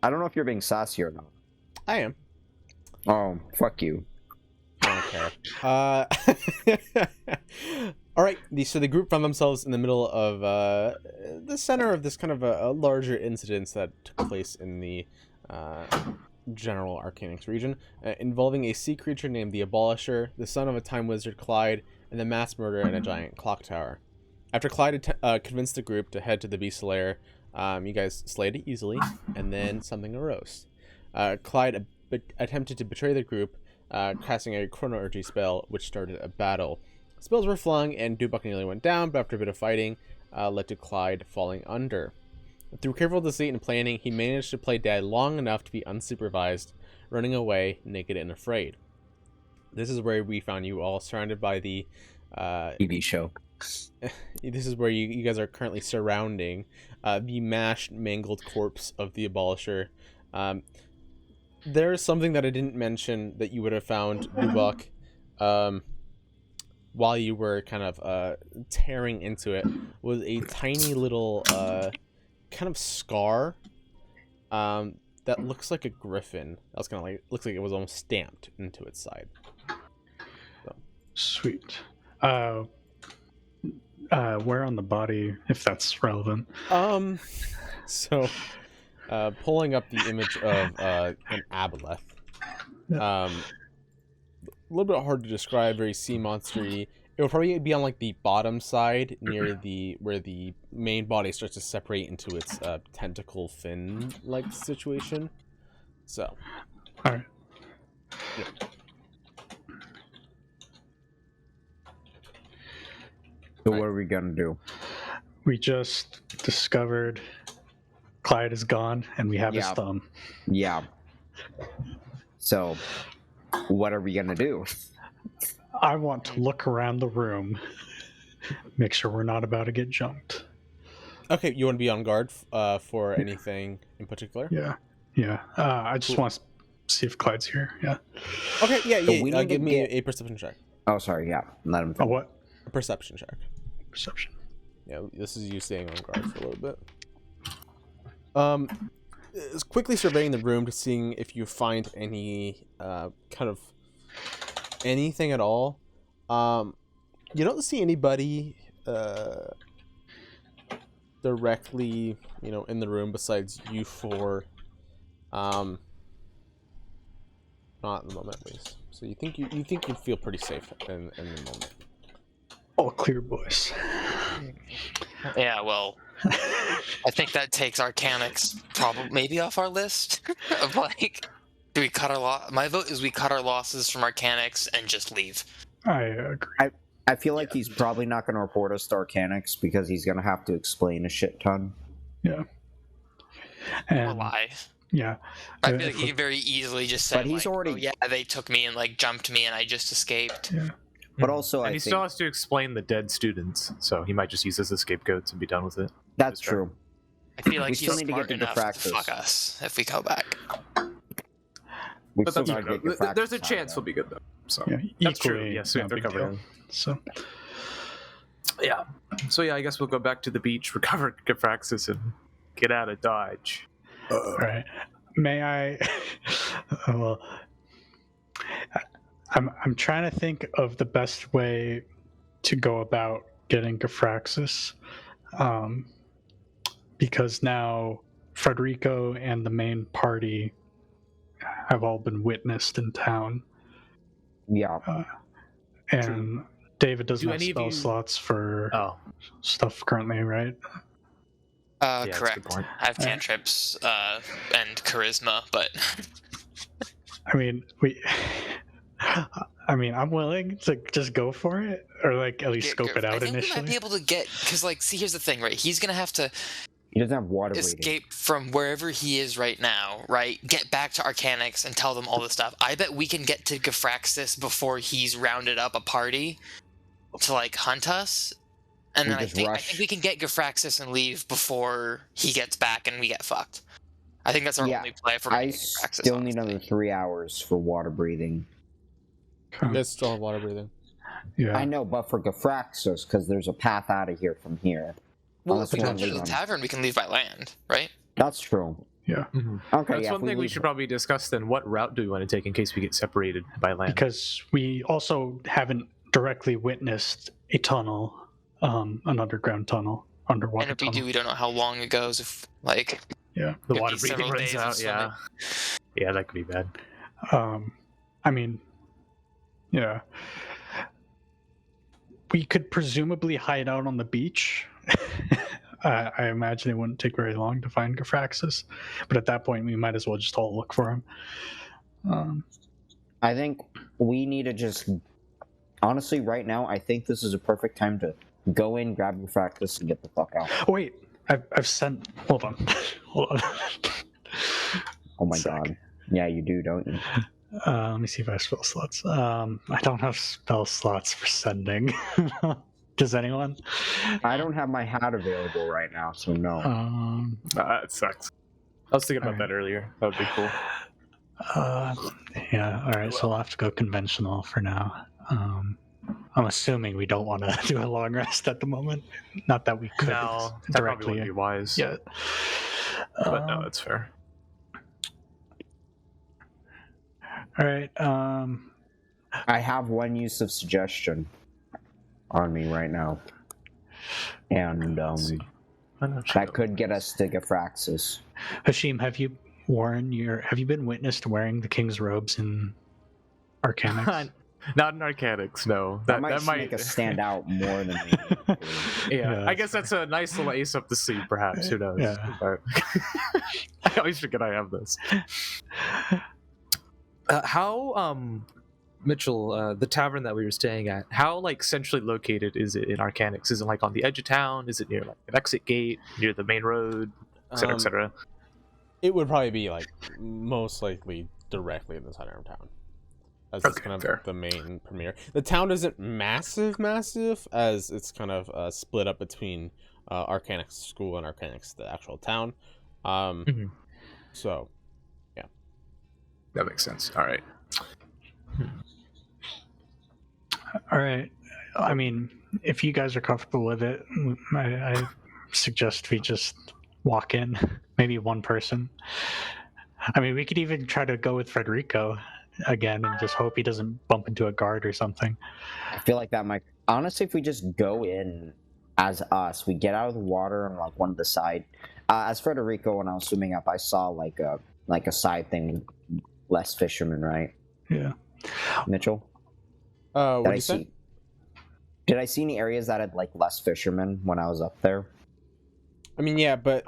I don't know if you're being sassy or not. I am. Oh, fuck you. I don't care. All right. So the group found themselves in the middle of the center of this kind of a larger incident that took place in the general Arcanix region, involving a sea creature named the Abolisher, the son of a time wizard Clyde, and the mass murder in a giant clock tower. After Clyde convinced the group to head to the Beast Lair, you guys slayed it easily, and then something arose. Clyde attempted to betray the group, casting a chrono-urgy spell, which started a battle. Spells were flung, and Dubak nearly went down, but after a bit of fighting, led to Clyde falling under. Through careful deceit and planning, he managed to play dead long enough to be unsupervised, running away, naked and afraid. This is where we found you all surrounded by the TV show. This is where you guys are currently surrounding the mashed, mangled corpse of the Abolisher. There's something that I didn't mention that you would have found, Dubak, while you were kind of tearing into it, was a tiny little kind of scar that looks like a griffin. That was kind of like, looks like it was almost stamped into its side. So. Sweet. Where on the body, if that's relevant? So, pulling up the image of an aboleth. A little bit hard to describe, very sea monstery. It would probably be on like the bottom side near the where the main body starts to separate into its tentacle fin like situation. So, all right. Yeah. So what are we gonna do? We just discovered Clyde is gone, and we have his thumb. Yeah. So, what are we gonna do? I want to look around the room, make sure we're not about to get jumped. Okay, you want to be on guard for anything in particular? Yeah. I just want to see if Clyde's here. Yeah. Okay, yeah. So give me a perception check. Oh, sorry. Yeah, let him. A what? A perception check. Perception. Yeah, this is you staying on guard for a little bit. Is quickly surveying the room to seeing if you find any kind of anything at all. You don't see anybody directly, in the room besides you four. Not in the moment, at least. So you think you feel pretty safe in the moment. All clear, boys. Yeah, well, I think that takes Arcanix probably maybe off our list of like, do we cut our My vote is we cut our losses from Arcanix and just leave. I agree. I feel like he's probably not going to report us to Arcanix because he's going to have to explain a shit ton. Yeah. Or lie. Yeah. I feel like he could very easily just say, but he's already... oh, yeah, they took me and like jumped me and I just escaped. Yeah. But also, and he still has to explain the dead students, so he might just use this as scapegoats and be done with it. That's true. I feel like we he's still need to smart get to enough practice. to fuck us if we go back. But that's good. There's a chance he'll be good though. So yeah, that's true. Yes, we have to recover. So yeah. So yeah, I guess we'll go back to the beach, recover Gafraxis, and get out of Dodge. All right. May I? Well, I'm trying to think of the best way to go about getting Gafraxis, because now Frederico and the main party have all been witnessed in town. Yeah. And True. David doesn't have spell slots for stuff currently, right? Correct. I have cantrips and charisma, but I'm willing to just go for it, or like at least scope it out I think initially. we might be able to get, because like, see, here's the thing, right? He's gonna have to He doesn't have water escape from wherever he is right now, right? Get back to Arcanix and tell them all this stuff. I bet we can get to Gafraxis before he's rounded up a party to like hunt us. And then I think we can get Gafraxis and leave before he gets back and we get fucked. I think that's our only play for I Gafraxis. still need another 3 hours for water breathing. You guys still have water breathing. Yeah. I know, but for Gafraxis, because there's a path out of here from here. Well, if we come to the tavern, we can leave by land, right? That's true. Yeah, Okay, That's yeah, one if thing we leave- should probably discuss then. What route do we want to take in case we get separated by land? because we also haven't directly witnessed a tunnel, an underground tunnel, underwater And if we tunnel. do, we don't know how long it goes. If like Yeah. the could water be breathing several runs days of out. swimming. Yeah, that could be bad. I mean, yeah. We could presumably hide out on the beach. I imagine it wouldn't take very long to find Gafraxis, but at that point, we might as well just all look for him. I think we need to just honestly right now. I think this is a perfect time to go in, grab your practice, and get the fuck out. Oh, wait, I've sent. Hold on, hold on. Oh my Sec. god. Yeah, you do, don't you? Let me see if I have spell slots. I don't have spell slots for sending. Does anyone? I don't have my hat available right now, so no. That sucks. I was thinking about Alright. that earlier. That would be cool. Yeah. All right. So I'll have to go conventional for now. I'm assuming we don't want to do a long rest at the moment. Not that we could No, that probably directly wouldn't be wise. yet. But no, that's fair. All right. I have one use of suggestion on me right now. And Let's see. Why not check that out could get this? us to Gafraxis. Hashim, have you been witnessed wearing the king's robes in Arcanics? Not in Arcanics, no. That might make us stand out more than me. Yeah, Yeah, I guess that's a nice little ace up the sleeve, perhaps. Who knows? Yeah. But I always forget I have this. How, Mitchell, the tavern that we were staying at, how like centrally located is it in Arcanics? Is it like on the edge of town? Is it near like an exit gate, near the main road, etc., etc.? It would probably be like most likely directly in the center of town. As it's Okay, kind of fair. the main premier. The town isn't massive, as it's kind of split up between Arcanics School and Arcanics, the actual town. Mhm. So, That makes sense. All right. All right. I mean, if you guys are comfortable with it, I suggest we just walk in. Maybe one person. I mean, we could even try to go with Federico again and just hope he doesn't bump into a guard or something. I feel like that might. Honestly, if we just go in as us, we get out of the water on like one of the side. As Federico, when I was swimming up, I saw like a side thing with less fishermen, right? Yeah. Mitchell, what did do I you say? see? Did I see any areas that had like less fishermen when I was up there? I mean, yeah, but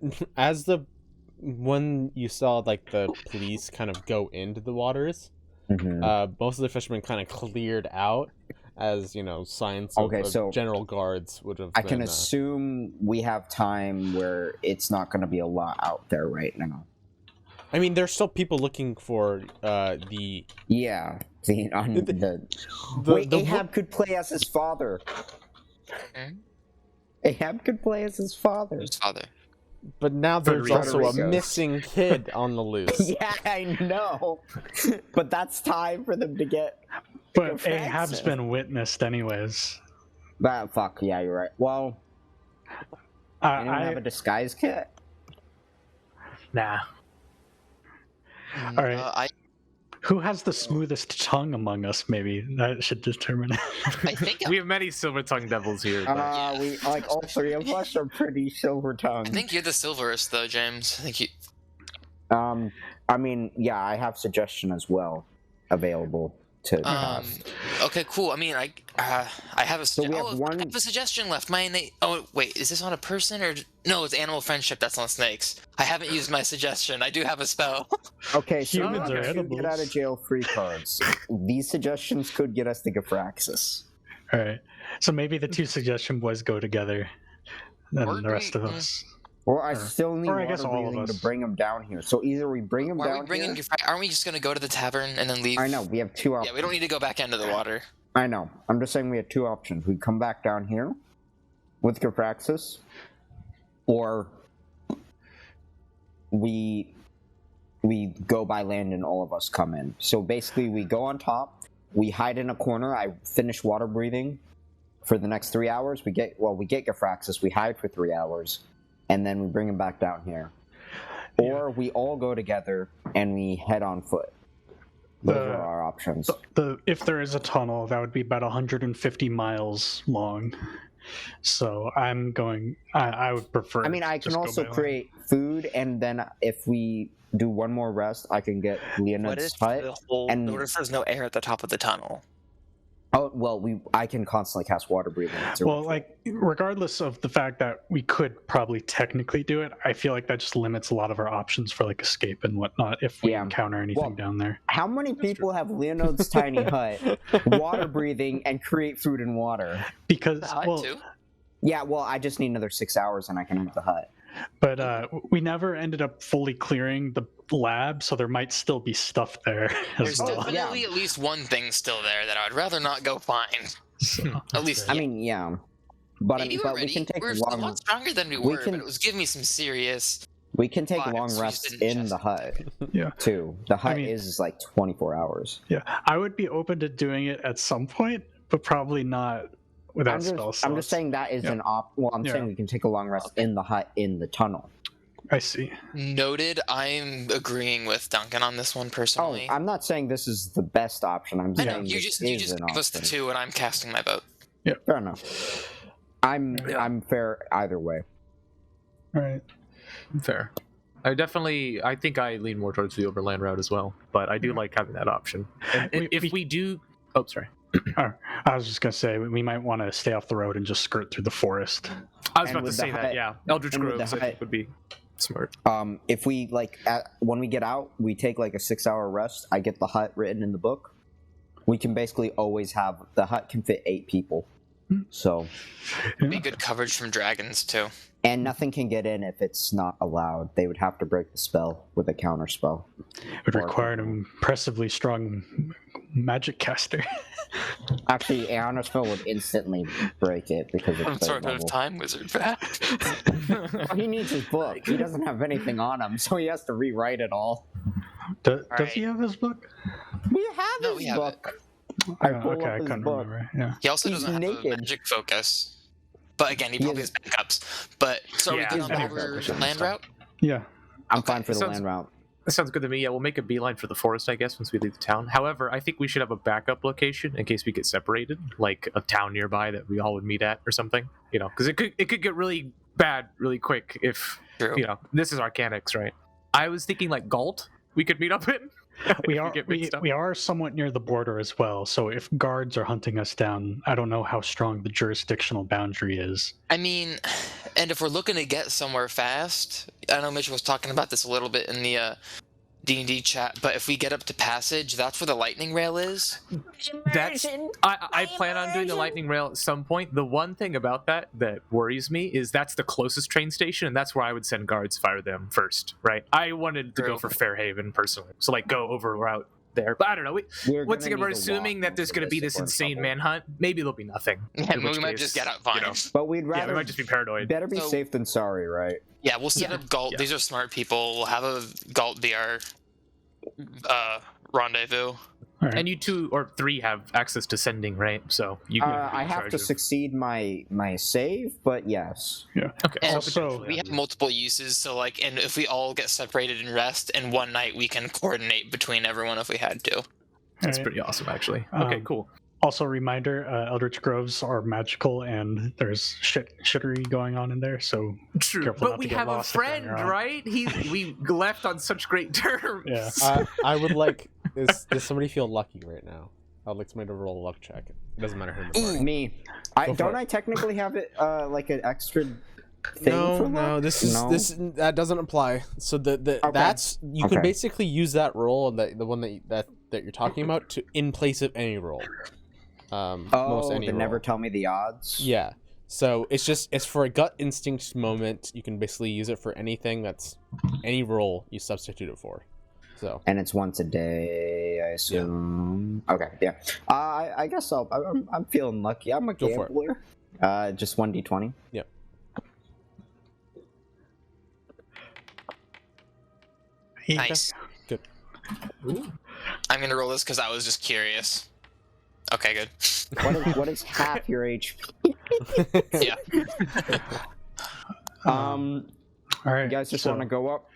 when you saw like the police kind of go into the waters, Mm-hmm. most of the fishermen kind of cleared out, as you know, signs Okay, of so general guards would have. I can been, assume we have time where it's not going to be a lot out there right now. I mean, there's still people looking for the Yeah. the Wait, the Ahab could play as his father. Hmm? Ahab could play as his father. His father. But now there's also a Federico. missing kid on the loose. Yeah, I know. But that's time for them to get. But Gafraxis. Ahab's been witnessed anyways. That fuck. Yeah, you're right. Well, anyone have a disguise kit? Nah. All right. I Who has the smoothest tongue among us? Maybe that should determine. I think We have many silver tongue devils here. But... We like all three of us are pretty silver tongued. I think you're the silverest though, James. I think you. I mean, yeah, I have suggestion as well available to cast. Okay, cool. I mean, I have a. So we have one- I have a suggestion left. My innate. Oh wait, is this on a person or no? It's animal friendship. That's on snakes. I haven't used my suggestion. I do have a spell. Okay, so Humans we are have two edibles. get out of jail free cards. These suggestions could get us to Gafraxis. All right. So maybe the two suggestion boys go together, Or and the rest of we- us. Or I still need or I water guess all of breathing to us. bring them down here. So either we bring them Why are down we bringing? here. Aren't we just gonna go to the tavern and then leave? I know we have two Yeah, options. we don't need to go back into the water. I know. I'm just saying we have two options. We come back down here with Gafraxis, or we go by land and all of us come in. So basically, we go on top. We hide in a corner. I finish water breathing for the next 3 hours. We get Gafraxis. We hide for 3 hours, and then we bring him back down here. or we all go together and we head on foot. Those are our options. If there is a tunnel, that would be about 150 miles long. So I would prefer. I mean, I can just go also by land. create food, and then if we do one more rest, I can get What Leonid's if hut. what if there's no air at the top of the tunnel? Oh well, I can constantly cast water breathing. Well, like regardless of the fact that we could probably technically do it, I feel like that just limits a lot of our options for like escape and whatnot if we encounter anything down there. How many people have Leonid's tiny hut, water breathing, and create food and water? Because Too? Yeah, well, I just need another 6 hours and I can have the hut. But we never ended up fully clearing the lab, so there might still be stuff there as There's well. definitely at least one thing still there that I would rather not go find. So, At least, I mean, yeah. But, maybe but we're we can ready. take We're a long. lot stronger than we we were, can- but it was giving me some serious. We can take Fine, long so we rests just in didn't the hut yeah, too. The hut mean- is like 24 hours. yeah. I would be open to doing it at some point, but probably not without spell I'm slots. just saying that is Yeah. an op. Well, I'm Yeah. saying we can take a long rest in the hut in the tunnel. I see. Noted. I'm agreeing with Duncan on this one Oh, personally. I'm not saying this is the best option. I'm I saying know you this just is an give us the option. two, and I'm casting my vote. Fair enough. I'm fair either way. All right. Fair. I think I lean more towards the overland route as well, but I do like having that option. And if we do, oh sorry, I was just gonna say we might want to stay off the road and just skirt through the forest. I was And about to with say the that. hut- Yeah, Eldritch and with the Groves I think hut- would be smart. If we when we get out, we take like a 6 hour rest. I get the hut written in the book. We can basically always have the hut can fit 8 people. So, Be good coverage from dragons too. and nothing can get in if it's not allowed. They would have to break the spell with a counter spell. It would require an impressively strong magic caster. Actually, a counter spell would instantly break it because Some it's sort third of level. time wizard fact. Well, he needs his book. He doesn't have anything on him, so he has to rewrite it all. Does Alright. he have his book? We have No, his we have book. Oh, I pull okay, up I his couldn't book. remember. Yeah. He also He's doesn't have a naked. magic focus. But again, he He probably is- has backups. But so Yeah, are we he's good on back the there, for sure. land route? Yeah. I'm Okay. fine for the Sounds- land route. That sounds good to me. Yeah, we'll make a beeline for the forest, I guess, once we leave the town. However, I think we should have a backup location in case we get separated, like a town nearby that we all would meet at or something. You know, because it could get really bad really quick if True. this is Arcanics, right? I was thinking like Galt we could meet up in. We if are get mixed up. we are somewhat near the border as well, so if guards are hunting us down, I don't know how strong the jurisdictional boundary is. I mean, and if we're looking to get somewhere fast, I know Mitch was talking about this a little bit in the D&D chat, but if we get up to Passage, that's where the lightning rail is. That's I plan on doing the lightning rail at some point. The one thing about that worries me is that's the closest train station, and that's where I would send guards, fire them first, right? I wanted to go for Fairhaven personally, so like go over route there. But I don't know. Once again, we're assuming that there's going to be this insane manhunt. Maybe there'll be nothing. Yeah, In which we might case, just get out fine. But we'd Yeah, we rather might just be paranoid. better be So- safe than sorry, right? Yeah, we'll set up Galt. Yeah. These are smart people. We'll have a Galt be our rendezvous. All right. And you 2 or 3 have access to sending, right? So you can. be I in have charge to of- succeed my save, but yes. Okay. And Also- potentially, we yeah. have multiple uses, so like, and if we all get separated and rest, and one night we can coordinate between everyone if we had to. That's Alright. pretty awesome, actually. Okay, Um, cool. Also, reminder: Eldritch Groves are magical, and there's shittery going on in there. So True, careful but not we to get have a lost if you're on friend, your own. right? We left on such great terms. Yeah. I would like. Does somebody feel lucky right now? I'd like somebody to roll a luck check. It doesn't matter who in the party. Me. Go for Don't it. I technically have it like an extra thing for No, luck? this is No? that doesn't apply. So the Okay. that's you Okay. can basically use that roll and the one that you're talking about to in place of any roll. Most Oh, any they roll. never tell me the odds. Yeah. So it's for a gut instinct moment. You can basically use it for anything that's any roll you substitute it for. So And it's once a day, I assume. Okay, yeah. I guess I'm feeling lucky. I'm a Go for it. gambler. Just 1d20. Yep. Nice. Good. I'm gonna roll this because I was just curious. Okay, good. What is half your HP? Yeah. All You right. guys just so want to go up?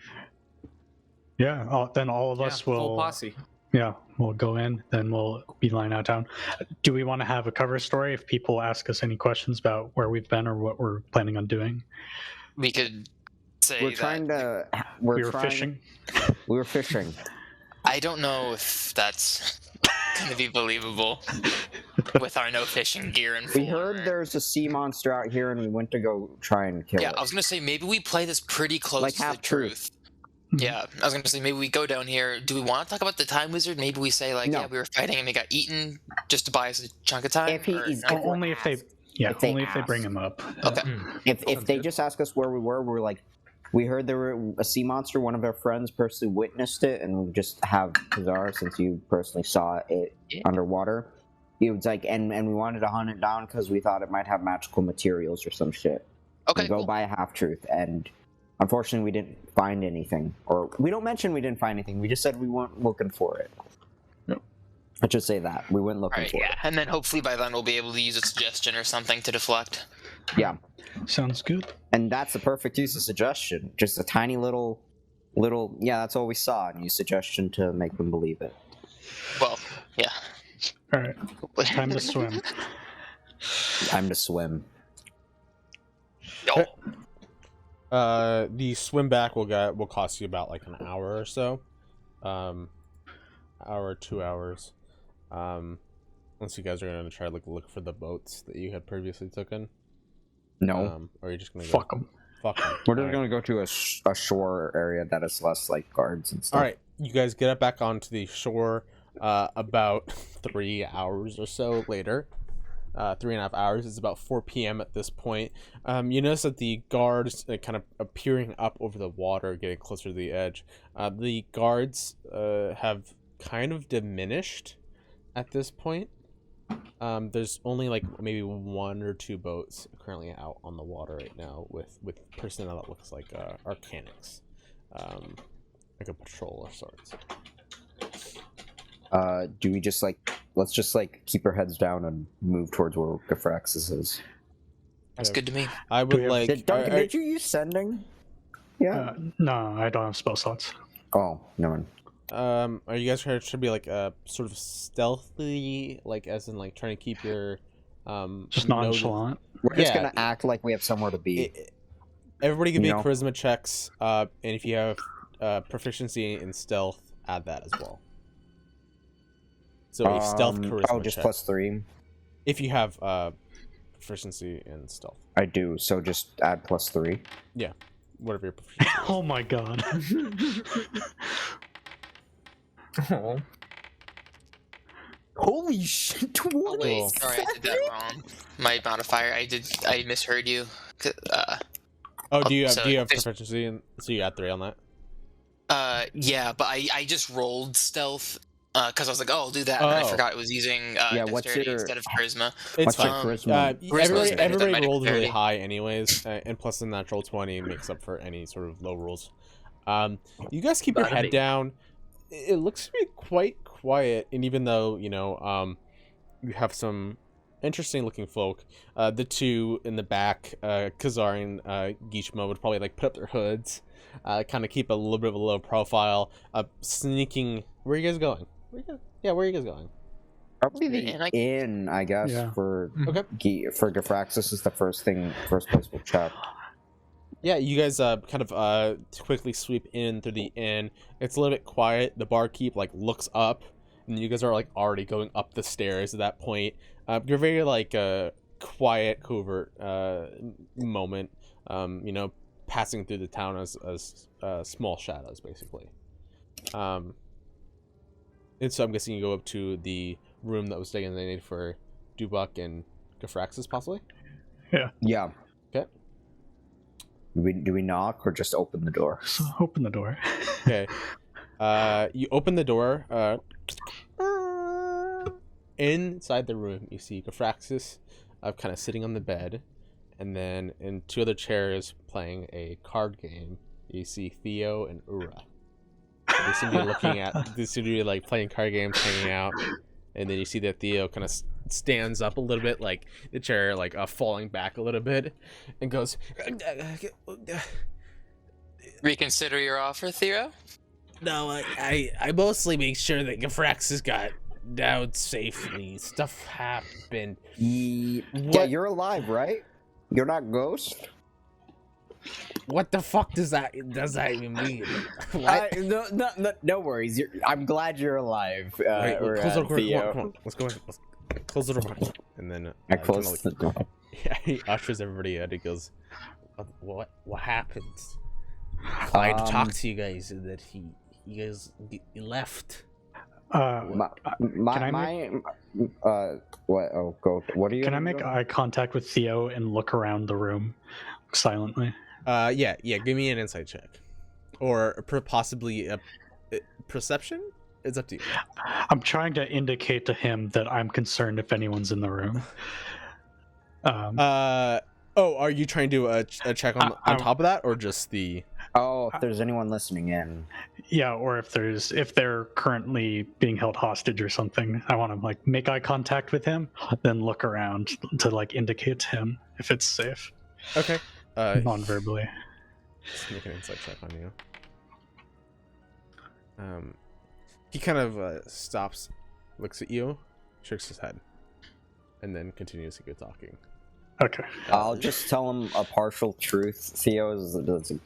Yeah, then all of us full will. posse. Yeah, we'll go in, then we'll beeline out town. Do we want to have a cover story if people ask us any questions about where we've been or what we're planning on doing? We could say We're that trying to. We were fishing. We were fishing. I don't know if that's going to be believable with our no fishing gear and We form. heard there's a sea monster out here, and we went to go try and kill Yeah, it. I was going to say maybe we play this pretty close Like to the half-truth. truth. Mhm. Yeah, I was going to say maybe we go down here. Do we want to talk about the time wizard? Maybe we say like, No. yeah, we were fighting and we got eaten just to buy us a chunk of time. If he or is- no? if we're Only if they, asked. yeah, If they only if they bring ask. him up. Okay. If Sounds they good. just ask us where we were like, we heard there were a sea monster. One of our friends personally witnessed it, and we just have Kazar, since you personally saw it Yeah. underwater. He was like, and we wanted to hunt it down because we thought it might have magical materials or some shit. Okay, We go cool. by a half truth, and unfortunately, we didn't find anything. Or we don't mention we didn't find anything. We just said we weren't looking for it. Yep. Let's just say that we weren't looking Alright, for yeah, and then hopefully by then we'll be able to use a suggestion or something to deflect. it. Yeah. Sounds good. And that's the perfect use of suggestion. Just a tiny little, yeah, that's all we saw, and use suggestion to make them believe it. Well, yeah. All right, time to swim. Time to swim. Oh, The swim back will cost you about like an hour or so, hour 2 hours. Unless you guys are gonna try to look for the boats that you had previously taken. No. Or are you just gonna Fuck them. Fuck 'em. We're just Alright. going to go to a shore area that is less like guards and stuff. All right, you guys get up back onto the shore about 3 hours or so later. 3.5 hours. It's about 4 p.m. at this point. You notice that the guards kind of appearing up over the water, getting closer to the edge. The guards have kind of diminished at this point. There's only like maybe 1 or 2 boats currently out on the water right now with personnel that looks like arcanics, like a patrol of sorts. Do we just let's just keep our heads down and move towards where Gafraxis is. that's good to me. I Do would we have- like. Did, Duncan, did you use sending? Yeah. No, I don't have spell slots. Oh, no one. Are you guys trying to be like sort of stealthy, like as in like trying to keep your Just nose- nonchalant. We're just Yeah. gonna act like we have somewhere to be. Everybody give me You know? charisma checks, and if you have proficiency in stealth, add that as well. So a stealth charisma Oh, just check. +3. If you have proficiency in stealth, I do. So just add +3. whatever your proficiency is. Oh my god. Oh. Holy shit! 20. Cool. Sorry, I did that wrong. My modifier, I misheard you. Oh, do you have there's- proficiency in? So you add 3 on that. Yeah, but I just rolled stealth because I was like, oh, I'll do that, and I Oh. forgot it was using Yeah, what's dexterity your- instead of charisma. It's What's your fine. charisma? Charisma's Everybody, better than my rolled really dexterity. high anyways, and plus the natural 20 makes up for any sort of low rolls. You guys keep your Bada head bing. down. It looks to be quite quiet, and even though you you have some interesting looking folk, the two in the back, Kazar and Gishma, would probably put up their hoods, kind of keep a little bit of a low profile, sneaking. Where are you guys going? Where are you guys going? Probably the And I- inn, I guess, Yeah. for Okay. for Gafraxis is the first place we'll check. Yeah, you guys kind of quickly sweep in through the inn. It's a little bit quiet. The barkeep looks up, and you guys are already going up the stairs at that point. You're very quiet, covert moment. Passing through the town as small shadows, basically. And so I'm guessing you go up to the room that was designated for Dubak and Gafraxis, possibly. Yeah. Okay. Do we knock or just open the door? So open the door. Okay. You open the door. Inside the room, you see Gafraxis kind of sitting on the bed, and then in 2 other chairs playing a card game, you see Theo and Ura. They seem to be playing card games, hanging out, and then you see that Theo kind of stands up a little bit, the chair falling back a little bit, and goes, Reconsider your offer, Theo? No, I mostly make sure that Gafraxis got down safely. Stuff happened. Yeah, What? you're alive, right? You're not Ghost? What the fuck does that even mean? What? No worries. I'm glad you're alive. Wait, close the door. Theo. Come on. Let's go in. Let's close the door. And then I closed the door. yeah, he ushers everybody out. He goes, "What happened? I had to talk to you guys, and that you guys left." My, what? Oh, go. What are you? Can I make eye contact with Theo and look around the room silently? Yeah. Give me an insight check, or possibly a perception. It's up to you. I'm trying to indicate to him that I'm concerned if anyone's in the room. Oh, are you trying to a check on top of that, or just the? Oh, if there's anyone listening in. Yeah, or if they're currently being held hostage or something, I want to like make eye contact with him, then look around to like indicate to him if it's safe. Okay. Non-verbally. Let's make an insight check on you. He kind of stops, looks at you, shakes his head, and then continues to go talking. Okay. I'll just tell him a partial truth. Theo is the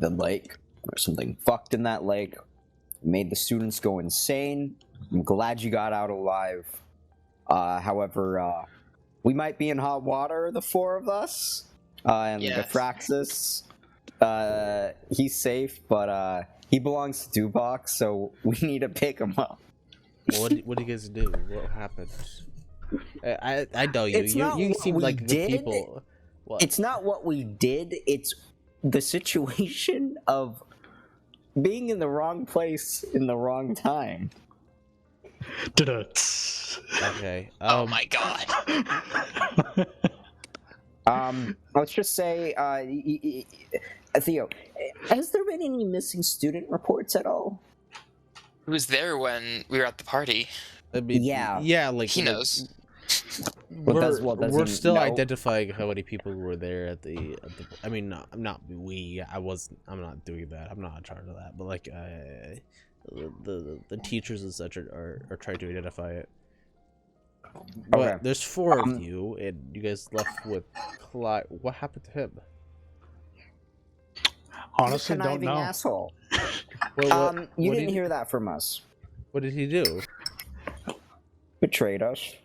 lake. There's something fucked in that lake. Made the students go insane. I'm glad you got out alive. However, we might be in hot water, the four of us. And Yes. Gafraxis. He's safe, but he belongs to Dubox, so we need to pick him up. What do you guys do? What happened? I know you. It's not You what seem we like good did. people. What? It's not what we did, it's the situation of being in the wrong place in the wrong time. Okay. Oh my god. Let's just say, Theo, has there been any missing student reports at all? Who was there when we were at the party? I mean, Yeah. like He knows. does We're he still know? identifying how many people were there at the. I mean, not we. I'm not doing that. I'm not in charge of that. But like, the teachers and such are trying to identify it. But Okay. there's four of you, and you guys left with Clyde. What happened to him? Honestly, don't Conniving know. asshole. You what didn't hear that from us. What did he do? Betrayed us.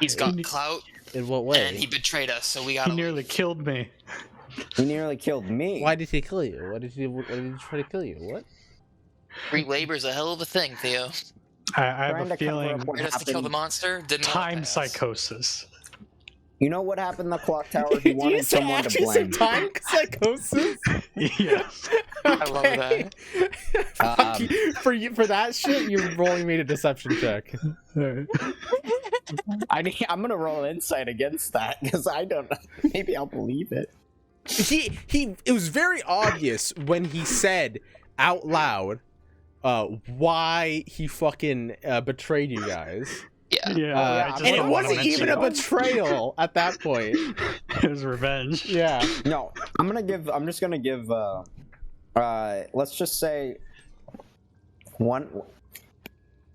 He's got clout, In what and way? he betrayed us, so we got He to nearly killed me. He nearly killed me. Why did he kill you? What did he try to kill you? What? Free labor's a hell of a thing, Theo. I have Trying a to cover up feeling what Wanted us to kill the happened. monster. Didn't want time to pass. psychosis. You know what happened in the clock tower? He wanted someone to blame. time psychosis? Yes. I love that. Fuck you. For that shit, you're rolling me a deception check. I'm gonna roll an insight against that because I don't know. Maybe I'll believe it. It was very obvious when he said out loud why he fucking betrayed you guys. Yeah. Yeah. I just And it don't wasn't wanna even a mention betrayal at that point. it was revenge. Yeah. No, I'm just gonna give. Let's just say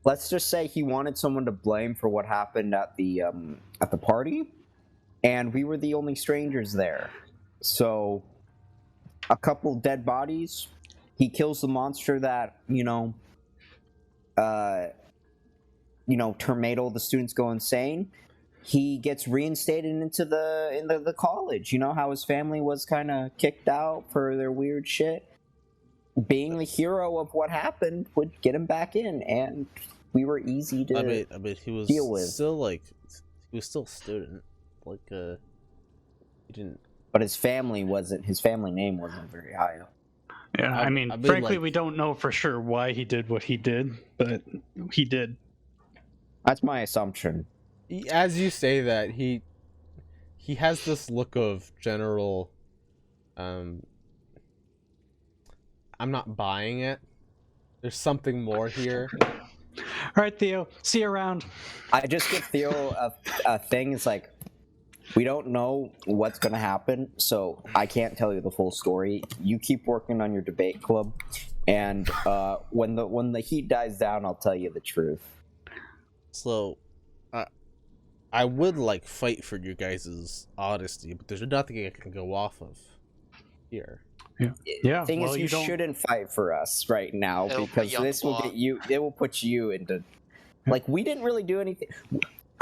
Let's just say he wanted someone to blame for what happened at the party, and we were the only strangers there. So, a couple dead bodies. He kills the monster that made all the students go insane. He gets reinstated into the college. You know how his family was kind of kicked out for their weird shit. Being the hero of what happened would get him back in, and we were easy to I mean, he was deal with. still he was still a student. Like, he didn't. But his family name wasn't very high up. Yeah, I mean, I mean, frankly, like- we don't know for sure why he did what he did, but he did. That's my assumption. As you say that, he has this look of general. I'm not buying it. There's something more here. All right, Theo, see you around. I just give Theo a thing. It's like, We don't know what's going to happen, so I can't tell you the full story. You keep working on your debate club, and when the heat dies down, I'll tell you the truth. So, I would like fight for your guys' honesty, but there's nothing I can go off of here. Yeah. Thing is, you don't... shouldn't fight for us right now It'll put because you on the this will block. get you. It will put you into. Like, we didn't really do anything.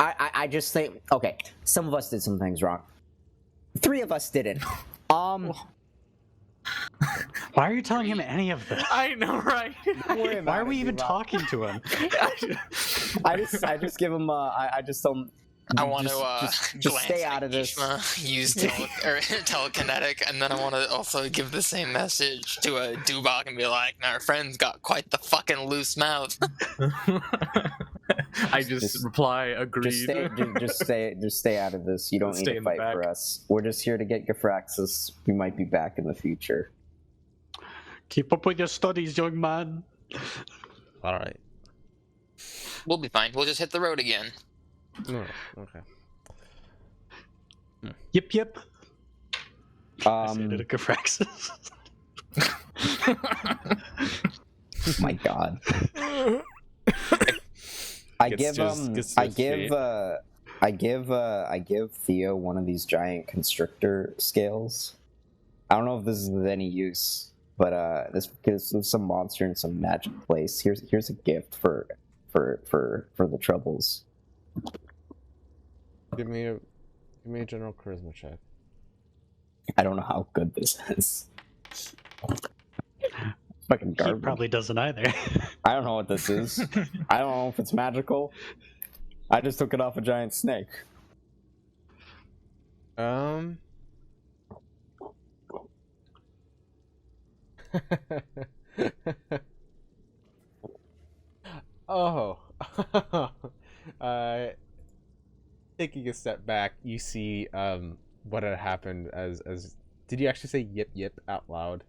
I just think, okay, some of us did some things wrong. 3 of us didn't. Why are you telling him any of this? I know, right? Why are we even talking to him? I just give him. I just tell him. I want to just glance stay at out of this. Ishma, use telekinetic, and then I want to also give the same message to a Dubak and be like, "Our friend's got quite the fucking loose mouth." I just reply, agreed. Just stay out of this. You don't Stay need to in the fight back. for us. We're just here to get Gafraxis. We might be back in the future. Keep up with your studies, young man. All right. We'll be fine. We'll just hit the road again. No, okay. Yep. I say to the Gafraxis. My God. I Gets give to his I give Theo one of these giant constrictor scales. I don't know if this is of any use, but this gives some monster in some magic place. Here's a gift for the troubles. Give me a general charisma check. I don't know how good this is. Fucking He garbage. probably doesn't either. I don't know what this is. I don't know if it's magical. I just took it off a giant snake. Oh. Taking a step back, you see what had happened as did you actually say yip out loud?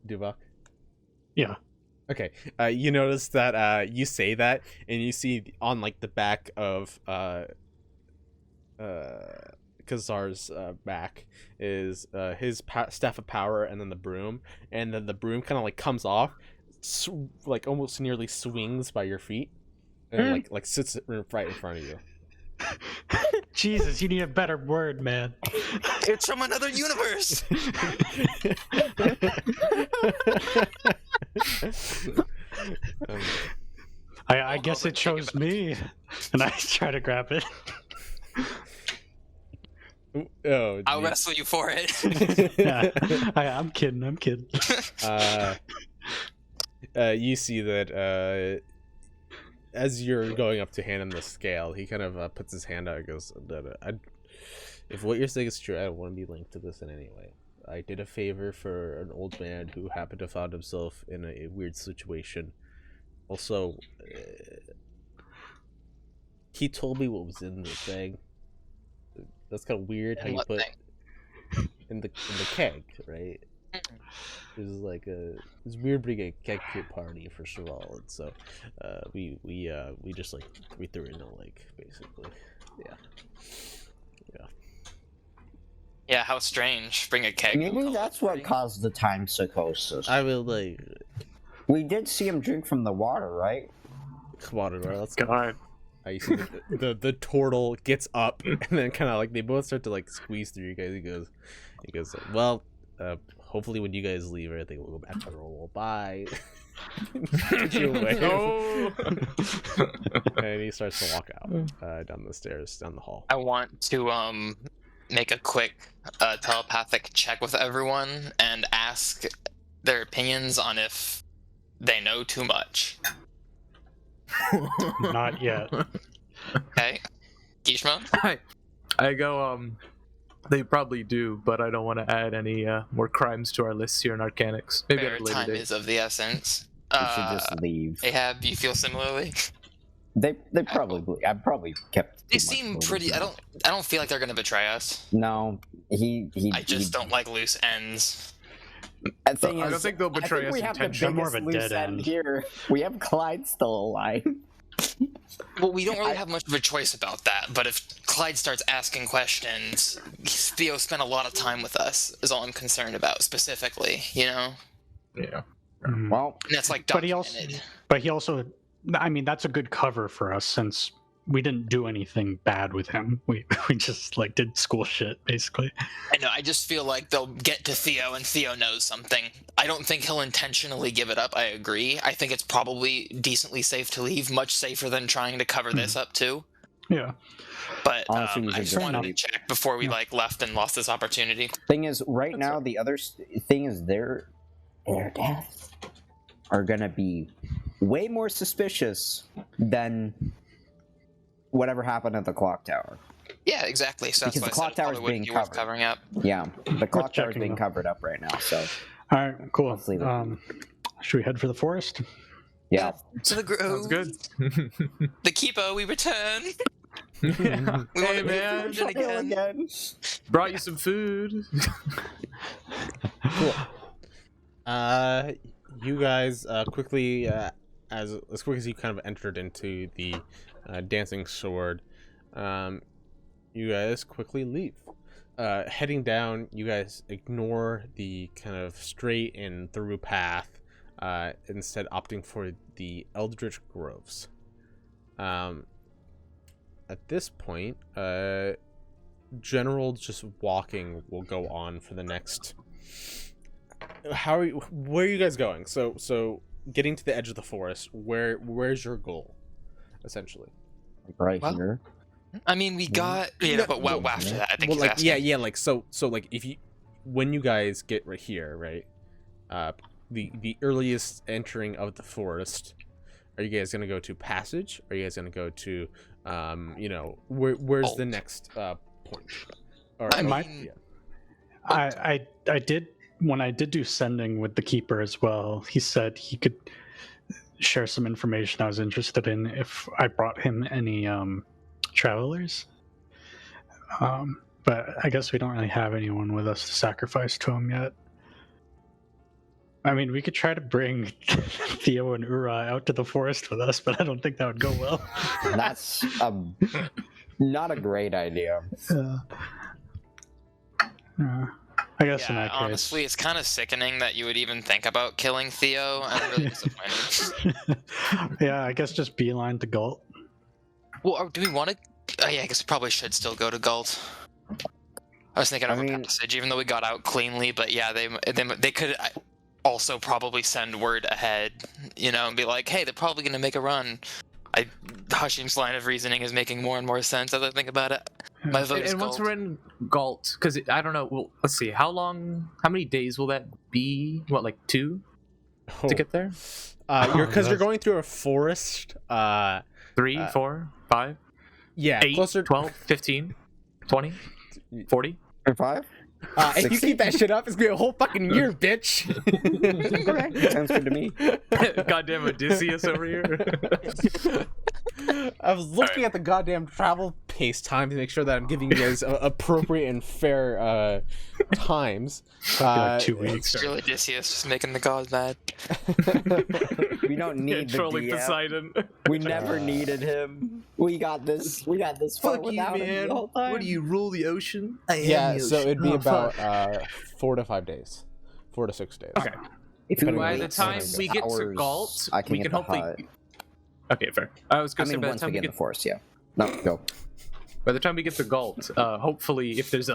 Dubak? Yeah. Okay. You notice that you say that and you see on like the back of Kazar's back is his staff of power and then the broom, and then the broom kind of like comes off, like almost nearly swings by your feet, and like sits right in front of you. Jesus, you need a better word, man. It's from another universe. I guess it chose me, and I try to grab it. Oh, I'll geez. wrestle you for it. Yeah, I'm kidding. You see that as you're going up to hand him the scale, he kind of puts his hand out and goes, if what you're saying is true, I don't want to be linked to this in any way. I did a favor for an old man who happened to find himself in a weird situation. Also, he told me what was in the thing. That's kind of weird how you What put thing? in the keg, right? There's like it's weird bringing a keg to a party for Cheval, and so we just like we threw it in the lake, basically. Yeah, how strange. Bring a keg. Maybe that's what caused the time psychosis. I will like We did see him drink from the water, right? come on, Aurora, let's go. God. You see the turtle gets up and then kind of like they both start to like squeeze through you guys. He goes, well, hopefully when you guys leave, everything will go back to normal. Bye. Get you away. No. And he starts to walk out down the stairs, down the hall. I want to make a quick telepathic check with everyone and ask their opinions on if they know too much. Not yet. Okay, Gishma? I go, they probably do, but I don't want to add any more crimes to our list here in Arcanics. Maybe at Fair, a later time date. is of the essence. We should just leave. Ahab, you feel similarly? They probably. I probably kept. They too much seem motive pretty. I now. don't feel like they're gonna betray us. No, he. I just don't like loose ends. The thing I is, don't think they'll betray I think us we have the intentionally. I'm more of biggest a loose dead end end. here. We have Clyde still alive. Well, we don't really have much of a choice about that. But if Clyde starts asking questions, Theo spent a lot of time with us, is all I'm concerned about, specifically, you know? Yeah. Mm. Well, And that's, like, But he documented. I mean, that's a good cover for us since we didn't do anything bad with him. We just like did school shit basically. I know, I just feel like they'll get to Theo and Theo knows something. I don't think he'll intentionally give it up, I agree. I think it's probably decently safe to leave, much safer than trying to cover this up too. Yeah. But Honestly, we I should just just wanted to leave. check before we like left and lost this opportunity. thing is, right now, the other thing is their deaths are gonna be way more suspicious than whatever happened at the clock tower. Yeah, exactly. So that's Because why the clock I said it tower's probably wouldn't being be worth covered. covering up. Yeah, the clock tower's checking being them. covered up right now, so All right, cool. Let's leave it. Should we head for the forest? yeah. To the grove. Sounds good. The Kipo, we return. Yeah. We want Hey to be man, virgin again. brought you some food. Cool. You guys quickly, as quick as you kind of entered into the dancing sword, you guys quickly leave. Heading down, you guys ignore the kind of straight and through path, instead opting for the Eldritch Groves. At this point, general just walking will go on for the next. Where are you guys going? So getting to the edge of the forest. Where's your goal, essentially? Right Well, here. I mean, we got but what after that? I think Well, he's like asking. yeah, like so like if you when you guys get right here, right? The earliest entering of the forest. Are you guys gonna go to passage? Are you guys gonna go to where's the next point? Or, I My- mean, I did when I did do sending with the keeper as well. He said he could share some information I was interested in if I brought him any travelers. But I guess we don't really have anyone with us to sacrifice to him yet. I mean, we could try to bring Theo and Ura out to the forest with us, but I don't think that would go well. That's not a great idea. I guess in yeah, that case. honestly, it's kind of sickening that you would even think about killing Theo. I'm really disappointed. Yeah, I guess just beeline to Galt. Well, do we want to? Oh, yeah, I guess we probably should still go to Galt. I was thinking of I a mean- passage, even though we got out cleanly. But yeah, they could also probably send word ahead, and be like, "Hey, they're probably gonna make a run." Hushim's line of reasoning is making more and more sense as I think about it. My vote is And once Galt. we're in Galt, because I don't know. Well, let's see. How many days will that be? What, like 2 to get there? Because you're going through a forest. 3, 4, 5, Yeah, 8, closer. 12, 15, 20, 40? Or 5? If you keep that shit up, it's gonna be a whole fucking year, bitch. Sounds good to me. Goddamn Odysseus over here. I was looking at the goddamn travel pace time to make sure that I'm giving you guys appropriate and fair times. Like 2 weeks. Still Odysseus just making the gods mad. We don't need the Trolling DM. Poseidon. We never needed him. We got this far without him the whole time. What do you rule the ocean? I am Yeah, the so ocean. it'd be Oh, about fuck. 4 to 5 days, 4 to 6 days. Okay. If we By wait the time 6 we get to hours, Galt, I can we get can the hopefully. hut. Okay, fair. I was I gonna say mean, by the once time we we get in get the forest, yeah. No, go. by the time we get to Galt, hopefully, if this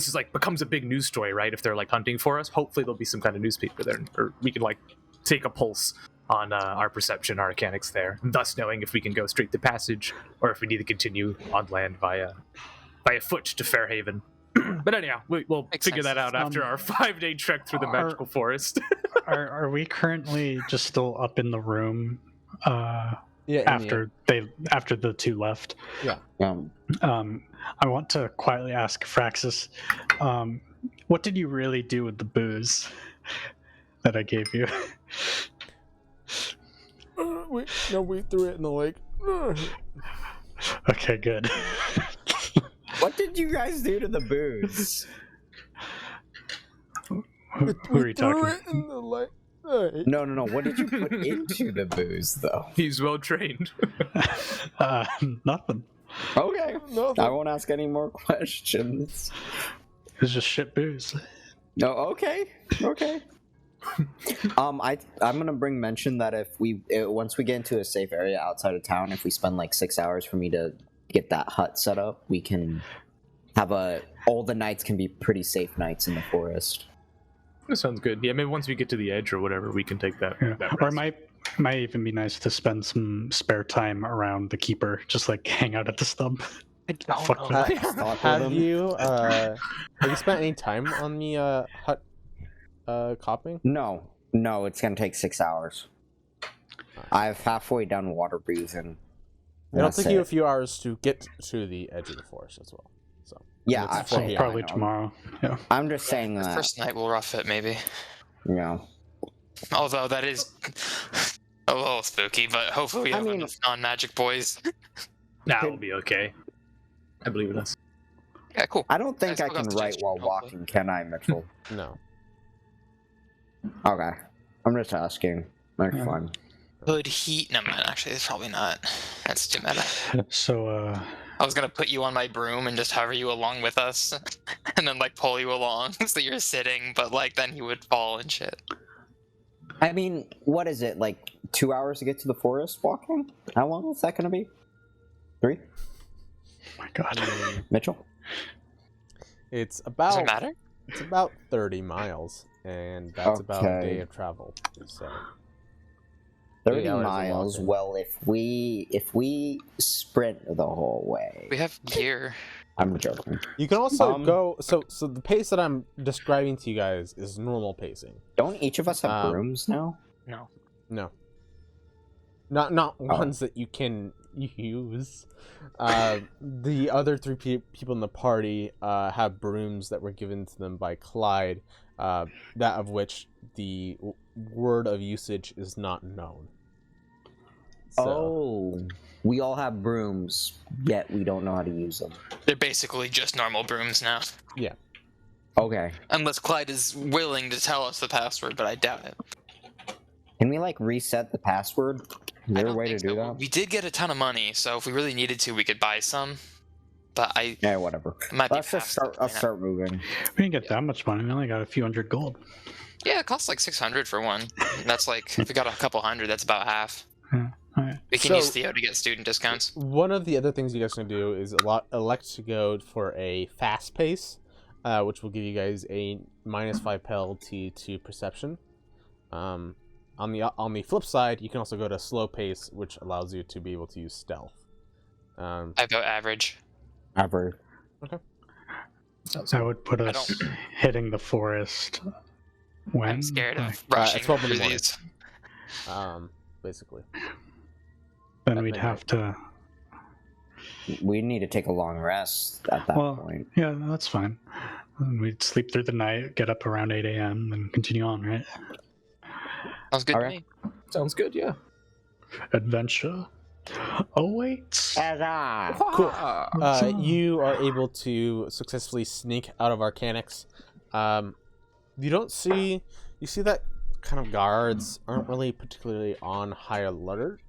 is becomes a big news story, right? If they're like hunting for us, hopefully there'll be some kind of newspaper there, or we can like take a pulse on our perception, our mechanics there, thus knowing if we can go straight to passage or if we need to continue on land via foot to Fairhaven. But anyhow, we'll Makes figure sense. that out after our 5-day trek through the Are- magical forest. Are we currently just still up in the room Yeah, after the 2 left? I want to quietly ask Fraxis, what did you really do with the booze that I gave you? we threw it in the lake. Okay, good. What did you guys do to the booze? Who are you talking? in the lake. No. What did you put into the booze, though? He's well trained. Nothing. Okay. No, I won't ask any more questions. It's just shit booze. No, okay. Okay. I'm gonna mention that if once we get into a safe area outside of town, if we spend like 6 hours for me to get that hut set up, we can have all the nights can be pretty safe nights in the forest. That sounds good. Yeah, maybe once we get to the edge or whatever, we can take that. Yeah. that Or rest. might even be nice to spend some spare time around the keeper, just like hang out at the stump. Fuck Ha- with- Stop with have them. you spent any time on the hut copying? No, it's gonna take 6 hours. I've halfway done water breathing. It'll That's take you a it. few hours to get to the edge of the forest as well. So Yeah, It's So Yeah, I probably know. tomorrow. Yeah. I'm just saying The that. first night will rough it, maybe. You know. Although that is a little spooky, but hopefully we I have mean- enough non-magic boys. Nah, we'll be okay. I believe in us. Yeah, cool. I don't think I I still got can the write gesture, while hopefully. walking, can I, Mitchell? no. Okay. I'm just asking. That's Yeah. fine. Could he? No, man, actually, it's probably not. That's too meta. So I was gonna put you on my broom and just hover you along with us, and then like pull you along so you're sitting, but like then you would fall and shit. I mean, what is it, like 2 hours to get to the forest walking? How long is that gonna be? 3? oh my god. Mitchell? It's Does about it matter? it's about 30 miles, and that's about a Okay. day of travel. So 30 hours of miles. walking. Well, if we sprint the whole way. We have gear. I'm joking. you can also Um, go. So the pace that I'm describing to you guys is normal pacing. Don't each of us have Um, brooms now? No. No, not Oh. ones that you can use. The other three people in the party have brooms that were given to them by Clyde, that of which the word of usage is not known. So, Oh. We all have brooms, yet we don't know how to use them. They're basically just normal brooms now. Okay. Unless Clyde is willing to tell us the password, but I doubt it. Can we, like, reset the password? Is I there a don't way to think do so. that? We did get a ton of money, so if we really needed to, we could buy some. But I Yeah, whatever. it might be Let's just past start. that Let's point. start moving. We didn't get that much money. We only got a few hundred gold. Yeah, it costs like 600 for one. That's like if we got a couple hundred, that's about half. Alright. We can So- use Theo to get student discounts. one of the other things you guys can do is elect to go for a fast pace, which will give you guys a -5 penalty to perception. On the flip side, you can also go to slow pace, which allows you to be able to use stealth. I vote average. Ever. That would put I us hitting the forest when? I'm scared Like, of rushing 12 in the through morning. these. Basically. then at we'd midnight. have to. We need to take a long rest at that Well, point. yeah, no, that's fine. And we'd sleep through the night, get up around 8 a.m., and continue on, right? Sounds good to Alright. me. Sounds good, yeah. Adventure awaits. Cool. You are able to successfully sneak out of Arcanix. You don't see... You see that kind of guards aren't really particularly on high alert.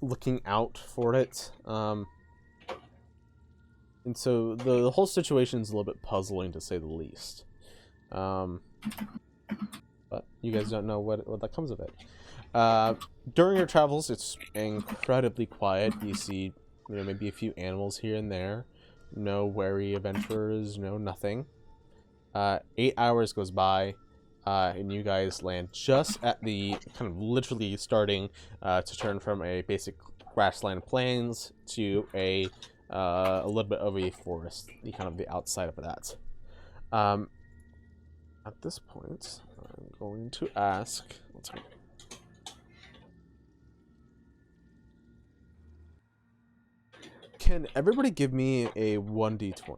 Looking out for it. And so the whole situation's a little bit puzzling, to say the least. But you guys don't know what that comes of it. During your travels, it's incredibly quiet. You see, maybe a few animals here and there. No wary adventurers, no nothing. 8 hours goes by, and you guys land just at the kind of literally starting to turn from a basic grassland plains to a little bit of a forest, the outside of that. At this point, I'm going to ask. Let's see. Can everybody give me a 1d20?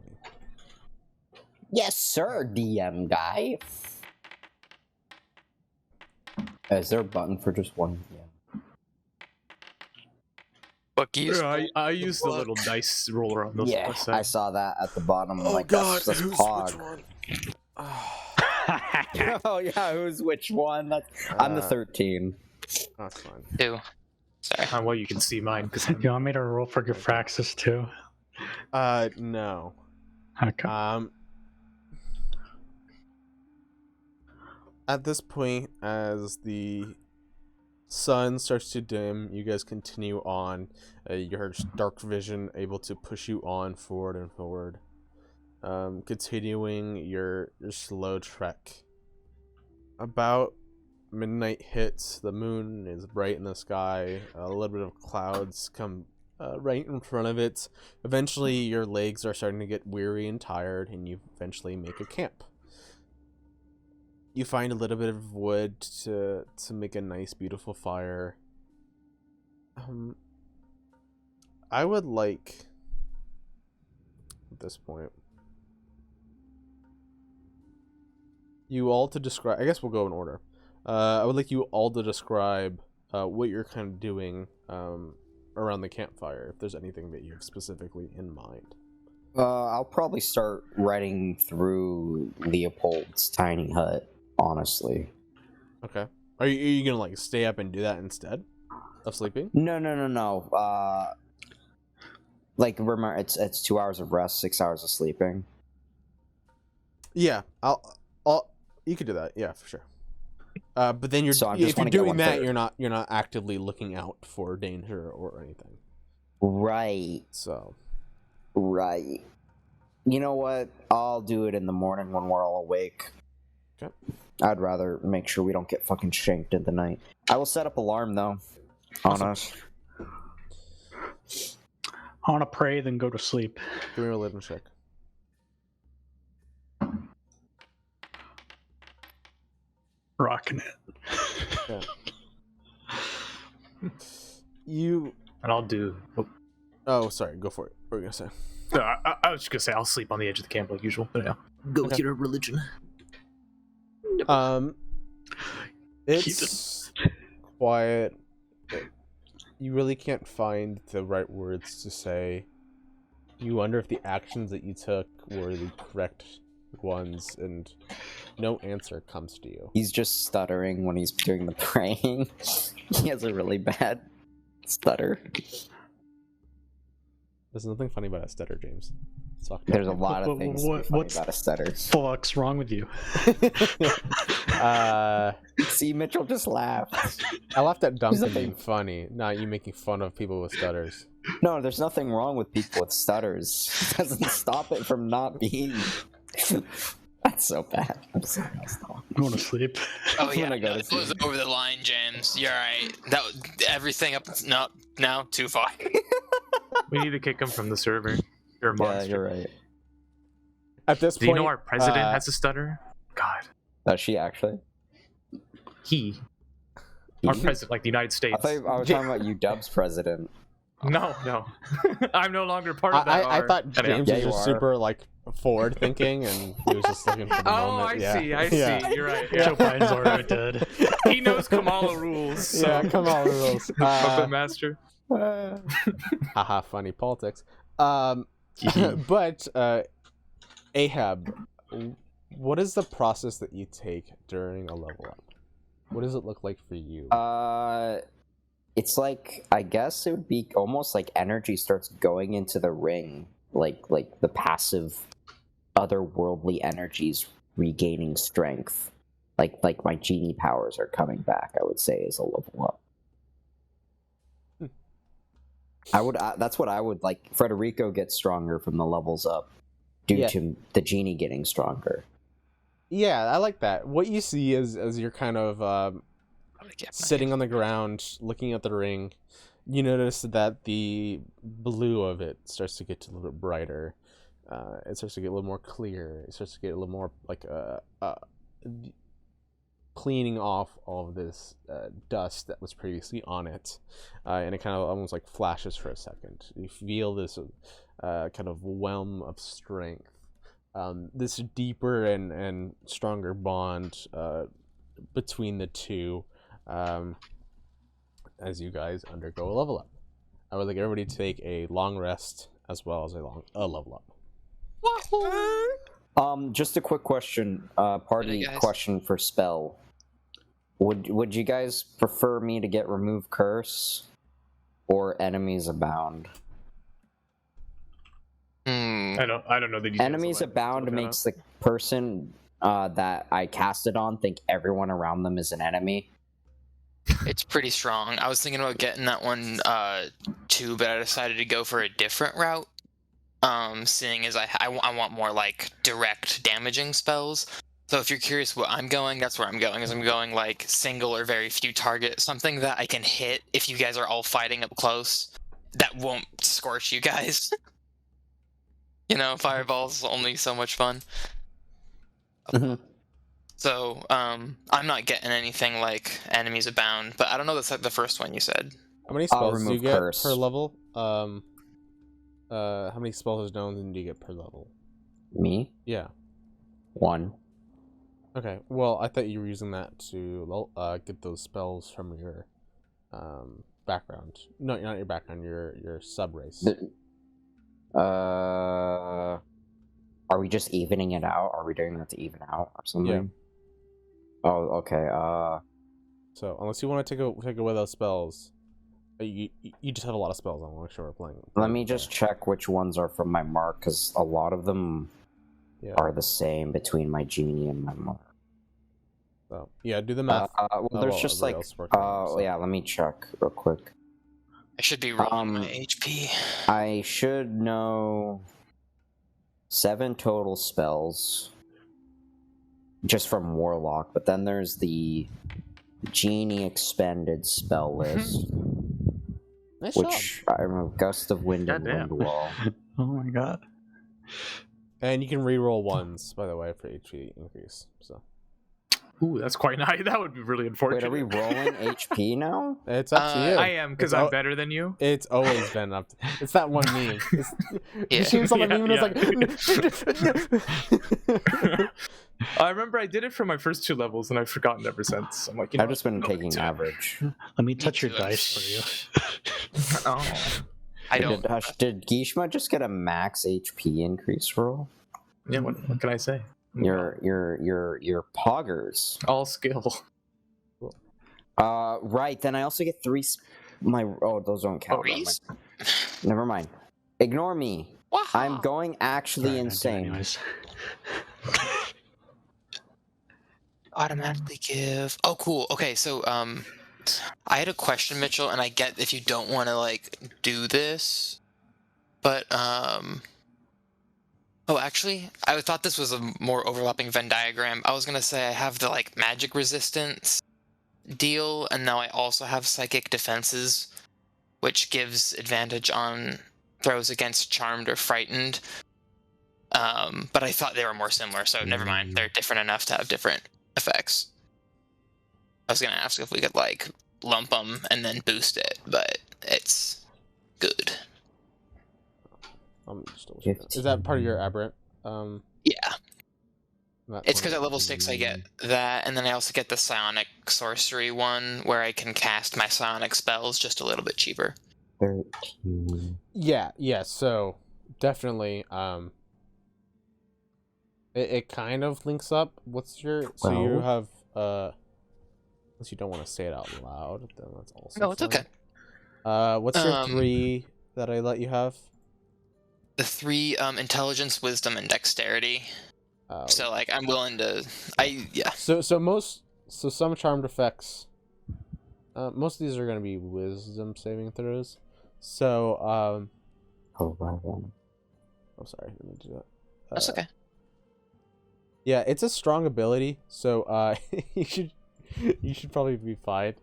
Yes, sir, DM guy. Is there a button for just one DM? Bookies. I used the little dice roller on those. Yeah, last I time. saw that at the bottom. I'm like, that's Pog. one? Oh yeah, who's which one? I'm the 13. That's fine. 2. Sorry. Well, you can see mine because You want me to roll for Gifraxis too? No. Okay. At this point, as the sun starts to dim, you guys continue on. Your dark vision able to push you on forward and forward. Continuing your slow trek. About midnight hits, the moon is bright in the sky, a little bit of clouds come right in front of it. Eventually your legs are starting to get weary and tired, and you eventually make a camp. You find a little bit of wood to make a nice beautiful fire. I would like, at this point, you all to describe, I guess we'll go in order. I would like you all to describe what you're kind of doing around the campfire, if there's anything that you have specifically in mind. I'll probably start riding through Leopold's tiny hut, honestly. Okay. Are you gonna like stay up and do that instead of sleeping? No. Like, remember, it's 2 hours of rest, 6 hours of sleeping. Yeah, you could do that. Yeah, for sure. But then So I if just you're wanna get doing that, 1/3. you're not actively looking out for danger or anything. Right. So, Right. You know what? I'll do it in the morning when we're all awake. Okay. I'd rather make sure we don't get fucking shanked in the night. I will set up alarm, though, on us. I want to pray, then go to sleep. give me a religion check. Rocking it. Yeah. You. and I'll do. Oh, sorry. Go for it. What were you gonna say? I was just gonna say I'll sleep on the edge of the camp like usual. But yeah, go with Okay. your religion. It's quiet. You really can't find the right words to say. You wonder if the actions that you took were the correct ones, and no answer comes to you. He's just stuttering when he's doing the praying. He has a really bad stutter. There's nothing funny about a stutter, James. Let's talk about There's a lot of things to be funny What's- about a stutter. Fuck's wrong with you? See, Mitchell just laughed. I laughed at Duncan nothing- being funny, not you making fun of people with stutters. No, there's nothing wrong with people with stutters. It doesn't stop it from not being. That's so bad. I'm sorry. I'll stop. I want to sleep. Oh I'm yeah, gonna go no, to it was sleep. over the line, James. You're right. Everything up. No, now too far. We need to kick him from the server. You're a Yeah, monster. you're right. At this Do point, you know our president has a stutter? God, Does she actually? our president, like the United I States. thought I was talking about Dub's president. No, I'm no longer part of that. I thought Anyhow. James Yeah, was you just are. super like forward thinking, and he was just looking for the Oh, moment. I see. Yeah. You're right. Joe Biden's already dead. He knows Kamala rules. So. Yeah, come on, rules. Puppet master. Haha, funny politics. But Ahab, what is the process that you take during a level up? What does it look like for you? It's like, I guess it would be almost like energy starts going into the ring, like the passive otherworldly energies regaining strength. Like my genie powers are coming back, I would say, as a level up. That's what I would like. Federico gets stronger from the levels up due to the genie getting stronger. Yeah, I like that. What you see as you're kind of sitting on the ground, looking at the ring, you notice that the blue of it starts to get a little bit brighter. It starts to get a little more clear. It starts to get a little more like cleaning off all of this dust that was previously on it, and it kind of almost like flashes for a second. You feel this kind of whelm of strength, this deeper and stronger bond between the two. As you guys undergo a level up, I would like everybody to take a long rest as well as a level up. Just a quick question, party Hey, guys. question for spell. Would you guys prefer me to get remove curse, or enemies abound. Hmm. I don't know the details. Enemies of it. abound Look that makes up. the person that I cast it on think everyone around them is an enemy. It's pretty strong. I was thinking about getting that one too, but I decided to go for a different route. Seeing as I want more like direct damaging spells. So if you're curious what I'm going, that's where I'm going. Is I'm going like single or very few target, something that I can hit if you guys are all fighting up close. That won't scorch you guys. You know, fireball's only so much fun. Mhm. So I'm not getting anything like enemies abound, but I don't know. That's like the first one you said. How many spells do you remove get curse. per level? How many spells known do you get per level? Me? Yeah. 1. Okay. Well, I thought you were using that to get those spells from your background. No, not your background. Your sub race. Are we just evening it out? Are we doing that to even out or something? Yeah. Oh, okay. So unless you want to take away those spells, you just have a lot of spells. I want to make sure we're playing. Let me just check which ones are from my mark, because a lot of them are the same between my genie and my mark. So yeah, do the math. There's just like yeah. Let me check real quick. I should be rolling my HP. I should know 7 total spells just from Warlock, but then there's the Genie expended spell list, Nice which I remember Gust of Wind and Goddamn. Wind Wall. Oh my god. And you can reroll ones, by the way, for HP increase. So Ooh, that's quite nice. That would be really unfortunate. Wait, are we rolling HP now? it's up to you. I am, because I'm better than you. It's always been up. It's that one meme. Yeah. You seen something meme and Yeah, it's like. I remember I did it for my first 2 levels, and I've forgotten ever since. I'm like, you know, I've just been no, taking it's- average. Let me touch your too. dice for you. Oh. I don't. Did Gishma just get a max HP increase roll? Yeah, what can I say? Your poggers. All skill. Right. Then I also get 3. Those don't count. Threes? Never mind. Ignore me. Wow. I'm going actually Sorry, I do insane. anyways. Automatically give. Oh, cool. Okay, so I had a question, Mitchell, and I get if you don't want to like do this, but oh, actually, I thought this was a more overlapping Venn diagram. I was gonna say I have the like magic resistance deal, and now I also have psychic defenses, which gives advantage on throws against charmed or frightened. But I thought they were more similar, so never mind. They're different enough to have different effects. I was gonna ask if we could like lump them and then boost it, but it's good. Is that part of your aberrant? Yeah. It's because at level 6 I get that, and then I also get the psionic sorcery one where I can cast my psionic spells just a little bit cheaper. 13. Yeah. So definitely, it kind of links up. What's your? So you have unless you don't want to say it out loud, then that's also. No, it's fine. okay. What's your 3 that I let you have? The 3 intelligence, wisdom, and dexterity. So like I'm willing to. So some charmed effects. Most of these are going to be wisdom saving throws. So Oh, sorry, let me do that. That's okay. Yeah, it's a strong ability, so you should probably be fine.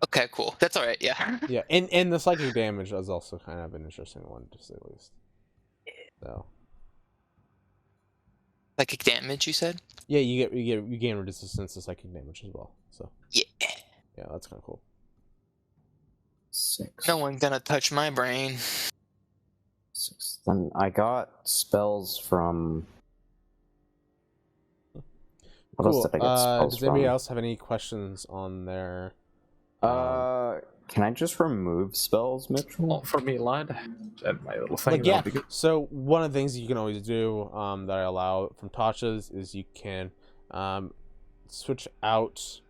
Okay, cool. That's all right. Yeah. Yeah, and the psychic damage is also kind of an interesting one, to say the least. So Psychic damage, you said? yeah, you gain resistance to psychic damage as well. So Yeah. yeah, that's kind of cool. 6. No one's gonna touch my brain. 6. Then I got spells from. What else Cool. did I get spells Does anybody from? else have any questions on their? Can I just remove spells, Mitchell? Oh, for me, lad. And my little thing. Like, yeah. that'll be good. So one of the things you can always do that I allow from Tasha's is you can switch out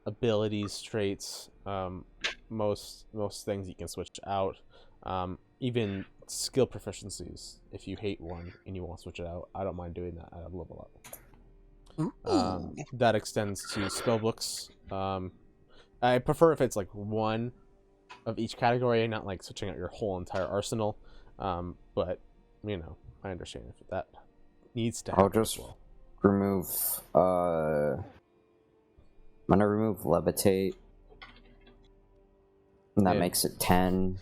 abilities, traits most things you can switch out. Even skill proficiencies. If you hate one and you want to switch it out, I don't mind doing that at a level up. That extends to spell books. I prefer if it's like one of each category, not like switching out your whole entire arsenal. But you know, I understand if that needs to happen. I'll just as well. remove. I'm gonna remove levitate, and that Yeah. makes it 10.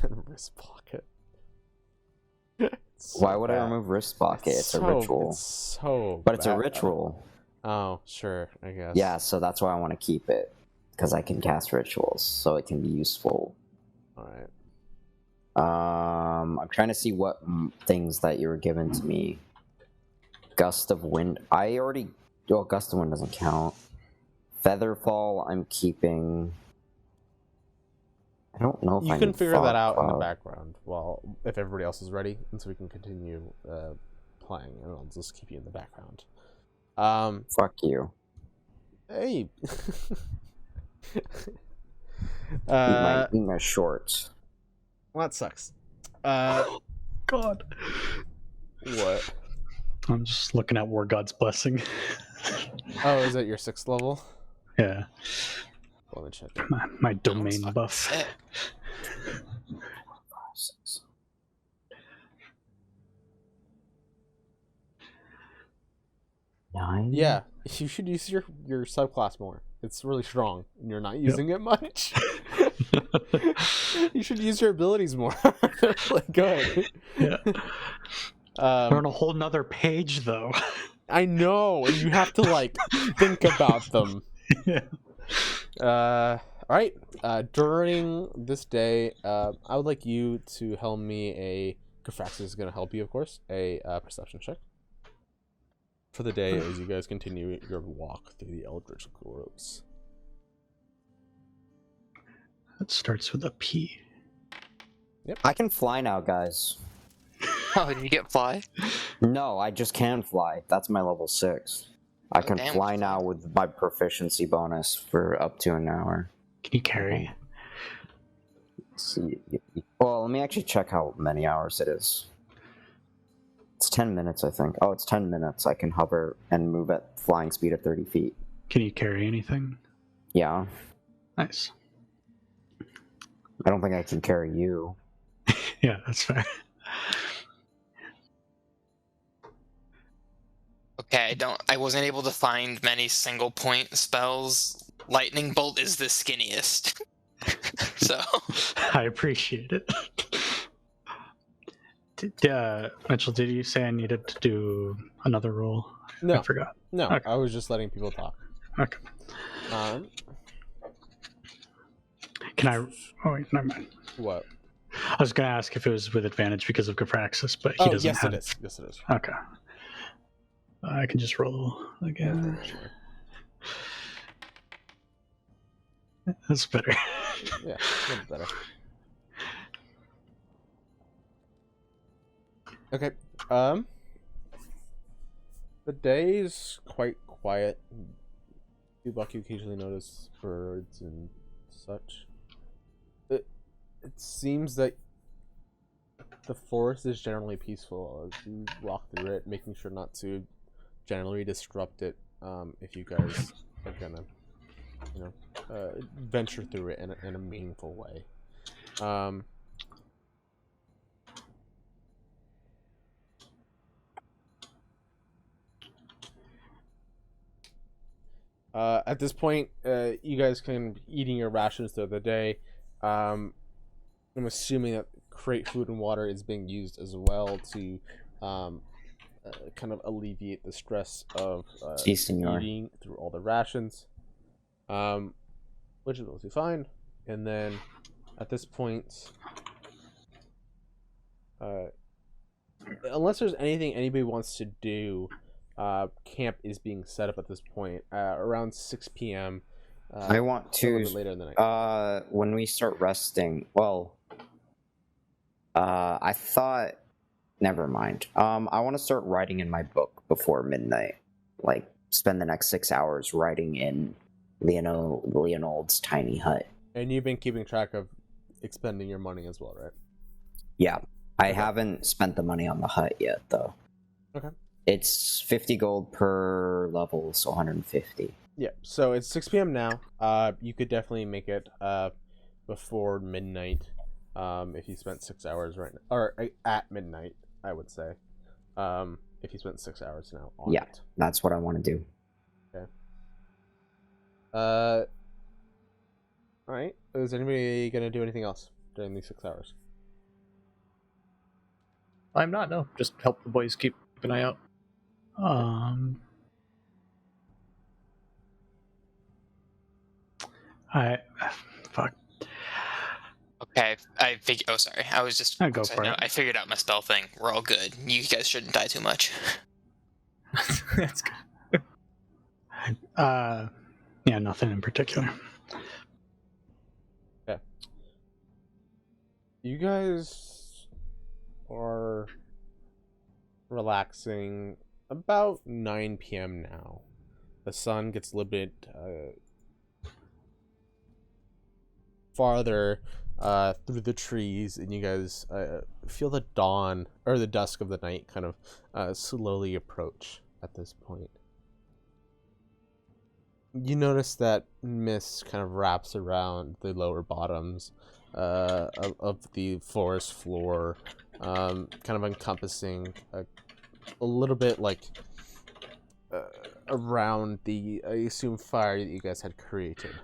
Then wrist pocket. Why would I remove wrist pocket? It's a ritual. It's so But it's a bad. ritual. Oh, sure, I guess. Yeah, so that's why I want to keep it. Because I can cast rituals, so it can be useful. Alright. I'm trying to see what things that you were given to me. Gust of wind. Well, gust of wind doesn't count. Featherfall, I'm keeping. I don't know if You I can need figure fog that out in the cloud. background if everybody else is ready, and so we can continue playing, and I'll just keep you in the background. Fuck you. Hey. Eat my shorts. Well, that sucks. God. What? I'm just looking at War God's Blessing. Oh, is that your 6th level? Yeah. Let me check it. My domain Sounds buff. sick. 6. Nine? Yeah, you should use your subclass more. It's really strong, and you're not using it much. You should use your abilities more. Like, go ahead. Yeah. We're on Um, a whole nother page, though. I know, and you have to like think about them. Yeah. All right. During this day, I would like you to help me a. Kafraxis is going to help you, of course. A perception check for the day as you guys continue your walk through the Eldritch Groves. That starts with a P. I can fly now, guys. Oh, did you get fly? No, I just can fly. That's my level 6. I can damn. fly now with my proficiency bonus for up to an hour. Can you carry? Let's see. Well, let me actually check how many hours it is. It's 10 minutes, I think. Oh, it's 10 minutes. I can hover and move at flying speed at 30 feet. Can you carry anything? Yeah. Nice. I don't think I can carry you. Yeah, that's fair. Okay, I wasn't able to find many single point spells. Lightning bolt is the skinniest. So I appreciate it. Mitchell, did you say I needed to do another roll? No, I forgot. no, Okay. I was just letting people talk. Okay. Can I? Oh wait, never mind. What? I was gonna ask if it was with advantage because of Capraxis, but he Oh, doesn't yes, have. it is. Yes, it is. Okay. I can just roll again. Sure. That's better. Yeah, a little better. Okay. The day's quite quiet. Dubak, you occasionally notice birds and such. It seems that the forest is generally peaceful as you walk through it, making sure not to generally disrupt it. If you guys are gonna, venture through it in a meaningful way. At this point, you guys can be eating your rations throughout the day. I'm assuming that crate food and water is being used as well to kind of alleviate the stress of Si, senor. eating through all the rations, which is mostly fine. And then at this point, unless there's anything anybody wants to do, camp is being set up at this point around 6 p.m. I want a little bit to, later in the night. when we start resting, well, I thought, never mind. I want to start writing in my book before midnight. Like, spend the next 6 hours writing in Leonold's tiny hut. And you've been keeping track of expending your money as well, right? Yeah. I Okay. haven't spent the money on the hut yet, though. Okay. It's 50 gold per level, so 150. Yeah, so it's 6 p.m. now. You could definitely make it before midnight if you spent 6 hours right now. Or at midnight, I would say. If you spent 6 hours now on Yeah. it. That's what I want to do. Alright. Is anybody going to do anything else during these 6 hours? I'm not. No, just help the boys keep an eye out. Fuck. Okay, I figured. Oh, sorry. I was just. Go for it. I figured out my spell thing. We're all good. You guys shouldn't die too much. That's good. Yeah, nothing in particular. You guys are relaxing about 9 p.m. now. The sun gets a little bit farther through the trees, and you guys feel the dawn or the dusk of the night kind of slowly approach at this point. You notice that mist kind of wraps around the lower bottoms of the forest floor, kind of encompassing a little bit like around the, I assume, fire that you guys had created.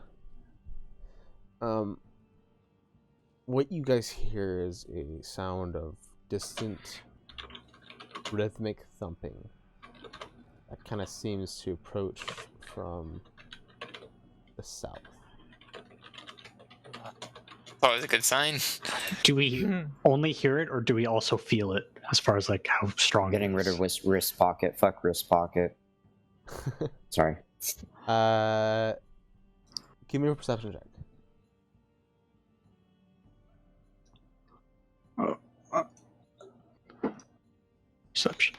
What you guys hear is a sound of distant rhythmic thumping that kind of seems to approach from the south. Always a good sign. Do we only hear it, or do we also feel it? As far as like how strong. Getting it rid is? of wrist pocket. Fuck wrist pocket. Sorry. Give me a perception check. Perception.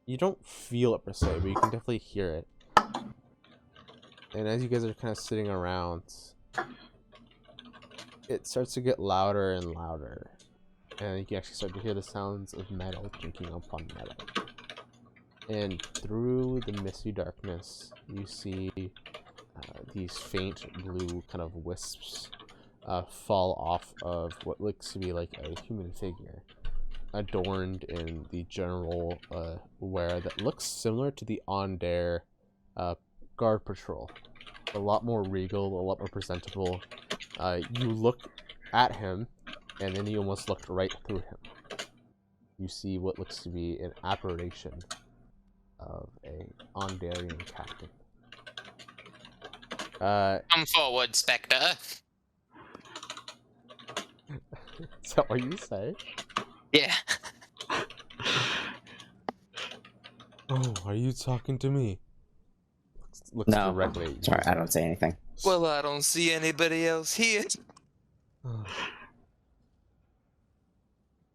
You don't feel it per se, but you can definitely hear it. And as you guys are kind of sitting around, it starts to get louder and louder. And you can actually start to hear the sounds of metal drinking upon metal. And through the misty darkness, you see these faint blue kind of wisps fall off of what looks to be like a human figure, adorned in the general wear that looks similar to the Ondair guard patrol. A lot more regal, a lot more presentable. You look at him, and then you almost look right through him. You see what looks to be an apparition of a Ondarian captain. Come forward, Spectre. Is that what you say? Yeah. Oh, are you talking to me? Looks No. directly at you. Sorry, I don't say anything. Well, I don't see anybody else here.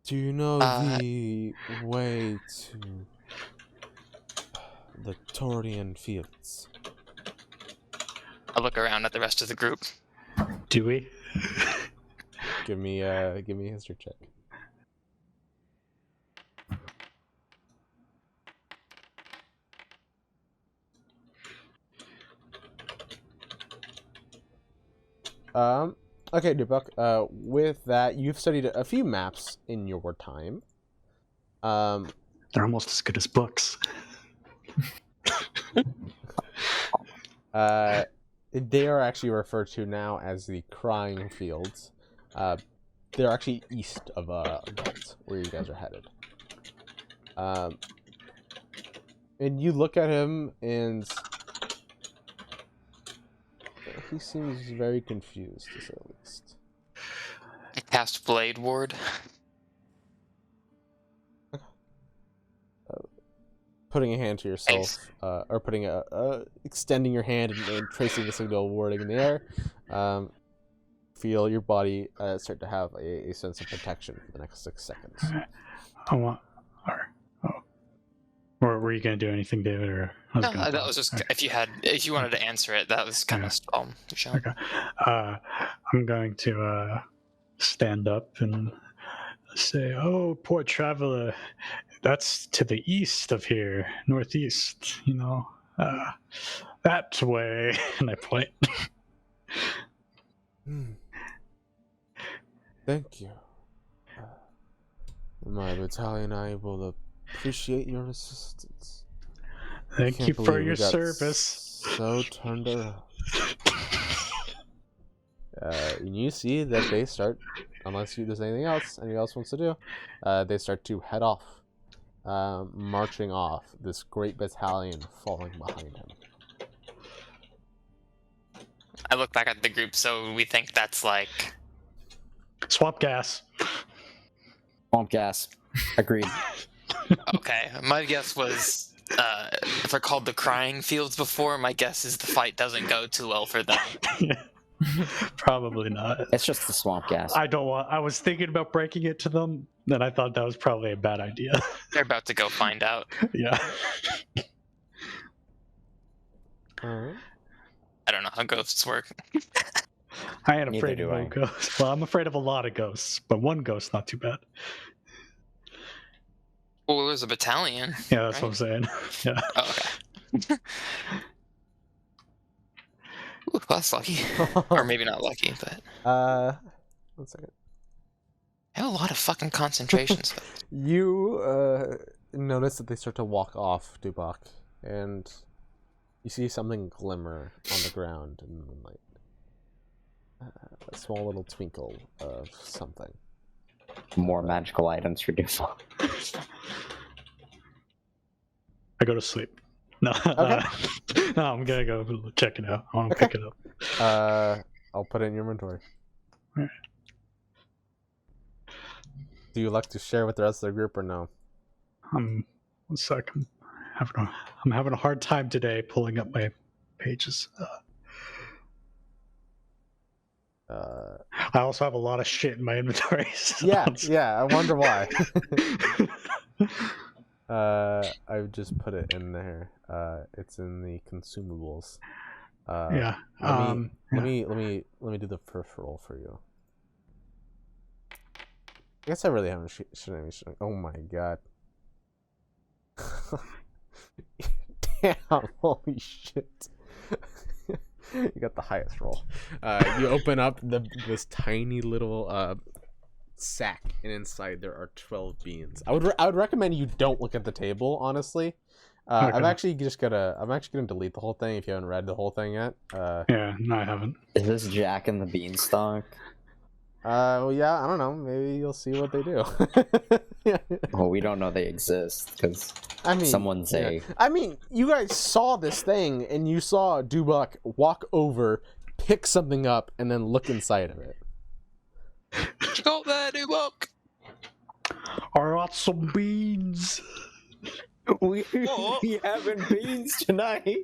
Do you know the way to the Taurian fields? I'll look around at the rest of the group. Do we? Give me a history check. Okay, Dubuk, with that, you've studied a few maps in your time. They're almost as good as books. They are actually referred to now as the Crying Fields. They're actually east of Galt, where you guys are headed. And you look at him, and he seems very confused, to say the least. I cast Blade Ward. Putting a hand to yourself, or putting extending your hand and tracing the signal wording in the air, feel your body start to have a sense of protection for the next 6 seconds. I want. We're were you gonna do anything, David? Or I was No, gonna that was just Okay. if you wanted to answer it, that was kind of Sean. Okay. I'm going to stand up and say, "Oh, poor traveler, that's to the east of here, northeast. That way." And I point. Thank you. My battalion, I will appreciate your assistance. Thank Can't you for believe we your got service. So turned around. And you see that they start, unless there's anything else anyone else wants to do, they start to head off, marching off. This great battalion falling behind him. I look back at the group, so we think that's like Swamp gas. Swamp gas. Agreed. okay. My guess was if they're called the Crying Fields before, my guess is the fight doesn't go too well for them. Probably not. It's just the swamp gas. I was thinking about breaking it to them, and I thought that was probably a bad idea. They're about to go find out. Yeah. Alright. I don't know how ghosts work. I ain't Neither afraid do of I. no ghosts. Well, I'm afraid of a lot of ghosts, but one ghost not too bad. Well, there's a battalion. Yeah, that's right? what I'm saying. Yeah. Oh, okay. Ooh, that's lucky. Or maybe not lucky, but One second. I have a lot of fucking concentrations. You notice that they start to walk off Dubak, and you see something glimmer on the ground in the moonlight. A small little twinkle of something. More magical items for Dufal. I go to sleep. No, Okay. no, I'm gonna go check it out. I want to pick it up. I'll put it in your inventory. Alright. Do you like to share with the rest of the group or no? One sec. I'm having a hard time today pulling up my pages. I also have a lot of shit in my inventory. So Yeah. I wonder why. I've just put it in there. It's in the consumables. Yeah. Let me do the first roll for you. I guess I really haven't should. Oh my god. Damn! Holy shit! You got the highest roll. You open up this tiny little sack, and inside there are 12 beans. I would recommend you don't look at the table, honestly. Okay. I'm actually gonna delete the whole thing if you haven't read the whole thing yet. Yeah, no, I haven't. Is this Jack and the Beanstalk? Well, yeah, I don't know. Maybe you'll see what they do. Well, we don't know they exist because someone's a. I mean, you guys saw this thing, and you saw Dubak walk over, pick something up, and then look inside of it. Go there, new book. I got some beans. We having beans tonight.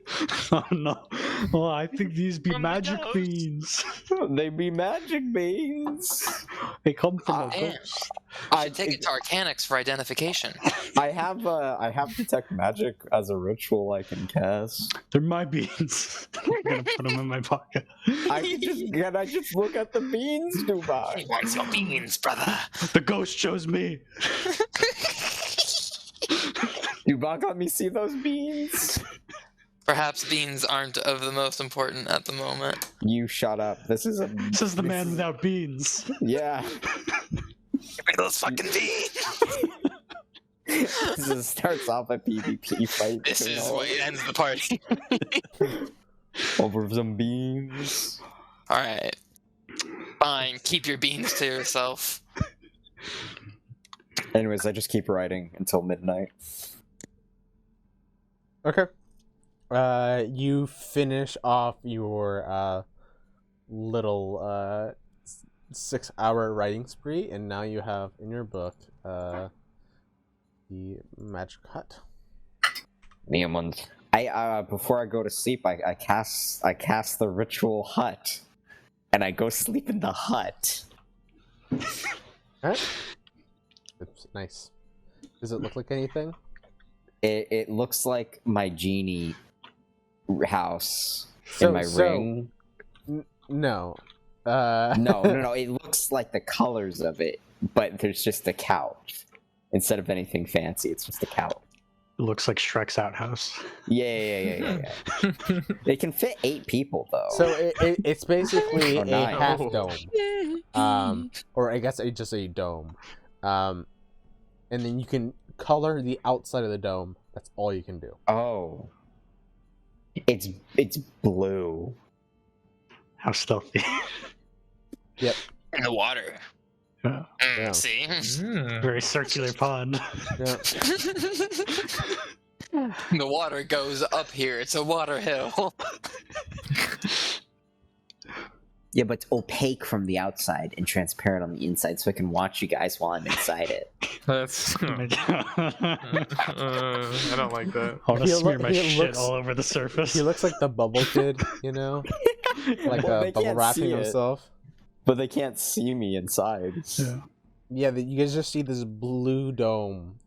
Oh no! Well, I think these be From the magic ghost. beans. They be magic beans. They come from a Damn. ghost. I should take it to Arcanics for identification. I have detect magic as a ritual I can cast. They're my beans. I'm gonna put them in my pocket. Can I just look at the beans, He Dubai? wants your beans, brother. The ghost chose me. Dubai let me see those beans. Perhaps beans aren't of the most important at the moment. You shut up. This is the man without beans. Yeah. Give me those fucking beans. This starts off a PvP fight. This is what ends the party. Over some beans. Alright. Fine, keep your beans to yourself. Anyways, I just keep writing until midnight. Okay. You finish off your little 6-hour writing spree, and now you have in your book the magic hut. Neomund. I before I go to sleep, I cast the ritual hut, and I go sleep in the hut. Alright. It's nice. Does it look like anything? It looks like my genie house in my ring. No. No. It looks like the colors of it, but there's just a couch instead of anything fancy. It's just a couch. It looks like Shrek's outhouse. Yeah. It can fit 8 people though. So it's basically Or a 9. half dome, or I guess just a dome, and then you can color the outside of the dome. That's all you can do. Oh, it's blue. How stealthy. Yep. In the water. Yeah. Yeah. See? Very circular pond. Yeah. The water goes up here. It's a water hill. Yeah, but it's opaque from the outside and transparent on the inside, so I can watch you guys while I'm inside it. That's. I don't like that. I want to He smear lo- my he shit looks- all over the surface. He looks like the bubble kid, you know, like Well, they bubble can't wrapping see it. himself. But they can't see me inside. Yeah. Yeah, you guys just see this blue dome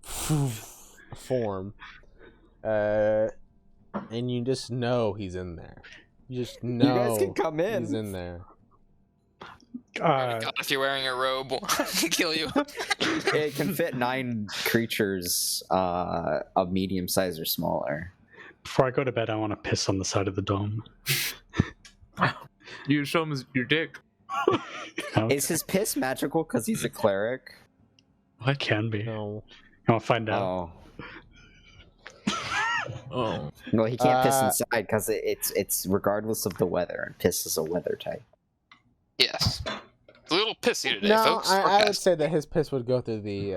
form, and you just know he's in there. You just know You guys can come in. he's in there. God, if you're wearing a robe, we'll kill you. It can fit 9 creatures of medium size or smaller. Before I go to bed, I want to piss on the side of the dome. You show him your dick. Okay. Is his piss magical because he's a cleric? It can be. No. I'll find out. Oh. Oh. Well, he can't piss Uh, inside because it's regardless of the weather, and piss is a weather type. Yes. It's a little pissy today, No, folks. I would Forecast. say that his piss would go through the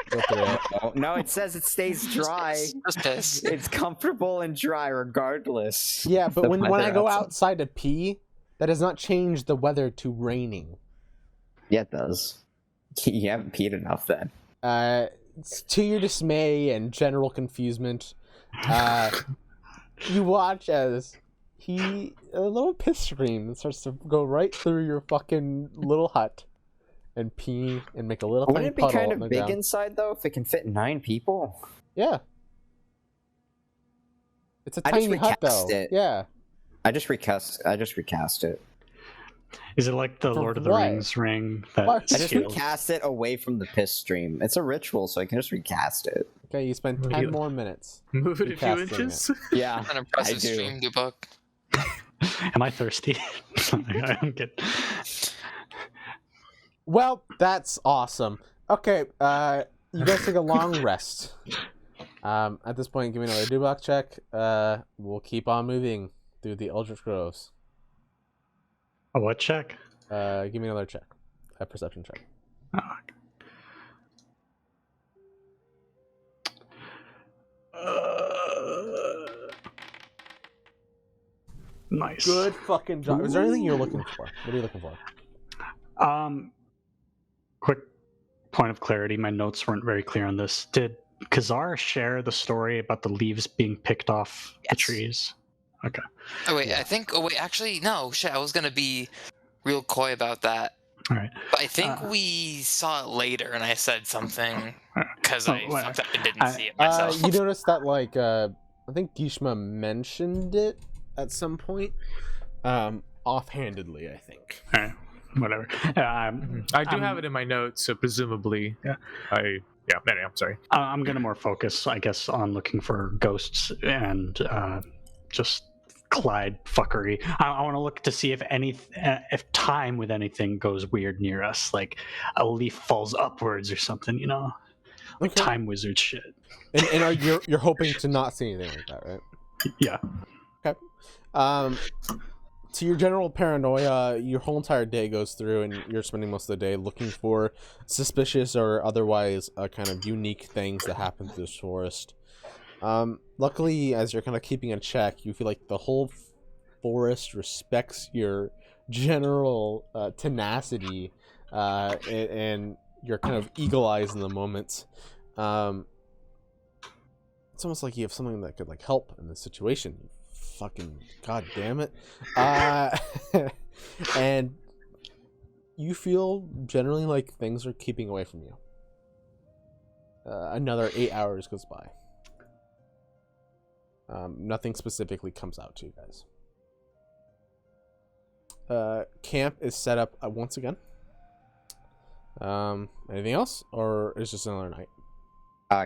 go through it. Oh, no, it says it stays dry. Just piss. It's comfortable and dry regardless. Yeah, but The when I weather go outside. outside to pee, that does not change the weather to raining. Yeah, it does. You haven't peed enough then. It's to your dismay and general confusement, you watch as a little piss stream starts to go right through your fucking little hut and pee and make a little Wouldn't tiny it be puddle kind on of the big ground. inside though if it can fit 9 people? Yeah. It's a I just tiny hut though. recast it. Yeah. I just recast it. Is it like the For Lord of the what? Rings ring that What? I just scales? recast it away from the piss stream. It's a ritual, so I can just recast it. Okay, you spend What do 10 you- more minutes. Move it a few Recasting inches. Yeah, An impressive I do. stream, Dubuk. Am I thirsty? I don't get. Well, that's awesome. Okay, you guys take a long rest. At this point, give me another debug check. We'll keep on moving through the Eldritch Groves. A what check? Give me another check. A perception check. Oh. Nice. Good fucking job. Is there anything you're looking for? What are you looking for? Quick point of clarity. My notes weren't very clear on this. Did Kazar share the story about the leaves being picked off the Yes. trees? Okay. Oh wait, actually, no. Shit, I was gonna be real coy about that. All right. But I think we saw it later, and I said something because I Oh, well, fucked up and didn't see it myself. You noticed that, like, I think Gishma mentioned it at some point. Offhandedly, I think. All right. Whatever. I do have it in my notes, so presumably, Yeah. Anyway, I'm sorry. I'm gonna more focus, I guess, on looking for ghosts and just Clyde fuckery. I want to look to see if if time with anything goes weird near us, like a leaf falls upwards or something, you know, like Okay. time wizard shit. And you're hoping to not see anything like that, right? Yeah. To your general paranoia, your whole entire day goes through, and you're spending most of the day looking for suspicious or otherwise kind of unique things that happen through this forest. Luckily, as you're kind of keeping in check, you feel like the whole forest respects your general tenacity and your kind of eagle eyes in the moment. It's almost like you have something that could like help in this situation. Fucking god damn it. And you feel generally like things are keeping away from you. Another 8 hours goes by. Nothing specifically comes out to you guys. Camp is set up once again. Anything else, or is just another night?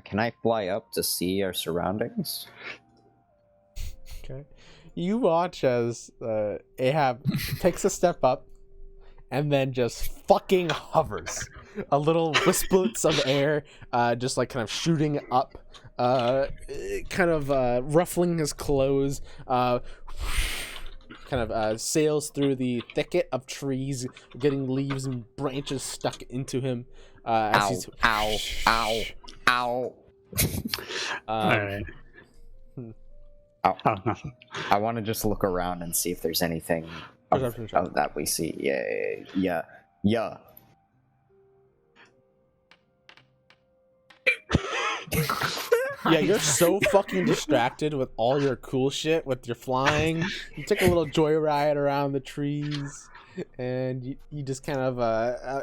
Can I fly up to see our surroundings? Okay. You watch as Ahab takes a step up and then just fucking hovers. A little wisplets of air, just like kind of shooting up, kind of ruffling his clothes, kind of sails through the thicket of trees, getting leaves and branches stuck into him. As he's... Ow. All right. Ow. Oh, nothing. I want to just look around and see if there's anything of that we see. Yeah. Yeah, you're so fucking distracted with all your cool shit, with your flying. You took a little joyride around the trees, and you just kind of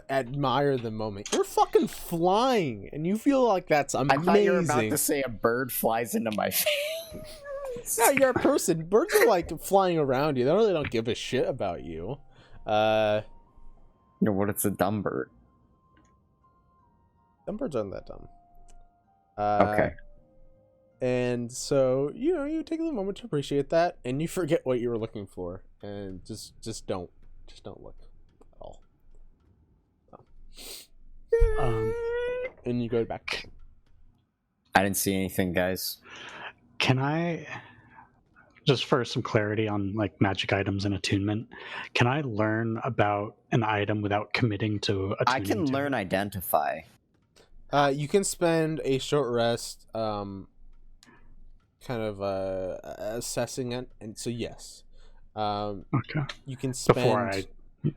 admire the moment. You're fucking flying, and you feel like that's amazing. I thought you were about to say a bird flies into my face. No, you're a person. Birds are like flying around you. They really don't give a shit about you. No, what? It's a dumb bird. Some birds aren't that dumb. Okay. And so, you take a little moment to appreciate that, and you forget what you were looking for, and just don't look at all. So. And you go back. I didn't see anything, guys. Can I, just for some clarity on like magic items and attunement, can I learn about an item without committing to attuning? I can learn identify. You can spend a short rest, kind of assessing it, and so yes, Okay. you can spend. Before I.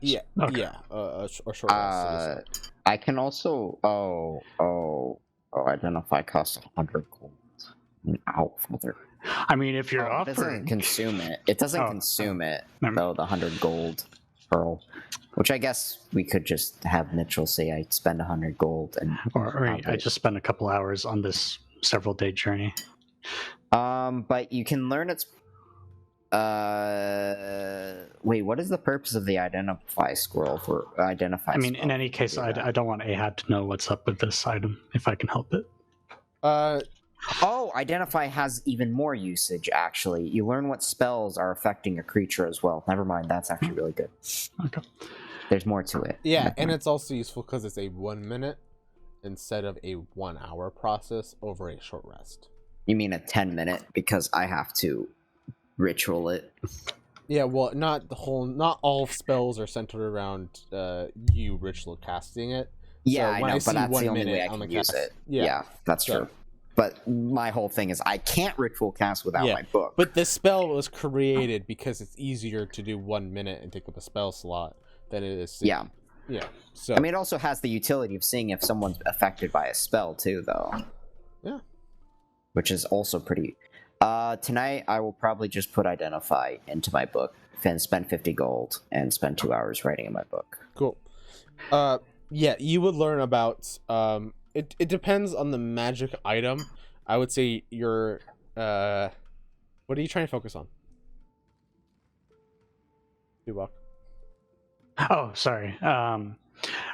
Yeah, Okay. yeah, a short rest. I can also. Identify costs 100 gold. Ow, father. I mean, if you're It offered, doesn't consume it. It doesn't consume it, though, the 100 gold pearl. Which I guess we could just have Mitchell say I spend 100 gold and... or I just spent a couple hours on this several-day journey. But you can learn its... Wait, what is the purpose of the identify scroll for identify? I mean, in any case, I don't want Ahab to know what's up with this item, if I can help it. Oh, identify has even more usage, actually. You learn what spells are affecting a creature as well. Never mind, that's actually really good. Okay. There's more to it. Yeah, and it's also useful because it's a 1 minute instead of a 1 hour process over a short rest. You mean a 10-minute, because I have to ritual it. Yeah, well, not all spells are centered around you ritual casting it. Yeah, so I when know, see but that's 1 the only way minute I on can the use cast, it. Yeah, that's true. But my whole thing is I can't ritual cast without my book. But this spell was created because it's easier to do 1 minute and take up a spell slot than it is to... Yeah. So I mean, it also has the utility of seeing if someone's affected by a spell, too, though. Yeah. Which is also pretty... tonight, I will probably just put Identify into my book and spend 50 gold and spend 2 hours writing in my book. Cool. Yeah, you would learn about... It depends on the magic item. I would say your... what are you trying to focus on? Dubok. Oh, sorry. I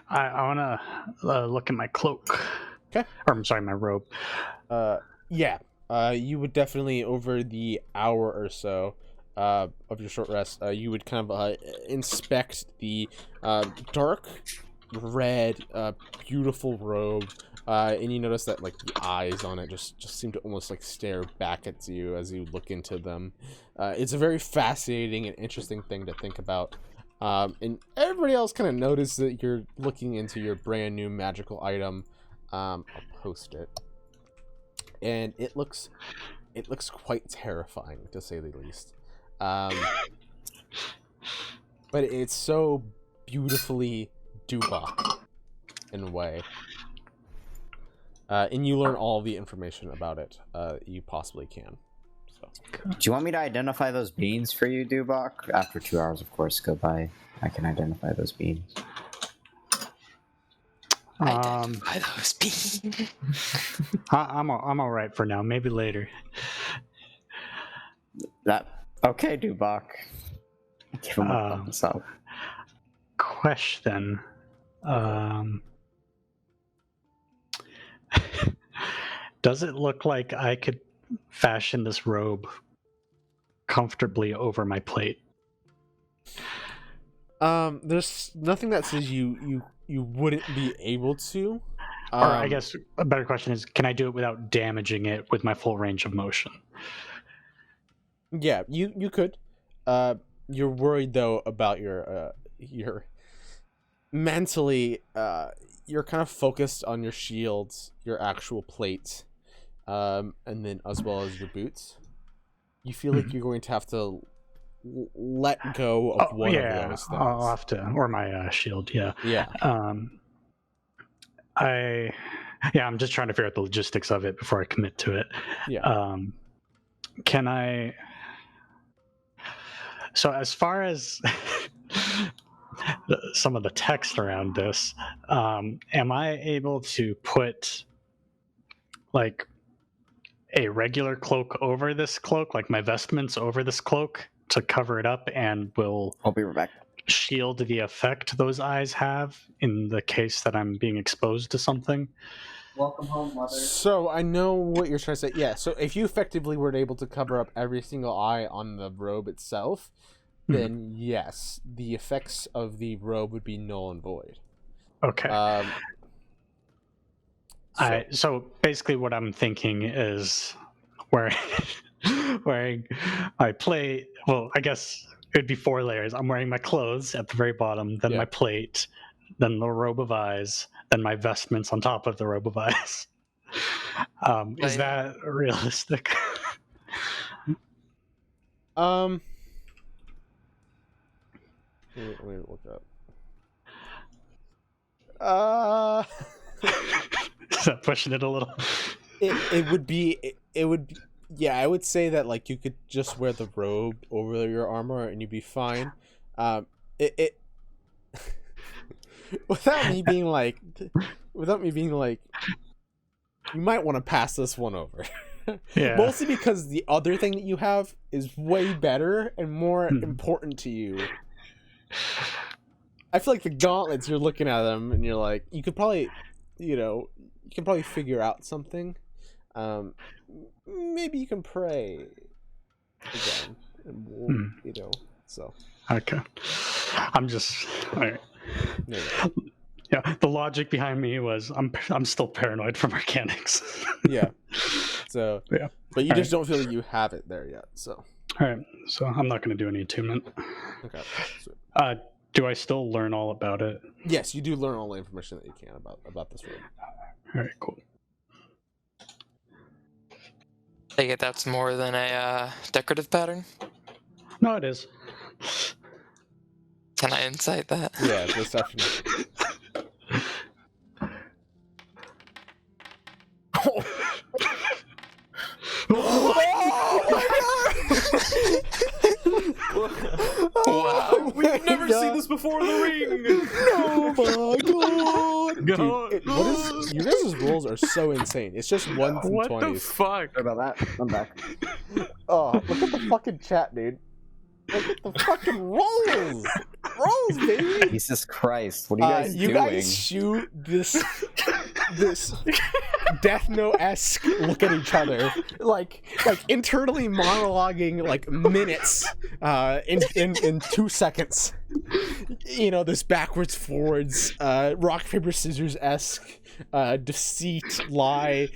want to look at my cloak. Okay. Or, I'm sorry, my robe. Yeah. You would definitely, over the hour or so of your short rest, you would kind of inspect the dark red, beautiful robe, and you notice that like the eyes on it just seem to almost like stare back at you as you look into them. It's a very fascinating and interesting thing to think about. And everybody else kind of notices that you're looking into your brand new magical item. I'll post it. And it looks quite terrifying, to say the least. But it's so beautifully Dubok in a way. And you learn all the information about it you possibly can. So. Do you want me to identify those beans for you, Dubok? After 2 hours, of course, go by. I can identify those beans. Identify those beans. I'm all right for now. Maybe later. That okay, Dubak. Give him a thumbs up. Question. Does it look like I could fashion this robe comfortably over my plate? There's nothing that says you wouldn't be able to. Or I guess a better question is, can I do it without damaging it with my full range of motion? Yeah, you could. You're worried though about your mentally. You're kind of focused on your shields, your actual plate, and then as well as your boots. You feel like you're going to have to let go of one of those things. I'll have to, or my shield. Yeah. Yeah. I'm just trying to figure out the logistics of it before I commit to it. Yeah. Can I? So as far as some of the text around this, am I able to put like a regular cloak over this cloak, like my vestments over this cloak to cover it up, and will I'll be right back. shield the effect those eyes have in the case that I'm being exposed to something? Welcome home, mother. So I know what you're trying to say. Yeah. So if you effectively were able to cover up every single eye on the robe itself, then yes, the effects of the robe would be null and void. Okay. So basically what I'm thinking is wearing my plate. Well, I guess it would be 4 layers. I'm wearing my clothes at the very bottom, then my plate, then the robe of eyes, then my vestments on top of the robe of eyes. Is that realistic? Let me look up. Is that pushing it a little? It would be. Yeah, I would say that like you could just wear the robe over your armor and you'd be fine. It without me being like, you might want to pass this one over. Yeah. Mostly because the other thing that you have is way better and more important to you. I feel like the gauntlets, you're looking at them and you're like, you could probably, figure out something. Maybe you can pray again, and we'll, so. Okay. I'm just all right. Yeah, the logic behind me was I'm still paranoid for mechanics. Yeah. So yeah, but you just don't feel like you have it there yet. So. All right. So I'm not going to do any attunement. Okay. Sweet. Do I still learn all about it? Yes, you do learn all the information that you can about this room. All right. Cool. I get that's more than a decorative pattern. No, it is. Can I insight that? Yeah, deception. Wow. We've never seen this before in the ring. Oh my god! Dude, what is you guys' rolls are so insane. It's just 1s and What 20s. the fuck? Sorry about that. I'm back. Oh, look at the fucking chat, dude. Look at the fucking rolls! Rolls, baby! Jesus Christ! What are you guys You doing? guys shoot this Death Note-esque look at each other, like internally monologuing like minutes, in 2 seconds. This backwards forwards, rock paper scissors-esque, deceit, lie,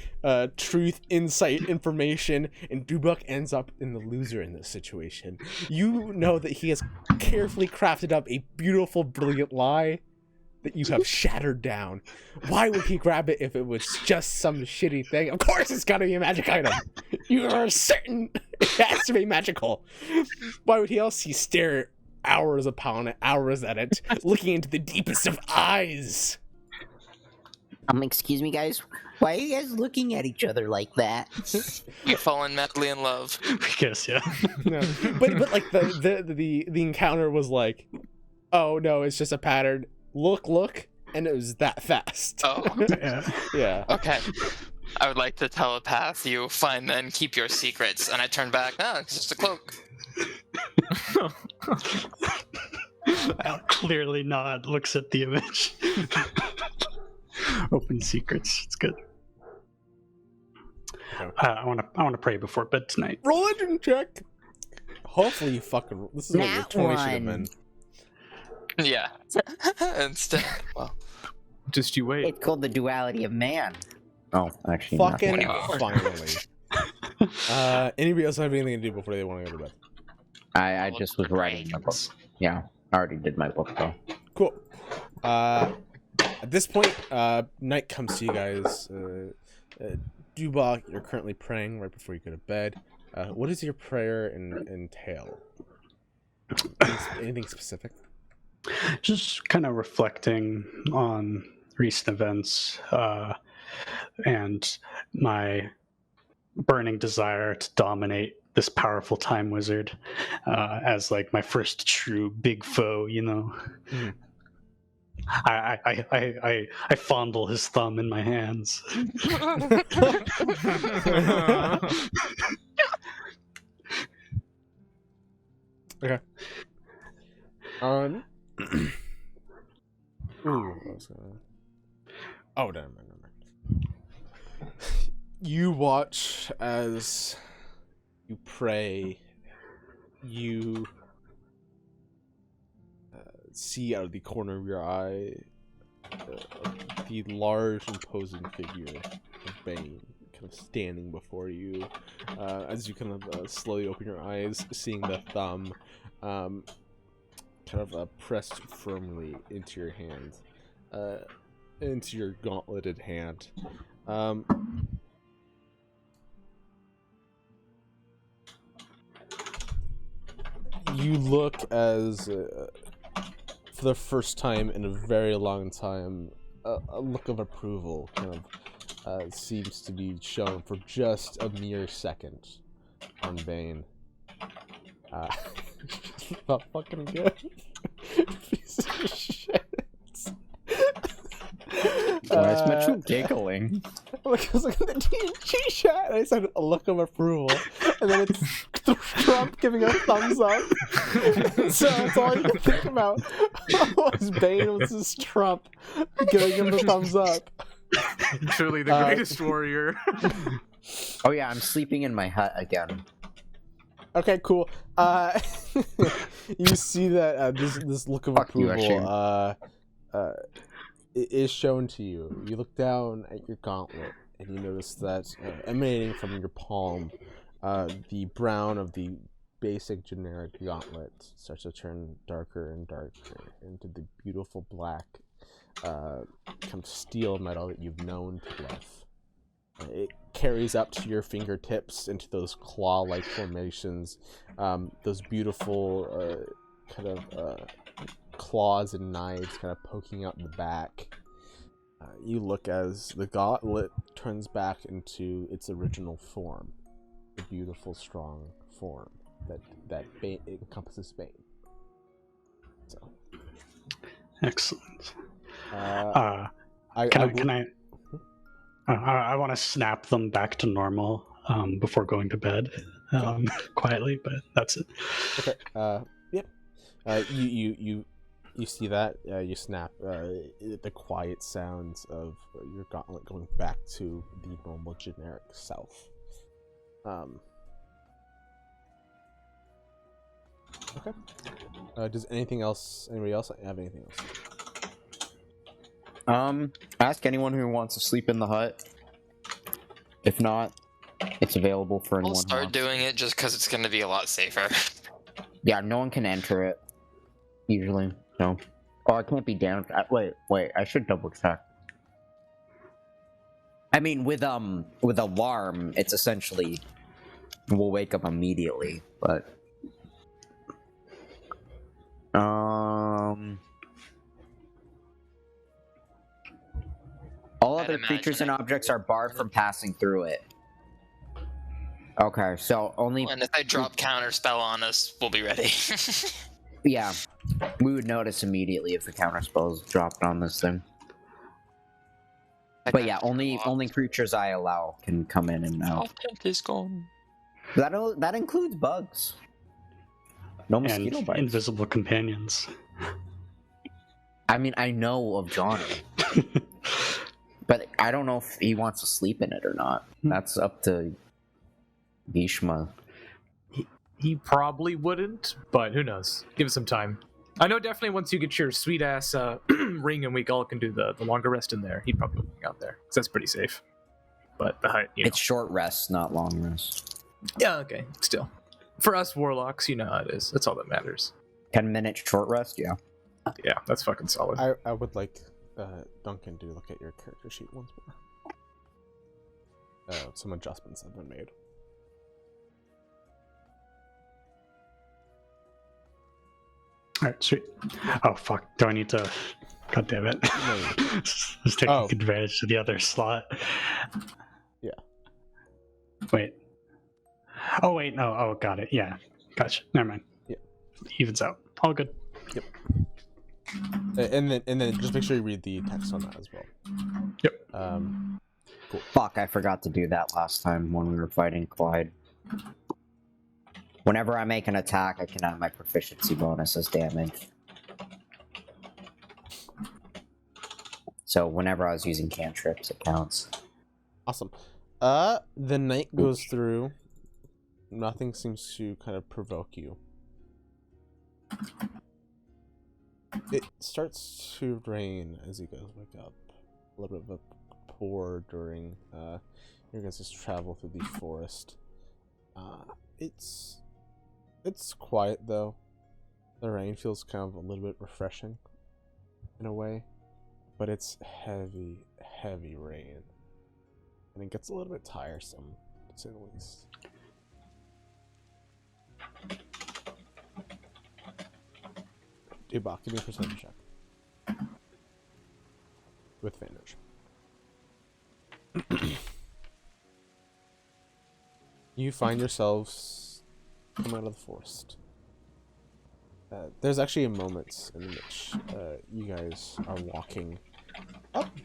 truth, insight, information, and Dubak ends up in the loser in this situation. You know that he has carefully crafted up a beautiful, brilliant lie that you have shattered down. Why would he grab it if it was just some shitty thing? Of course it's gotta be a magic item. You are certain it has to be magical. Why would he else? He stare hours upon it, hours at it, looking into the deepest of eyes. Excuse me, guys. Why are you guys looking at each other like that? You've fallen madly in love. Because yeah. No. But like the encounter was like, oh no, it's just a pattern. Look, and it was that fast. Oh. Yeah. Yeah. Okay. I would like to telepath you, find then keep your secrets. And I turn back. Oh, it's just a cloak. Al clearly nod, looks at the image. Open secrets. It's good. I want to pray before bed tonight. Religion check. Hopefully you fucking. This is what your Nat 20 should have one. been. Yeah. Instead, well, Just you wait. It's called the duality of man. Oh, actually, Fucking nothing. finally. Anybody else have anything to do before they want to go to bed? I just was writing my book. Yeah, I already did my book though. Cool. At this point, night comes to you guys. Dubak, you're currently praying right before you go to bed. What does your prayer entail? Anything specific? Just kind of reflecting on recent events and my burning desire to dominate this powerful time wizard as like my first true big foe, you know. Mm. I fondle his thumb in my hands. Okay. Ooh, I was gonna... Oh, never mind. You watch as you pray. You see out of the corner of your eye the large, imposing figure of Bane kind of standing before you. As you kind of slowly open your eyes, seeing the thumb kind of pressed firmly into your hand, into your gauntleted hand. You look as, for the first time in a very long time, a look of approval kind of seems to be shown for just a mere second on Bane. Not fucking good. Piece of shit. Why is Mitchell giggling? Look, I was looking at the TNG chat and I said a look of approval, and then it's Trump giving a thumbs up. So that's all I can think about. Was Bane was this Trump giving him the thumbs up. Truly the greatest warrior. Oh yeah, I'm sleeping in my hut again. Okay, cool. You see that this look of Fuck you, approval it is shown to you. You look down at your gauntlet and you notice that emanating from your palm, the brown of the basic generic gauntlet starts to turn darker and darker into the beautiful black kind of steel metal that you've known to love. It carries up to your fingertips into those claw-like formations, those beautiful kind of claws and knives kind of poking out the back. You look as the gauntlet turns back into its original form, the beautiful, strong form that Bane, it encompasses Bane. So, Excellent. I want to snap them back to normal before going to bed quietly, but that's it. Okay. Yep. You see that? You snap. The quiet sounds of your gauntlet going back to the normal generic self. Okay. Does anybody else have anything else? Ask anyone who wants to sleep in the hut. If not, it's available for anyone. I'll who start wants. doing it just because it's going to be a lot safer. Yeah, no one can enter it. Usually, no. Oh, it can't be damaged. Wait. I should double check. I mean, with alarm, it's essentially we'll wake up immediately. But all I'd other creatures and imagine objects are barred from passing through it. Okay, so only And if they drop counter spell on us, we'll be ready. yeah, we would notice immediately if the counter spell is dropped on this thing. But yeah, only creatures I allow can come in and out. Content is gone. That includes bugs. No mosquito And bites. invisible companions. I mean, I know of Johnny, but I don't know if he wants to sleep in it or not. That's up to Bhishma. He probably wouldn't, but who knows? Give it some time. I know definitely once you get your sweet ass ring and we all can do the longer rest in there, he'd probably be out there because that's pretty safe. But It's short rest, not long rest. Yeah, okay, still. For us warlocks, you know how it is. That's all that matters. 10-minute short rest, yeah. Yeah, that's fucking solid. I would like Duncan to look at your character sheet once more. Some adjustments have been made. Alright, sweet. Oh, fuck. Do I need to... God damn it. Let's take advantage of the other slot. Yeah. Wait. Oh, wait, no. Oh, got it. Yeah. Gotcha. Never mind. Yeah. Evens out. All good. Yep. And then just make sure you read the text on that as well. Yep. Cool. Fuck, I forgot to do that last time when we were fighting Clyde. Whenever I make an attack, I can add my proficiency bonus as damage. So whenever I was using cantrips, it counts. Awesome. The night goes through. Nothing seems to kind of provoke you. It starts to rain as you guys wake up. A little bit of a pour during your guys' travel through the forest. It's quiet though. The rain feels kind of a little bit refreshing in a way, but it's heavy, heavy rain, and it gets a little bit tiresome, to say the least. Dubak, give me a percentage check. With advantage. You find yourselves coming out of the forest. There's actually a moment in which you guys are walking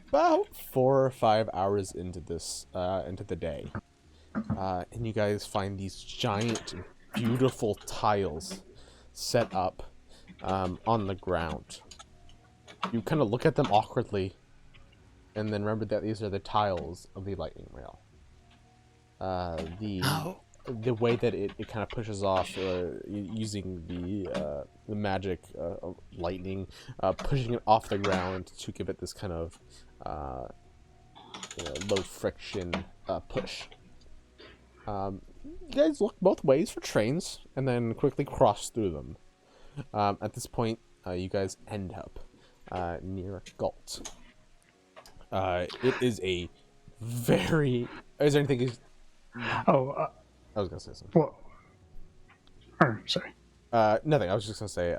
about 4 or 5 hours into this into the day, and you guys find these giant, beautiful tiles set up on the ground. You kind of look at them awkwardly, and then remember that these are the tiles of the lightning rail. The way that it kind of pushes off using the magic lightning, pushing it off the ground to give it this kind of low friction push. You guys look both ways for trains and then quickly cross through them. At this point, you guys end up near Galt. It is a very... Is there anything... I was gonna say something. Well, sorry. Nothing. I was just gonna say,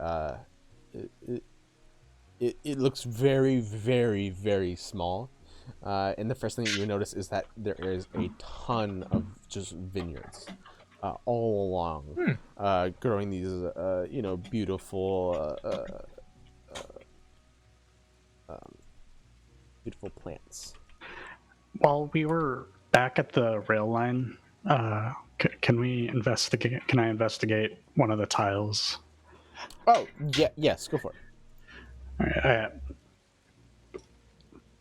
it looks very, very, very small. And the first thing that you notice is that there is a ton of just vineyards, all along, growing these, beautiful, beautiful plants. While we were back at the rail line, can we investigate? Can I investigate one of the tiles? Oh, yeah, yes, go for it.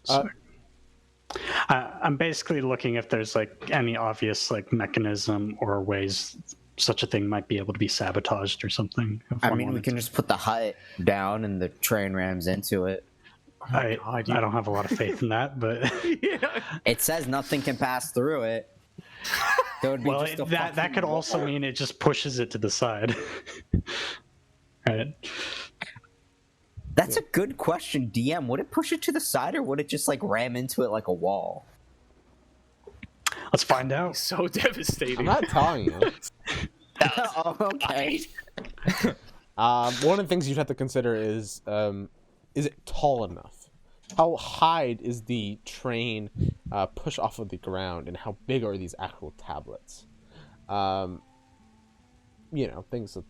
All right. I'm basically looking if there's like any obvious like mechanism or ways such a thing might be able to be sabotaged or something. I mean, we can just put the hut down and the train rams into it. I don't have a lot of faith in that, but It says nothing can pass through it. So it'd be well, just a that could also mean it just pushes it to the side. Right. That's a good question, DM. Would it push it to the side, or would it just like ram into it like a wall? Let's find out. So devastating. I'm not telling you. Oh, okay. One of the things you'd have to consider is it tall enough? How high is the train push off of the ground, and how big are these actual tablets? Things to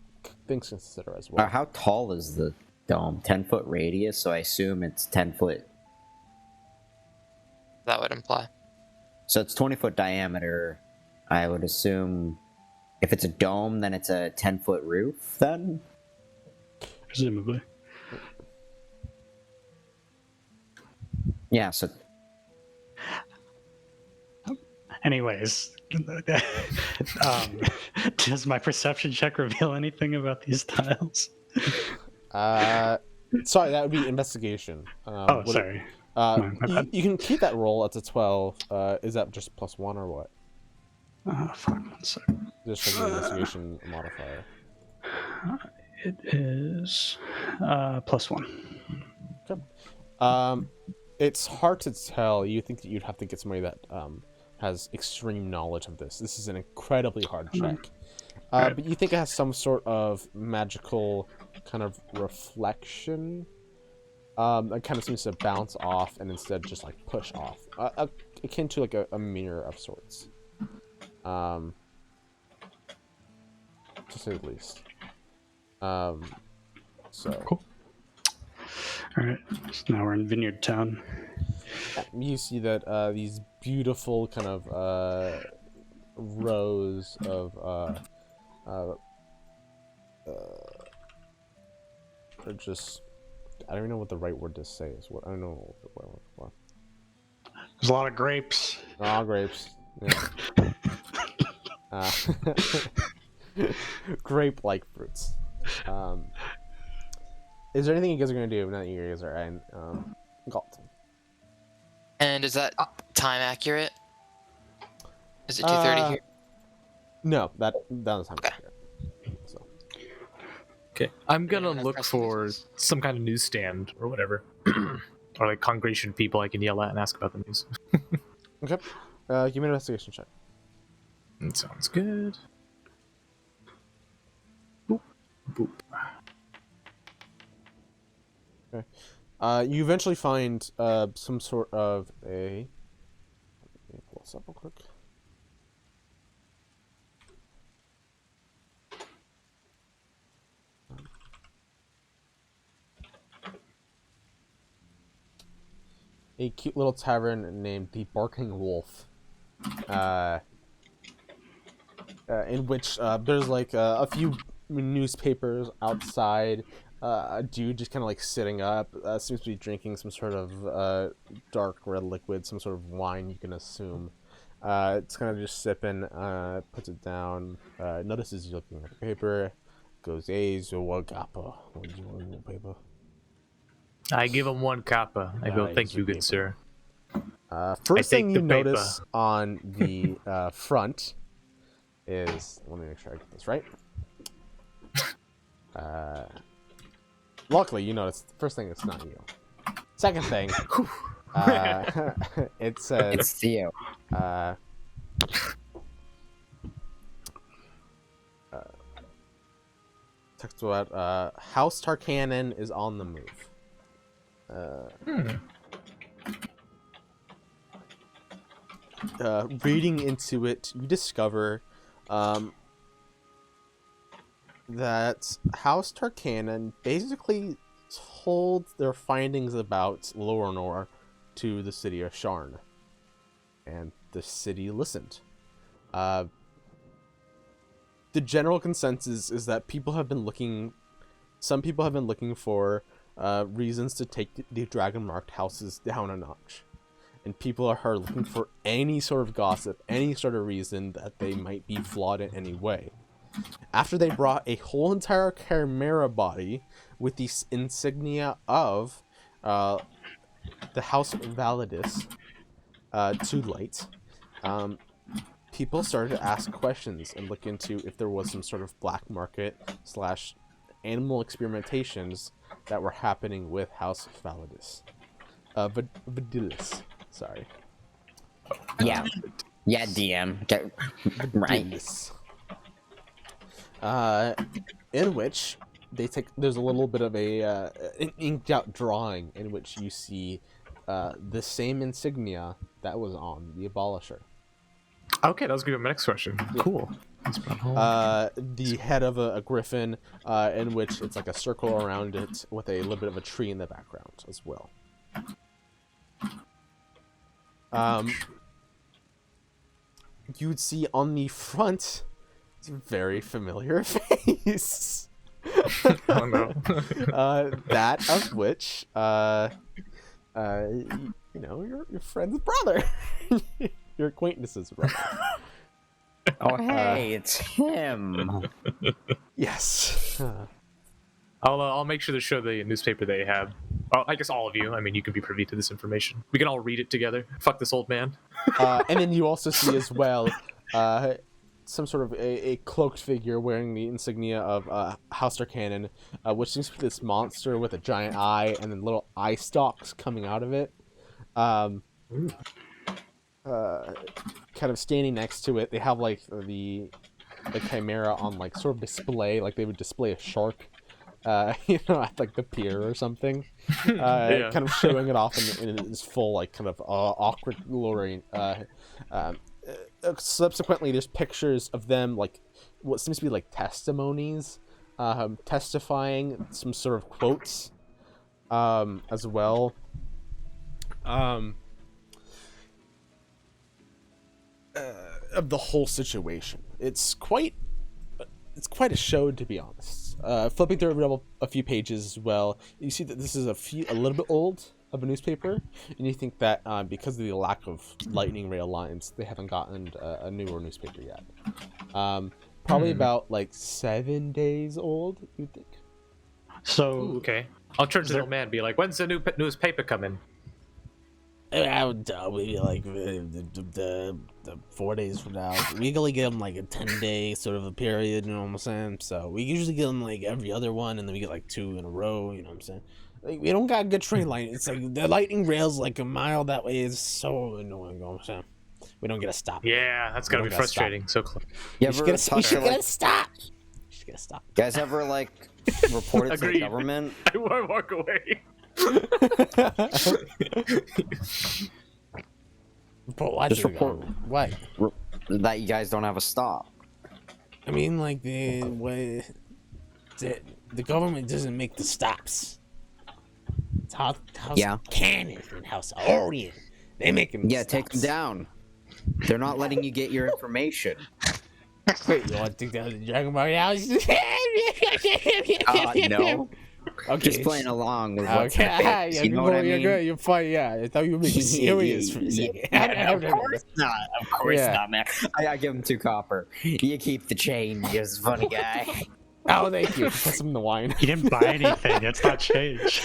consider as well. How tall is the dome? 10-foot radius, so I assume it's 10 foot. that would imply. So it's 20-foot diameter. I would assume if it's a dome, then it's a 10-foot roof, then? Presumably. Yeah, so... Anyways, does my perception check reveal anything about these tiles? Sorry, that would be investigation. Sorry. You, My bad. you can keep that roll at a 12. Is that just +1 or what? Fuck, 1 second. Just like an investigation modifier. It is +1. Okay. It's hard to tell. You think that you'd have to get somebody that has extreme knowledge of this. This is an incredibly hard check. Right. But you think it has some sort of magical kind of reflection. It kind of seems to bounce off and instead just like push off, akin to like a mirror of sorts, to say the least. So Cool. All right, so now we're in Vineyard Town. you see that these beautiful kind of rows of are just, I don't even know what the right word to say is. What I don't know what I'm looking for. There's a lot of grapes. Ah, grapes. Yeah. Grape-like fruits. Is there anything you guys are going to do now that you guys are in Galton? And is that time accurate? Is it 2:30 here? No, that was time. Okay. So. Okay, I'm gonna enough look press for releases. some kind of newsstand or whatever, or like congregation people I can yell at and ask about the news. Okay. Give me an investigation check. That sounds good. Boop, boop. You eventually find some sort of a. Let me pull this up real quick. A cute little tavern named the Barking Wolf, in which there's like a few newspapers outside. A dude just kind of like sitting up, seems to be drinking some sort of dark red liquid, some sort of wine, you can assume. It's kind of just sipping, puts it down, notices you looking at the paper, goes, "Hey, so what kappa? What do you want in the paper?" I give him 1 kappa. I go, Nice, thank you, the good sir. First take thing the you paper. notice on the front is, let me make sure I get this right. Luckily, you notice. First thing, it's not you. Second thing, it says It's Theo. talks about House Tarkanan is on the move. Reading into it, you discover that House Tarkanan basically told their findings about Loranor to the city of Sharn, and the city listened. The general consensus is that some people have been looking for reasons to take the dragon-marked houses down a notch. And people are looking for any sort of gossip, any sort of reason that they might be flawed in any way. After they brought a whole entire Chimera body with the insignia of the House Validus to light, people started to ask questions and look into if there was some sort of black market / animal experimentations that were happening with House Validus. Validus. Sorry. Yeah. Yeah, DM. Right. In which there's a little bit of an inked out drawing in which you see the same insignia that was on the Abolisher. Okay, that was gonna be my next question. Cool. The head of a griffin, in which it's like a circle around it with a little bit of a tree in the background as well. you'd see on the front it's a very familiar face. Oh no. That of which, your friend's brother, your acquaintance's brother. Oh, hey, it's him. Yes. I'll make sure to show the newspaper they have. Well, I guess all of you. I mean, you can be privy to this information. We can all read it together. Fuck this old man. And then you also see as well some sort of a cloaked figure wearing the insignia of House Cannon, which seems to be this monster with a giant eye and then little eye stalks coming out of it. Kind of standing next to it, they have like the chimera on like sort of display, like they would display a shark, at like the pier or something, kind of showing it off in its full like kind of awkward glory. Subsequently, there's pictures of them like what seems to be like testimonies, testifying some sort of quotes, as well. Of the whole situation. It's quite a show, to be honest. Flipping through a few pages as well, you see that this is a little bit old of a newspaper, and you think that because of the lack of lightning rail lines, they haven't gotten a newer newspaper yet. Probably about like 7 days old, you'd think. So Ooh, okay. I'll turn to the old man and be like, when's the newspaper coming? I would maybe like the 4 days from now. We only get them like a 10-day sort of a period, you know what I'm saying? So we usually get them like every other one, and then we get like 2 in a row, you know what I'm saying? Like, we don't got a good train line. It's like the lightning rails like a mile that way is so annoying, you know what I'm saying? We don't get a stop. Yeah, that's gotta be frustrating. So close. You We ever should get a stop. We should get a stop. guys ever like report it to the Agreed. government? I want to walk away. But why Just do we report- go? Why? That you guys don't have a stop. I mean, like the government doesn't make the stops. It's House Yeah. Cannon and House Orion. They make them. Yeah, take them down. They're not letting you get your information. Wait, you want to take down the Dragon Ball House? No. Okay. Just playing along with what's Okay, happening. yeah, You know what I mean? you're good. You're fine. Yeah, I thought you were being serious for a second. Of course not. Of course Yeah. not, man. I give him 2 copper. You keep the change, you funny guy. Oh, thank you. Pass him the wine. you didn't buy anything. It's not change.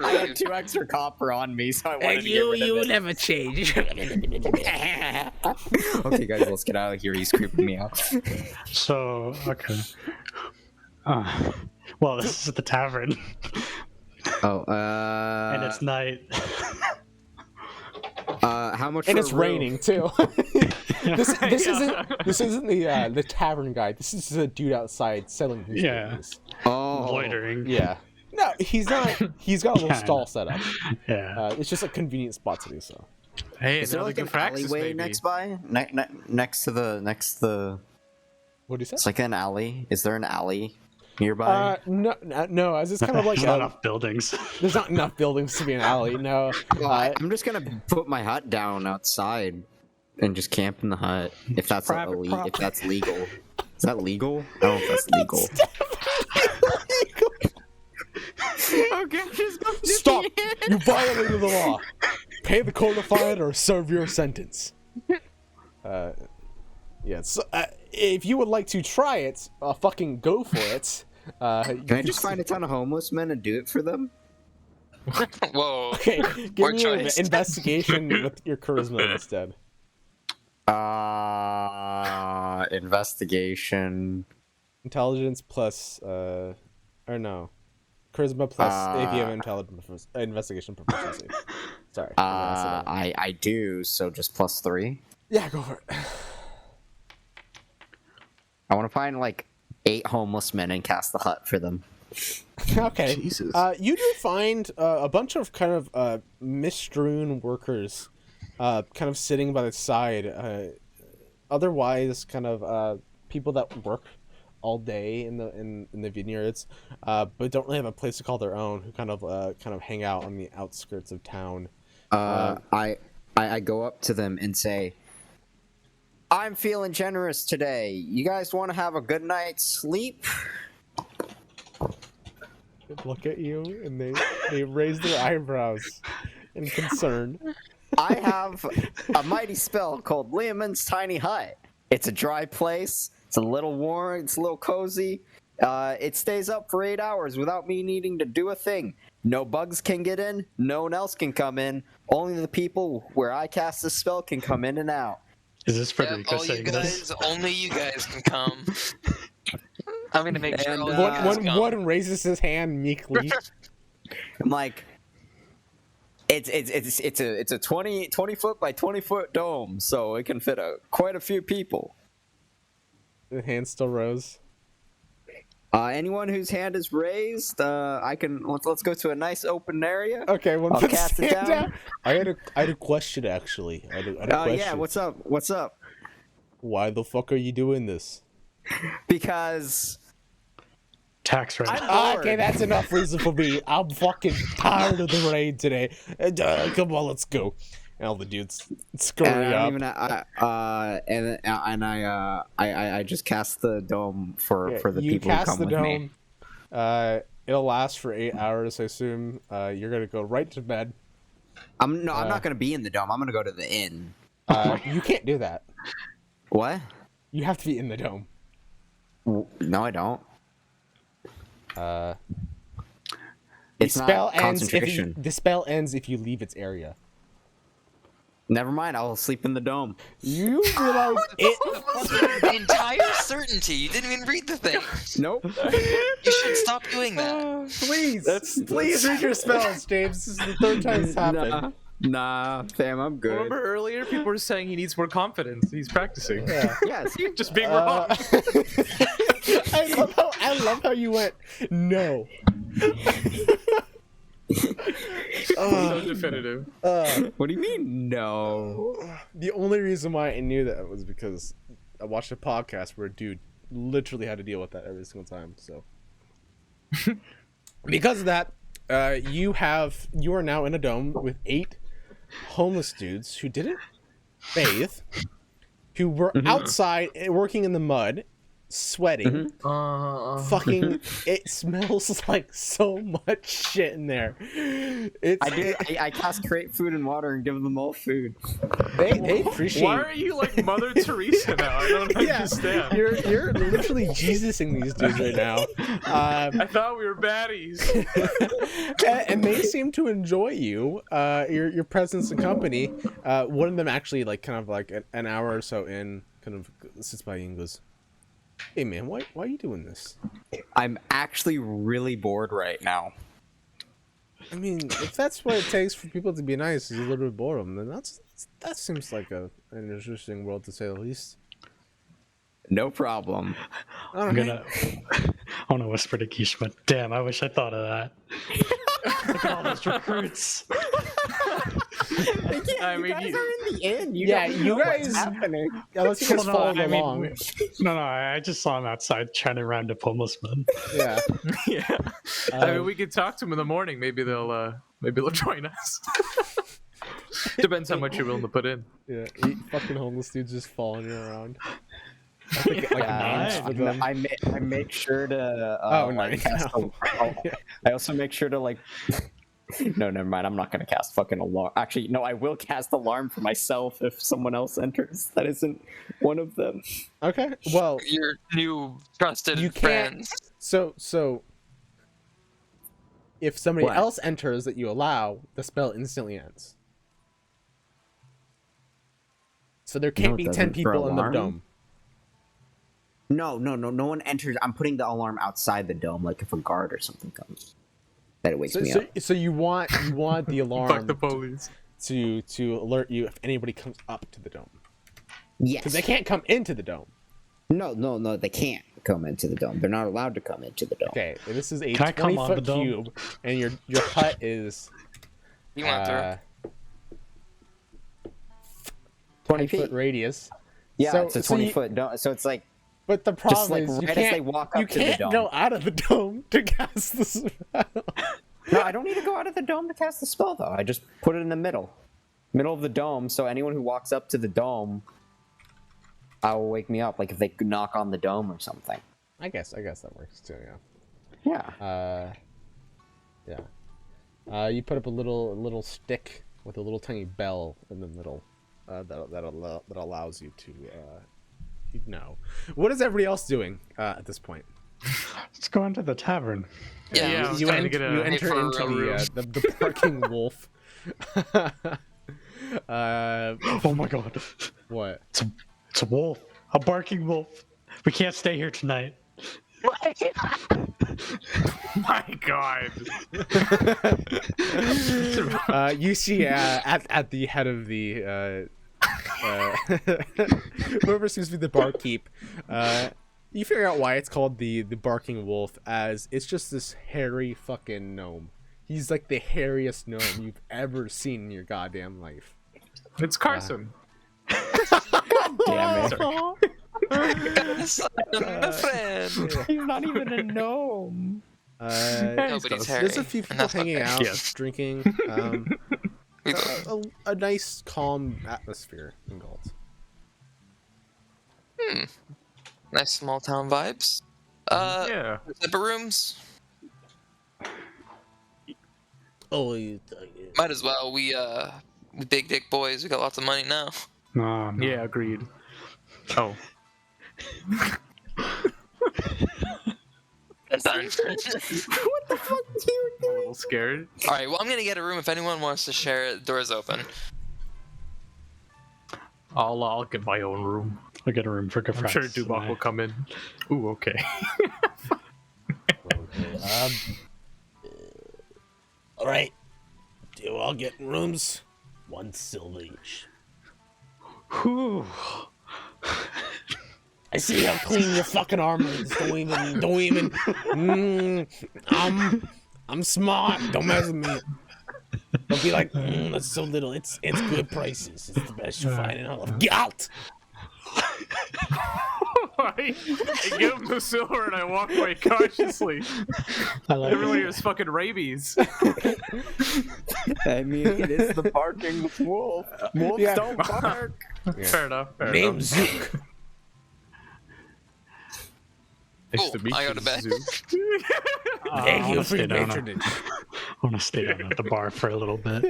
I had 2 extra copper on me, so I wanted to get rid of it. never change. Okay, guys, let's get out of here. He's creeping me out. So okay. Well, this is the tavern, Oh, and it's night. how much? And for it's a room? raining too. this isn't the tavern guy. This is a dude outside selling newspapers. Oh, Loitering. Yeah. No, he's not. He's got a little Yeah, I stall know. set up. Yeah. It's just a convenient spot to do so. Hey, is there another like an Gufraxis alleyway baby. next by? Next to the. What do you say? It's like an alley. Is there an alley nearby? No. As it's kind of like There's not enough buildings. there's not enough buildings to be an alley. No. Well, I'm just gonna put my hut down outside and just camp in the hut if that's Private if that's legal. Is that legal? I don't know if that's legal. Okay, Stop! You violated the law. Pay the court a fine or serve your sentence. Yes. If you would like to try it, fucking go for it. Can I just find a ton of homeless men and do it for them? Whoa. Okay, give Poor me an choice. investigation with your charisma instead. Investigation. Intelligence plus, or no, charisma plus if you have investigation proficiency. Sorry. I do, so just +3. Yeah, go for it. I want to find like 8 homeless men and cast the hut for them. Okay. Jesus. You do find a bunch of kind of misstrewn workers, kind of sitting by the side. Otherwise, kind of people that work all day in the vineyards, but don't really have a place to call their own. Who kind of hang out on the outskirts of town. I go up to them and say, I'm feeling generous today. You guys want to have a good night's sleep? Look at you, and they raise their eyebrows in concern. I have a mighty spell called Leomund's Tiny Hut. It's a dry place. It's a little warm. It's a little cozy. It stays up for 8 hours without me needing to do a thing. No bugs can get in. No one else can come in. Only the people where I cast the spell can come in and out. Is this Yep, Federico all you saying this? guys, only you guys can come. I'm gonna make sure And, all you uh, guys come. One raises his hand meekly. I'm like, it's a 20 foot by 20 foot dome, so it can fit quite a few people. The hand still rose. Anyone whose hand is raised, I can let's go to a nice open area. Okay, one I'll put cast it stand down. I had a question actually. I had a question. Yeah, what's up? What's up? Why the fuck are you doing this? Because Tax rate. I'm Okay, bored. that's enough reason for me. I'm fucking tired of the raid today. Come on, let's go. And all the dudes scurry And I up. don't even I just cast the dome for the you people who cast come the with me. dome. It'll last for 8 hours, I assume. You're gonna go right to bed. I'm not gonna be in the dome. I'm gonna go to the inn. You can't do that. What? You have to be in the dome. No, I don't. The It's spell not ends if you, concentration. the spell ends if you leave its area. Never mind. I'll sleep in the dome. You realize it. The entire certainty. You didn't even read the thing. Nope. You should stop doing that. Please read your spells, James. This is the third time it's happened. Nah, fam, I'm good. Remember earlier, people were saying he needs more confidence. He's practicing. Yeah. Yes. Just being wrong. I love how you went. No. So definitive. What do you mean? No. The only reason why I knew that was because I watched a podcast where a dude literally had to deal with that every single time. So, because of that, you are now in a dome with 8 homeless dudes who didn't bathe, who were outside working in the mud, sweating. Fucking, it smells like so much shit in there. I cast create food and water and give them all food. They appreciate. Why are you like Mother Teresa now? I don't understand. You're literally Jesusing these dudes right now. I thought we were baddies. And they seem to enjoy you, your presence and company. One of them actually, like, kind of like an hour or so in, kind of sits by you and goes, "Hey man, why are you doing this?" I'm actually really bored right now. I mean, if that's what it takes for people to be nice, is a little bit boredom, then that seems like an interesting world to say the least. No problem. I'm gonna whisper to Kishma. Damn, I wish I thought of that. Look at all those recruits. I mean, are in the inn. You guys happening. Unless you guys follow along. I just saw him outside trying to round up homeless men. Yeah. yeah. I mean, we could talk to them in the morning. Maybe they'll join us. Depends how much you're willing to put in. Yeah. 8 fucking homeless dudes just following you around. I think, like, names for them. I make sure to. Nice. I also make sure to like. No, never mind. I'm not gonna cast fucking alarm. Actually, no, I will cast alarm for myself if someone else enters. That isn't one of them. Okay. Well, Your new trusted you can't. friends. So if somebody What? else enters that you allow, the spell instantly ends. So there can't No, it be 10 doesn't for people in the alarm. dome. No one enters. I'm putting the alarm outside the dome, like if a guard or something comes. That it wakes me up. So you want the Fuck alarm the police. to alert you if anybody comes up to the dome. Yes. Because they can't come into the dome. No, they can't come into the dome. They're not allowed to come into the dome. Okay, this is a Can I come on the 20-foot dome? cube, and your hut is You went through. 20 10-foot feet. radius. Yeah, So- it's a so 20 you- foot dome. So it's like But the problem like is you right as they can't, walk you up to the can't dome. go out of the dome to cast the spell. No, I don't need to go out of the dome to cast the spell, though. I just put it in the middle of the dome, so anyone who walks up to the dome, will wake me up. Like if they knock on the dome or something. I guess that works too. Yeah. You put up a little stick with a little tiny bell in the middle that allows you to know. What is everybody else doing at this point? Let's go into the tavern. Yeah, I was you trying to enter get a- into the barking wolf. Oh my god. What? It's a wolf. A barking wolf. We can't stay here tonight. My God. You see at the head of the whoever seems to be the barkeep, you figure out why it's called the barking wolf, as it's just this hairy fucking gnome. He's like the hairiest gnome you've ever seen in your goddamn life. It's Carson. Damn it. My friend. He's not even a gnome. Nobody's hairy. There's a few and people that's hanging okay. out, Yes. drinking. A nice, calm atmosphere in Galt. Nice small town vibes. Yeah. Zipper rooms. Oh, Might as well. We big dick boys. We got lots of money now. No, no. Yeah, agreed. Oh. That's done. I'm a little scared. All right. Well, I'm gonna get a room. If anyone wants to share it, door's open. I'll get my own room. I'll get a room for I'm Gafrax. sure Dubok will come in. Ooh, okay. okay. All right. Do you all get rooms? 1 silver each. Whew. I see how clean your fucking armor is. Don't even. I'm smart. Don't mess with me. Don't be like, that's so little. It's good prices. It's the best you find in all of Galt. I give him the silver and I walk away cautiously. I like Everybody it. was fucking rabies. I mean, it is the barking wolf. Wolves Yeah. don't bark. Fair enough. Fair Name enough. Zook. Nice Cool, to meet I you, go to bed. Zook. Thank I you wanna for your stay down. patronage. I want to stay down at the bar for a little bit.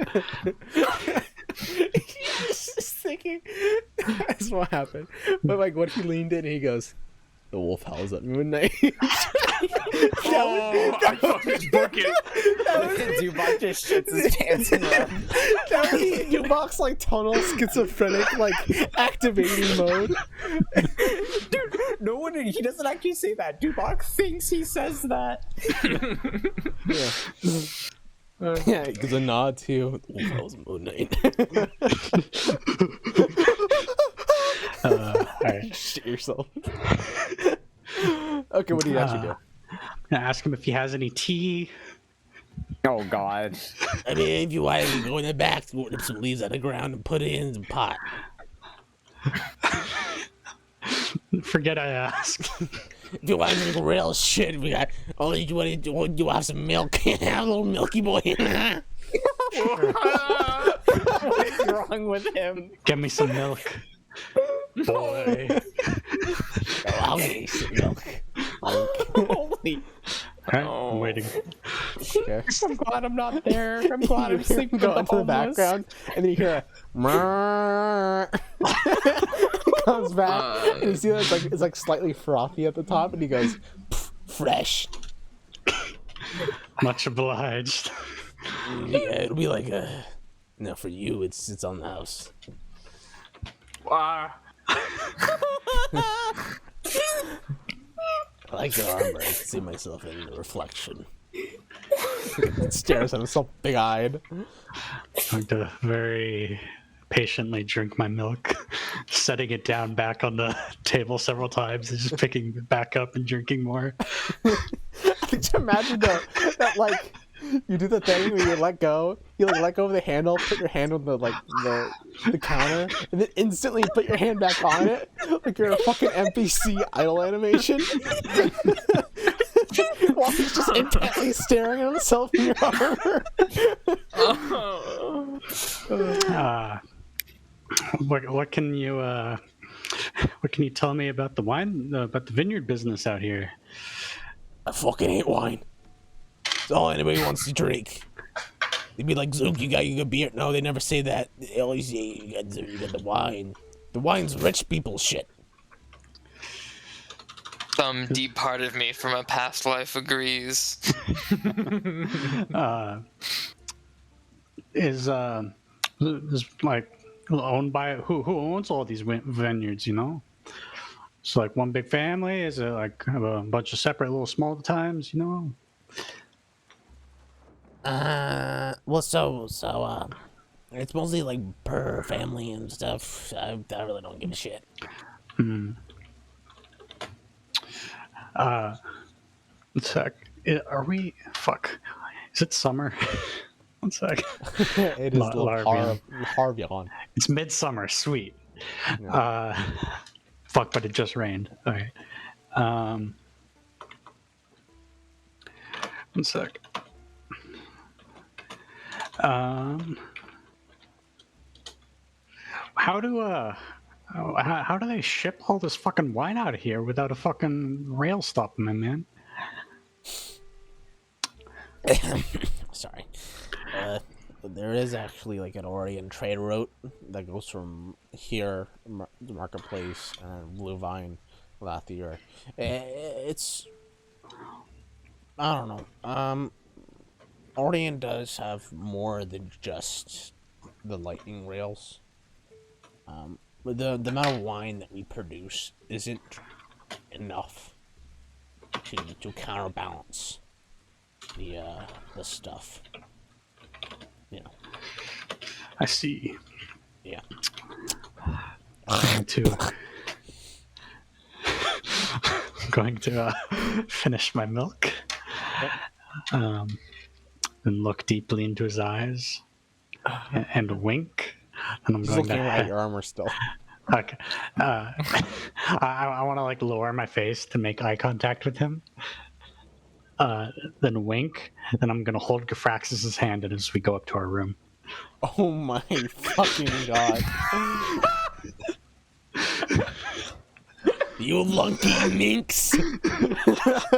Just thinking that's what happened. But like, what if he leaned in and he goes, "The wolf howls at midnight." Oh, I fucking book it. Dubok just shits his pants and runs. That would be Dubok's like tonal schizophrenic like activating mode. Dude, no one, he doesn't actually say that. Dubok thinks he says that. Yeah, he gives a nod to the wolf howls at midnight. All right. Shit yourself. Okay, what do you actually do? I'm gonna ask him if he has any tea. Oh, God. I mean, if you want to go in the back, rip some leaves out of the ground and put it in the pot. Forget I asked. If you want to drink real shit, we got. Oh, you have some milk? Have a little milky boy. What is wrong with him? Get me some milk. Boy. I'll get you some milk. Holy. Alright, I'm waiting. Okay. I'm glad I'm not there. I'm glad I'm sleeping Go with the into the homeless. background, and then you hear a "Meow." It comes back, and you see that it's like slightly frothy at the top, and he goes, "Pff, fresh." Much obliged. Yeah, it'll be like a. No, for you, it's on the house. I like your armor. I can see myself in the reflection. Stares at himself big-eyed. I'm going to very patiently drink my milk, setting it down back on the table several times and just picking it back up and drinking more. Could you imagine though that like you do the thing where you let go of the handle, put your hand on the counter, and then instantly put your hand back on it, like you're a fucking NPC idle animation. while he's just intently staring at himself in your armor. What can you tell me about the vineyard business out here? I fucking hate wine. It's all anybody wants to drink. They'd be like, Zook, you got a beer? No, they never say that. They always say you got the wine. The wine's rich people shit. Some deep part of me from a past life agrees. Is like owned by who owns all these vineyards? You know, it's like one big family. Is it like a bunch of separate little small times? You know. Well, so it's mostly like per family and stuff. I really don't give a shit. One sec. Are we? Fuck. Is it summer? One sec. It is Harvey. It's midsummer. Sweet. Yeah. Fuck, but it just rained. All right. One sec. How do they ship all this fucking wine out of here without a fucking rail stopping them, man? Sorry. There is actually like an Orient trade route that goes from here, the marketplace, and Blue Vine, Lathier. It's, I don't know. Orient does have more than just the lightning rails. But the amount of wine that we produce isn't enough to counterbalance the stuff. You know. I see. Yeah. I'm going to finish my milk. And look deeply into his eyes and wink. And I'm He's going looking to at your armor still. Okay. I want to like lower my face to make eye contact with him. Then wink. Then I'm gonna hold Gafraxis's hand as we go up to our room. Oh my fucking god! You lunky minx!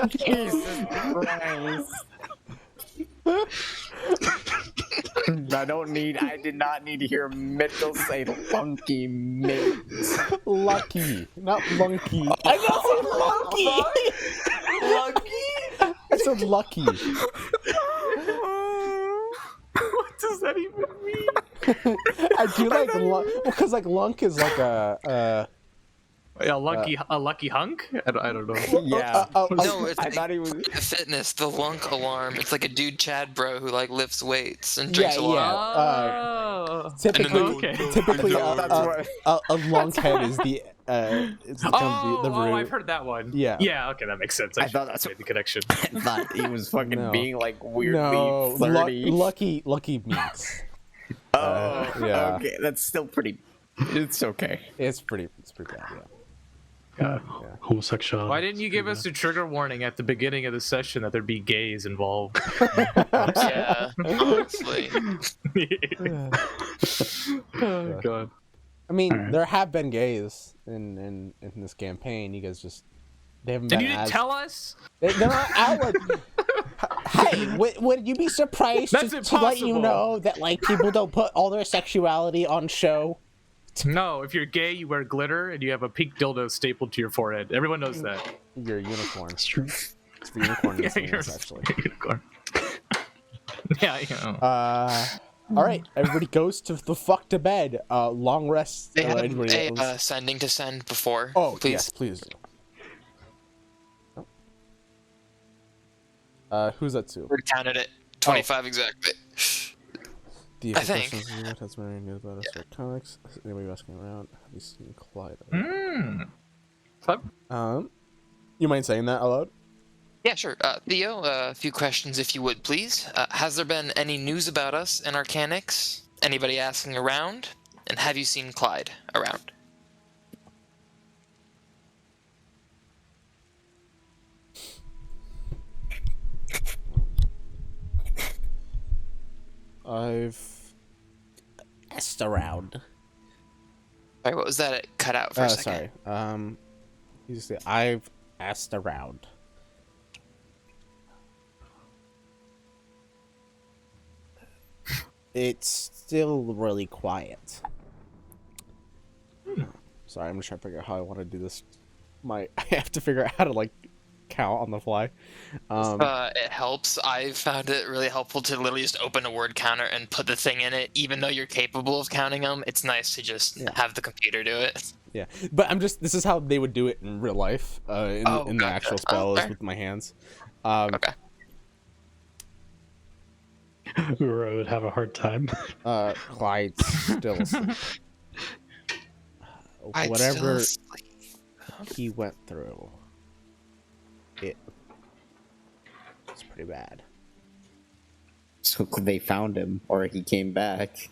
Jesus Christ. I did not need to hear Mitchell say funky minx. Lucky, not lunky. I got Lucky? I said lucky. What does that even mean? I do like because like lunk is like a Yeah, a lucky hunk? I don't know. Yeah. No, it's I like thought he was. fitness, the lunk alarm. It's like a dude Chad bro who like lifts weights and drinks a lot. Oh. typically Okay. That's a lunk head is the it's the, kind of the root. I've heard that one. Yeah. Yeah, okay, that makes sense. I thought that's made the connection. I thought he was fucking No. being like weirdly No, flirty. lucky means. Oh, yeah. okay. That's still pretty. It's okay. It's pretty bad. Yeah. Homosexual. Why didn't you give us a trigger warning at the beginning of the session that there'd be gays involved? Yeah, honestly. Oh god. I mean, Alright. there have been gays in this campaign. You guys just they haven't And been you didn't as tell us? they're not outward. Hey, would you be surprised That's to let you impossible. know that like people don't put all their sexuality on show? No, if you're gay, you wear glitter and you have a pink dildo stapled to your forehead. Everyone knows that. You're a unicorn. That's true. It's the unicorn Yeah, in you're this, actually. a unicorn. Yeah, you know. All right, everybody goes to the fuck to bed. Long rest. They have anybody a else? sending to send before. Oh, please. yes, please do. Who's that to? We're counted at 25 exactly. Do you I have think. questions about that's Mary news about us or comics? Anybody asking around? Have you seen Clyde? You mind saying that aloud? Yeah, sure. Theo, a few questions if you would, please. Has there been any news about us in Arcanix? Anybody asking around? And have you seen Clyde around? I've asked around. Sorry, what was that? It cut out for a second. Sorry. You say I've asked around. It's still really quiet. Sorry, I'm just trying to figure out how I want to do this. I have to figure out how to like count on the fly. It helps. I've found it really helpful to literally just open a word counter and put the thing in it. Even though you're capable of counting them, it's nice to just have the computer do it. Yeah, but this is how they would do it in real life, in the gotcha. actual spell, is with my hands. Okay. Uro would have a hard time. Clyde's still asleep. Whatever he went through, it's pretty bad. So they found him, or he came back.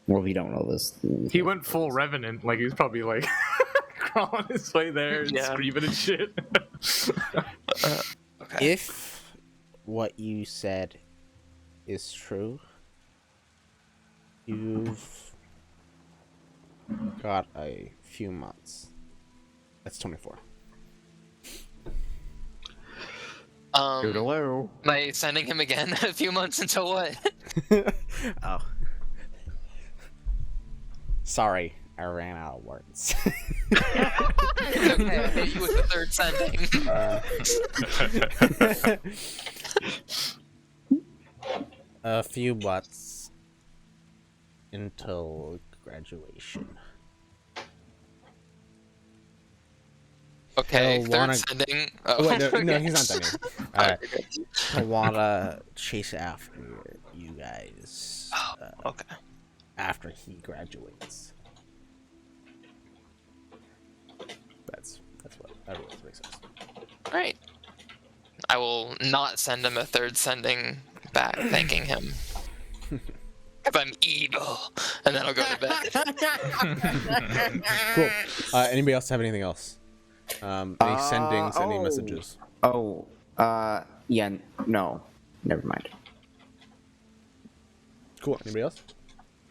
Well, we don't know this. He went full revenant. Like, he was probably like crawling his way there and screaming and shit. Okay. If what you said is true, you've got a few months. That's 24. Hello. Am I sending him again a few months until what? Oh. Sorry, I ran out of words. It's okay, I hit you with the third sending. A few months until graduation. Okay, He'll third wanna- sending. Oh, wait, no, okay. he's not done yet. I want to chase after you guys Okay. after he graduates. That's what that really makes sense. Alright. I will not send him a third sending back, thanking him. Because I'm evil. And then I'll go to bed. Cool. Anybody else have anything else? Any sendings, any messages? Yeah, no. Never mind. Cool. Anybody else?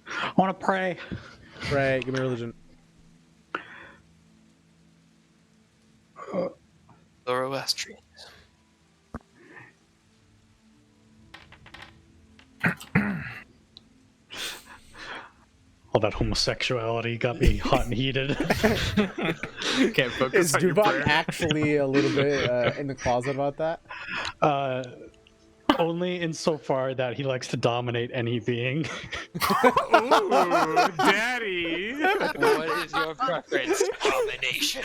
I want to pray. Pray, give me religion. Zoroastrian. All that homosexuality got me hot and heated. Can't focus Is on your Dubak prayer. actually a little bit in the closet about that? Only insofar that he likes to dominate any being. Ooh, daddy. What is your preference? Domination.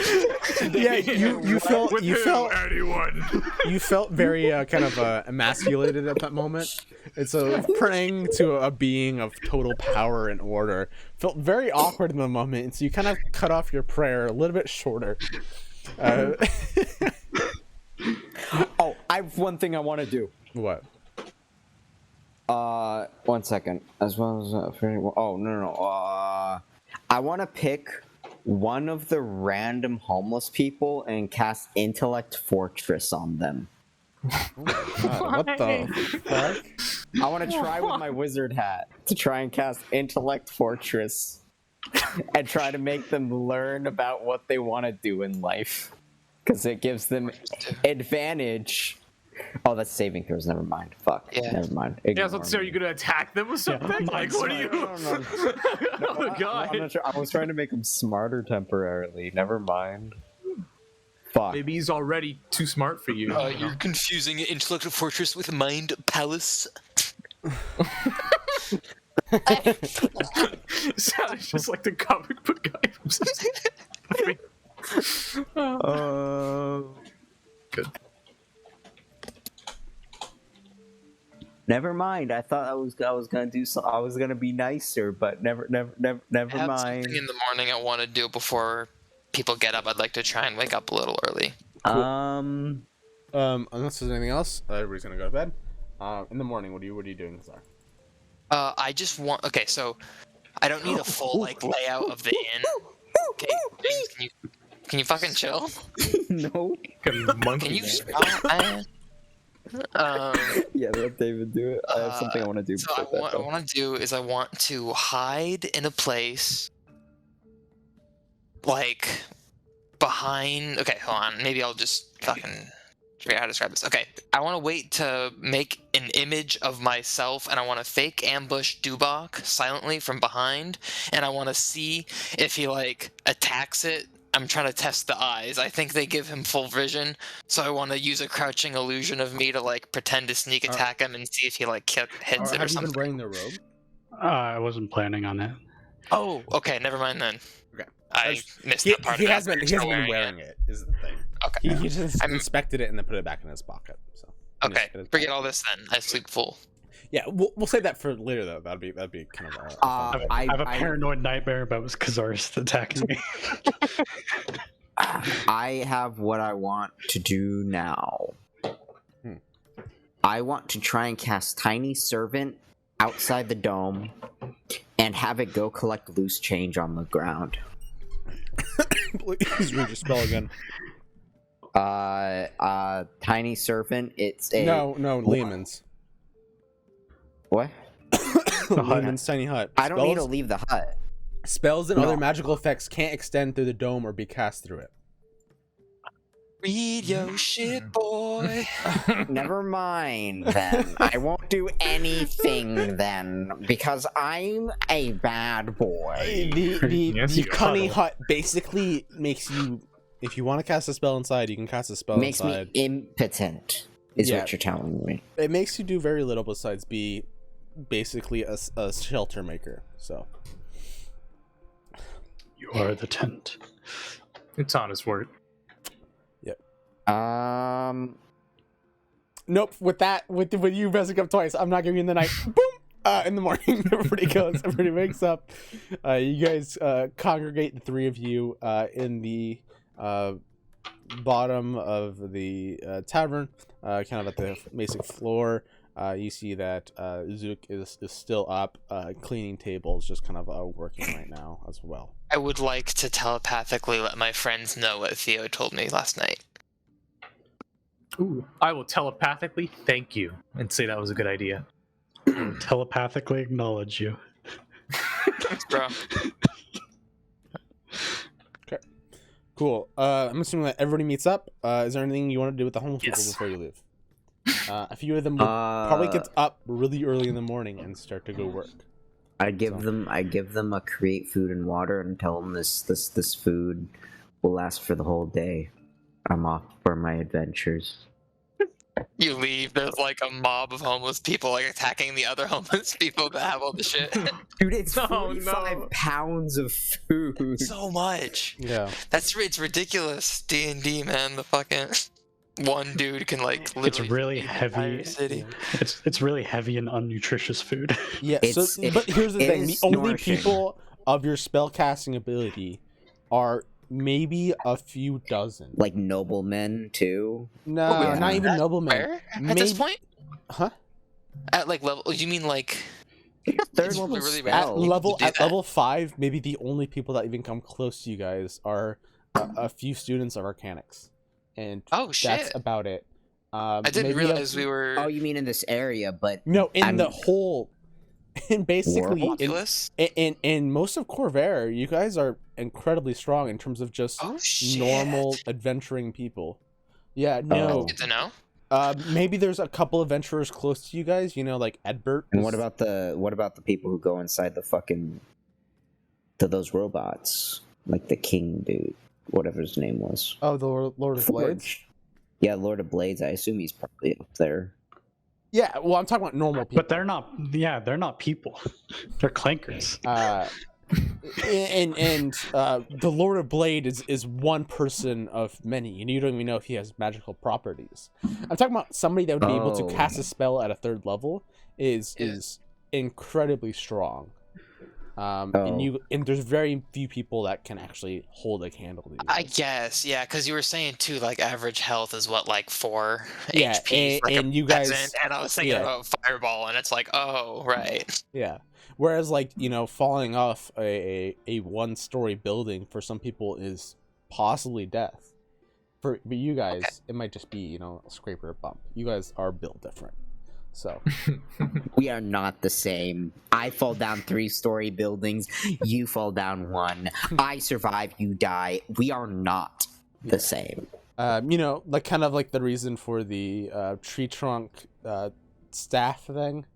Yeah, you felt With you who, felt anyone? you felt very kind of emasculated at that moment, and so praying to a being of total power and order felt very awkward in the moment, and so you kind of cut off your prayer a little bit shorter. Oh, I have one thing I want to do. What? 1 second. As well as no. I want to pick one of the random homeless people and cast Intellect Fortress on them. What the fuck? I want to try with my wizard hat to try and cast Intellect Fortress and try to make them learn about what they want to do in life, because it gives them advantage. Oh, that's saving throws. Never mind. Fuck. Yeah. Never mind. Yeah, so are you gonna attack them with something? Like, what are you? Oh god. I'm not sure. I was trying to make them smarter temporarily. Never mind. Fuck. Maybe he's already too smart for you. You're confusing Intellect Fortress with Mind Palace. Sounds just like the comic book guy from Good. Never mind. I thought I was gonna do so. I was gonna be nicer, but never I have mind. something in the morning I want to do before people get up. I'd like to try and wake up a little early. Unless there's anything else, everybody's gonna go to bed. In the morning, what are you doing, Zar? I just want. Okay, so I don't need a full like layout of the inn. Okay, can you fucking chill? No. Fucking monkey. Can you man. stop, man? Yeah, let David do it. I have something I want to do. So before that, what I though. want to do is I want to hide in a place like behind. Okay, hold on. Maybe I'll just fucking figure out how to describe this. Okay, I want to wait to make an image of myself, and I want to fake ambush Dubok silently from behind, and I want to see if he like attacks it. I'm trying to test the eyes. I think they give him full vision, so I want to use a crouching illusion of me to like pretend to sneak attack him and see if he like hits it or Have you something. been wearing the robe? I wasn't planning on it. Oh, okay. Never mind then. Okay. I missed He, that part. he of it. has been. He Still hasn't been wearing it. Is the thing. Okay. He just I'm- inspected it and then put it back in his pocket. So. in Okay. his Forget bag. all this then. I sleep full. Yeah, we'll save that for later though. That'd be kind of. I have a paranoid nightmare about Kazar's attacking me. I have what I want to do now. I want to try and cast Tiny Servant outside the dome and have it go collect loose change on the ground. Please read your spell again. Tiny Servant, it's a... No, Lehman's. What? Lehman's tiny hut. I don't need to Spells- leave the hut. Spells and other No. magical effects can't extend through the dome or be cast through it. Read your shit, boy. Never mind, then. I won't do anything, then, because I'm a bad boy. Yes, The you are. cunning hut basically makes you, if you want to cast a spell inside, you can cast a spell Makes inside. me impotent, is Yeah. what you're telling me. It makes you do very little besides be basically a shelter maker. So You are the tent. It's honest work. nope. With you messing up twice, I'm not giving you in the night. Boom. In the morning, everybody goes. Everybody wakes up. You guys congregate, the three of you, in the bottom of the tavern, kind of at the basic floor. You see that Zook is still up, cleaning tables, just kind of working right now as well. I would like to telepathically let my friends know what Theo told me last night. Ooh. I will telepathically thank you and say that was a good idea. Telepathically acknowledge you. Thanks, bro. Cool. I'm assuming that everybody meets up. Is there anything you want to do with the homeless people Yes. before you leave? A few of them will probably get up really early in the morning and start to go work. I give them a create food and water and tell them this food will last for the whole day. I'm off for my adventures. You leave, there's like a mob of homeless people like attacking the other homeless people that have all the shit. Dude, it's Oh, 45 no. pounds of food. So much. Yeah. It's ridiculous. D&D, man. The fucking one dude can like literally It's really feed the entire heavy. city. It's really heavy and unnutritious food. Yeah. It- but here's the it thing: the is only nourishing. people of your spellcasting ability are maybe a few dozen. Like noblemen too. No, Oh, yeah. not even noblemen. Where? At Maybe- this point? Huh? At like level? You mean like? Third It's level really spell. rad. Level do at that. level 5, maybe the only people that even come close to you guys are a few students of Arcanics, and Oh shit! that's about it. I didn't maybe realize we were. Oh, you mean in this area, but No, in I'm- the whole, and basically Populous? in most of Corvair, you guys are incredibly strong in terms of just Oh shit! normal adventuring people. Yeah, no. Oh. Good to know. Maybe there's a couple adventurers close to you guys. You know, like Edbert. and what about the people who go inside the fucking to those robots? Like the king dude, whatever his name was. Oh, the Lord of Blades. Forge. Yeah, Lord of Blades. I assume he's probably up there. Yeah, well, I'm talking about normal people. But they're not. Yeah, they're not people. They're clankers. And the Lord of Blade is one person of many, and you don't even know if he has magical properties. I'm talking about somebody that would be able to Oh. cast a spell at a 3rd level is incredibly strong. Oh. And there's very few people that can actually hold a candle to you. I guess, yeah, because you were saying too, like average health is what, like 4 Yeah, HP, for, like, and a you guys- peasant, and I was thinking yeah. about Fireball, and it's like, oh, right. Yeah. Whereas, like, you know, falling off a 1-story building for some people is possibly death. for you guys, it might just be, you know, a scrape or a bump. You guys are built different. So We are not the same. I fall down 3-story buildings. You fall down 1. I survive. You die. We are not the same. you know, like kind of like the reason for the tree trunk staff thing,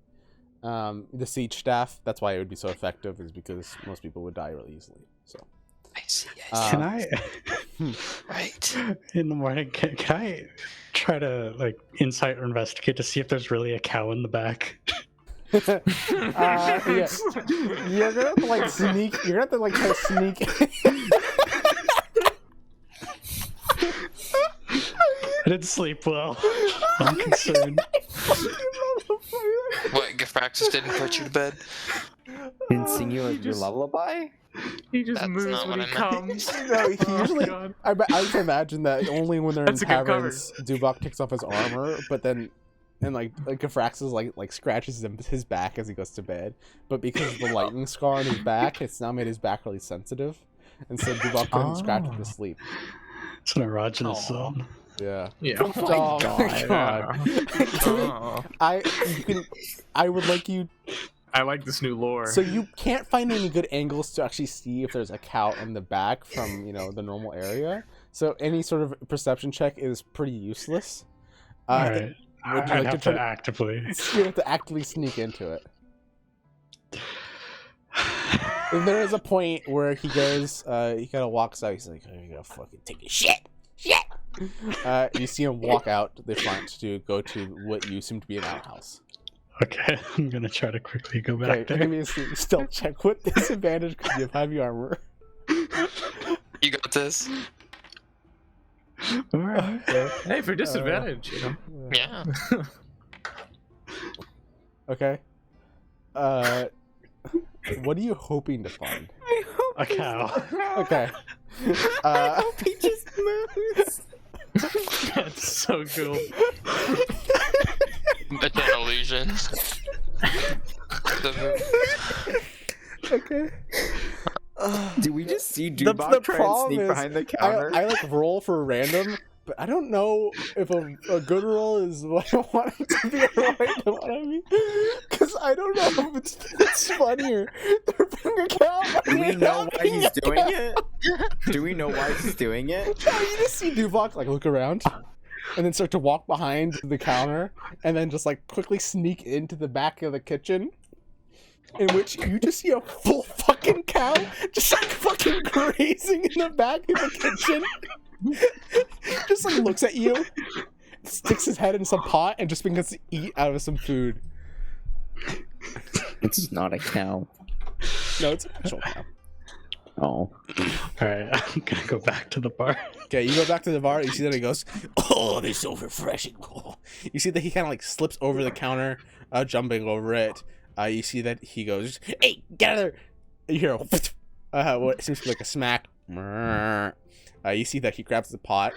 the siege staff. That's why it would be so effective, is because most people would die really easily. So I see. Can I, Right. in the morning, can I try to like insight or investigate to see if there's really a cow in the back? yeah. You're gonna have to like sneak. You're gonna have to like try to sneak. I didn't sleep well. I'm concerned. What, Gifraxis didn't put you to bed? Didn't sing you your lullaby? He just That's moves not when what he I meant. comes. No, he Oh, usually. God. I can imagine that only when they're That's in a good cover. taverns, Dubok takes off his armor, but then, and like Gifraxis like scratches his back as he goes to bed. But because of the lightning scar on his back, it's now made his back really sensitive, and so Dubok couldn't scratch him to sleep. It's an erogenous Aw. zone. Yeah. Yeah. Oh my god. Oh. I would like you. I like this new lore. So you can't find any good angles to actually see if there's a cow in the back from, you know, the normal area. So any sort of perception check is pretty useless. All right. Would you I'd like have try to actively. You have to actively sneak into it. And there is a point where he goes, he kind of walks out. He's like, "I'm gonna fucking take a shit." You see him walk out the front to go to what you assume to be an outhouse. Okay, I'm gonna try to quickly go back Okay, there. give me a stealth check with disadvantage because you have heavy armor. You got this? All right. Hey, for disadvantage, you know. Yeah. Okay. What are you hoping to find? A cow. Okay. He just moves. That's so cool. It's an illusion. Okay. Do we just see The Dubok try and problem sneak is, behind the counter? I like roll for random, but I don't know if a good roll is what I want it to be or what I don't want to be. Because I don't know if it's funnier. They're being a cow. Do we know why he's doing it? Do we know why he's doing it? No, you just see Duvok like look around and then start to walk behind the counter and then just like quickly sneak into the back of the kitchen, in which you just see a full fucking cow just like fucking grazing in the back of the kitchen. Just like looks at you, sticks his head in some pot, and just begins to eat out of some food. It's not a cow. No, it's an actual cow. Oh. All right, I'm gonna go back to the bar. Okay, you go back to the bar. You see that he goes, "Oh, they're so refreshing." Oh. You see that he kind of like slips over the counter, jumping over it. You see that he goes, "Hey, get out of there!" You hear what seems to be like a smack. You see that he grabs the pot.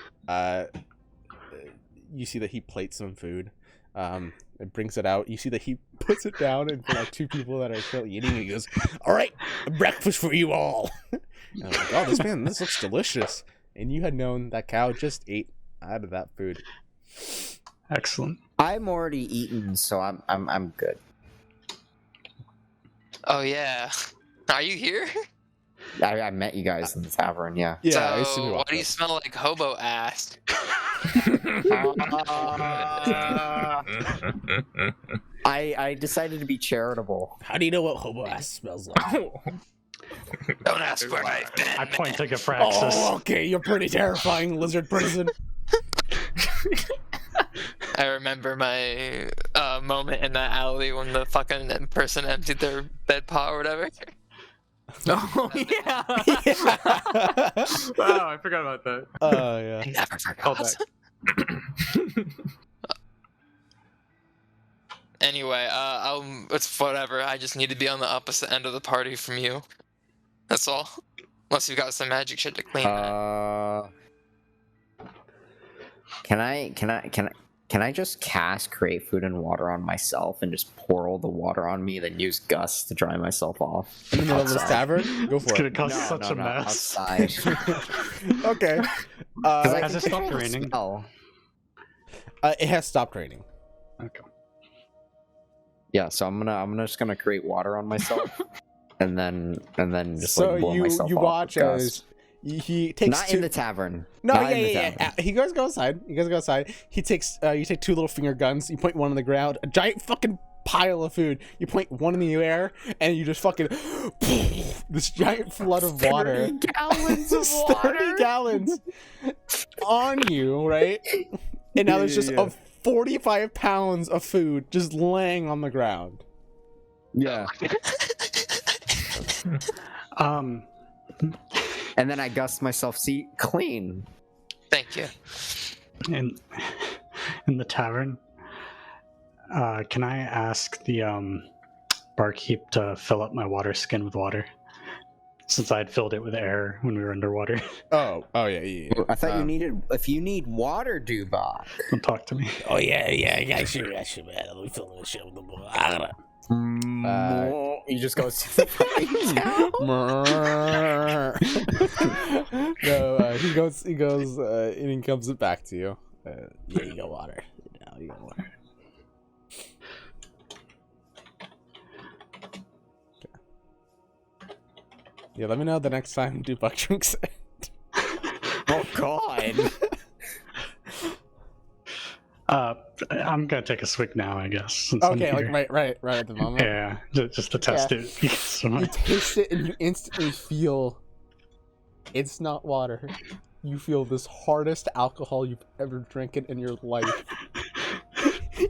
You see that he plates some food. And brings it out. You see that he puts it down in front of 2 people that are currently eating. And he goes, "All right, breakfast for you all." And I'm like, "Oh, this looks delicious." And you had known that cow just ate out of that food. Excellent. I'm already eaten, so I'm good. Oh yeah. Are you here? I met you guys in the tavern, yeah. Yeah, I assume So you why walked do you up. smell like hobo ass? I decided to be charitable. How do you know what hobo ass smells like? Don't ask where I've been. I point to Gifraxis. Oh, okay, you're pretty terrifying, lizard person. I remember my moment in that alley when the fucking person emptied their bed pot or whatever. Oh yeah. Wow, I forgot about that. Oh, yeah. I never Call forgot. back. Anyway, it's whatever. I just need to be on the opposite end of the party from you. That's all. Unless you've got some magic shit to clean that. Can I just cast create food and water on myself and just pour all the water on me, then use Gus to dry myself off? In the middle of this tavern? Go It's for gonna it. cause such a mess. Outside. Okay. Has it stopped raining? Oh, It has stopped raining. Okay. yeah. So I'm just gonna create water on myself, and then just So like blow myself you off watch with as gust. he takes Not two... in the tavern. No, Not yeah, in the yeah, tavern. yeah. He guys go outside. You guys go outside. He takes you take two little finger guns. You point one on the ground. A giant fucking pile of food. You point one in the air, and you just fucking this giant flood of water. 30 gallons of 30 water. gallons on you, right? And now there's just Yeah. 45 pounds of food just laying on the ground. Yeah. And then I gust myself clean. Thank you. In the tavern, can I ask the barkeep to fill up my water skin with water? Since I had filled it with air when we were underwater. Oh, yeah. I thought you needed. If you need water, Dubak. Don't talk to me. Oh yeah, sure, man. Let me fill this shit with the water. You just go to the fucking town. No, he goes, and he comes it back to you. Yeah, you got water. Now you got water. Yeah, let me know the next time Dubuck drinks it. Oh God. I'm gonna take a swig now, I guess. since I'm Okay, here. like right at the moment. Yeah, just to test it. So You taste it and you instantly feel it's not water. You feel this hardest alcohol you've ever drinking in your life.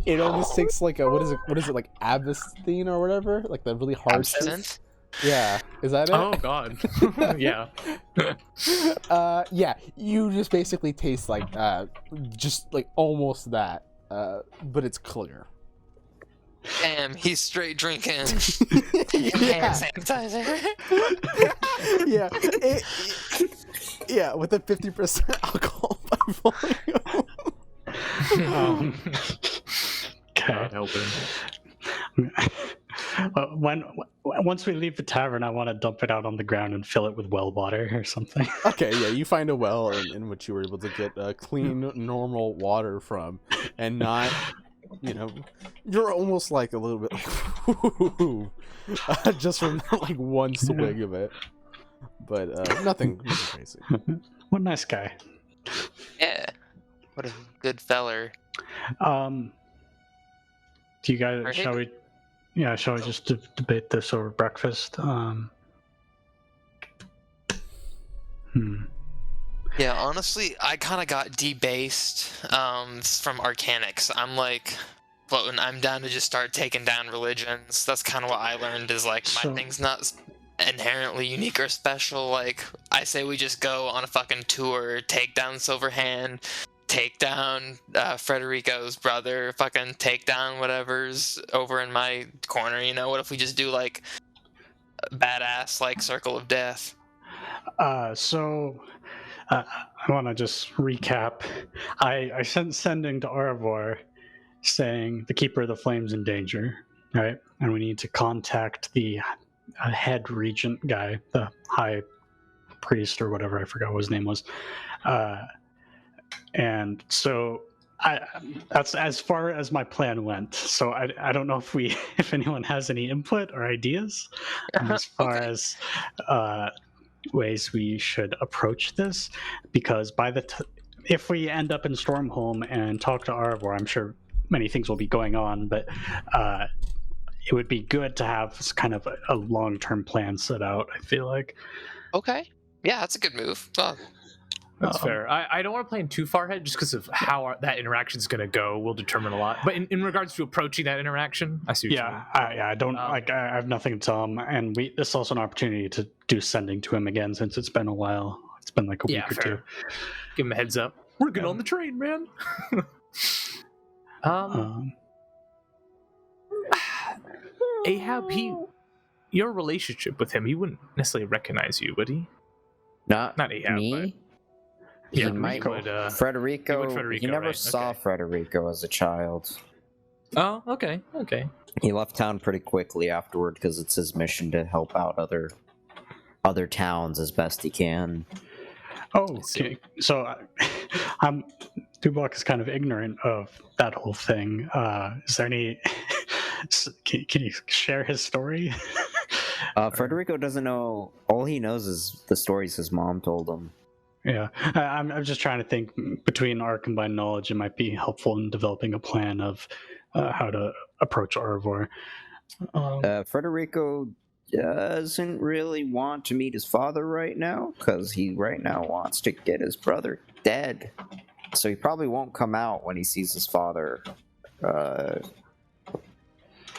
It almost tastes like a what is it like absinthe or whatever, like the really hard shit. Absinthe? Yeah, is that it? Oh God. Yeah. Yeah, you just basically taste like just like almost that, but it's clear. Damn, he's straight drinking. Yeah. Hand sanitizer. Yeah, with a 50% alcohol by volume. Okay. God help him. Once we leave the tavern, I want to dump it out on the ground and fill it with well water or something. Okay, yeah, you find a well in which you were able to get clean, normal water from, and not, you're almost like a little bit like, just from like one swig of it, but nothing crazy. What a nice guy. Yeah. What a good feller. Do you guys? Alright. Shall we? Yeah, shall we just debate this over breakfast? Yeah, honestly, I kind of got debased from Arcanics. I'm like, but when I'm down to just start taking down religions, that's kind of what I learned is like, my So- thing's not inherently unique or special. Like, I say we just go on a fucking tour, take down Silverhand, take down Frederico's brother, fucking take down whatever's over in my corner, What if we just do like a badass like Circle of Death? I want to just recap. I sent sending to Arvor saying the Keeper of the Flames in danger, right? And we need to contact the head regent guy, the high priest or whatever, I forgot what his name was. And so that's as far as my plan went. So I don't know if anyone has any input or ideas as far Okay. as ways we should approach this, because if we end up in Stormholm and talk to Arvor, I'm sure many things will be going on, but it would be good to have kind of a long-term plan set out, I feel like. Okay. Yeah, that's a good move. Well, That's fair. I don't want to plan too far ahead just because of how that interaction's going to go will determine a lot. But in regards to approaching that interaction, I see what you mean. I don't I have nothing to tell him, and this is also an opportunity to do sending to him again since it's been a while. It's been like a week or fair. two. Give him a heads up. We're good Yeah. on the train, man. Ahab, your relationship with him, he wouldn't necessarily recognize you, would he? Not Ahab, me. Yeah, He might. would, Frederico. he would Federico, He never right? saw Okay. Frederico as a child. Oh, okay. He left town pretty quickly afterward because it's his mission to help out other towns as best he can. Oh, okay. So I'm Dubois is kind of ignorant of that whole thing. Is there any? Can you share his story? Federico doesn't know. All he knows is the stories his mom told him. Yeah, I'm just trying to think between our combined knowledge, it might be helpful in developing a plan of how to approach Arvor. Federico doesn't really want to meet his father right now because he right now wants to get his brother dead. So he probably won't come out when he sees his father.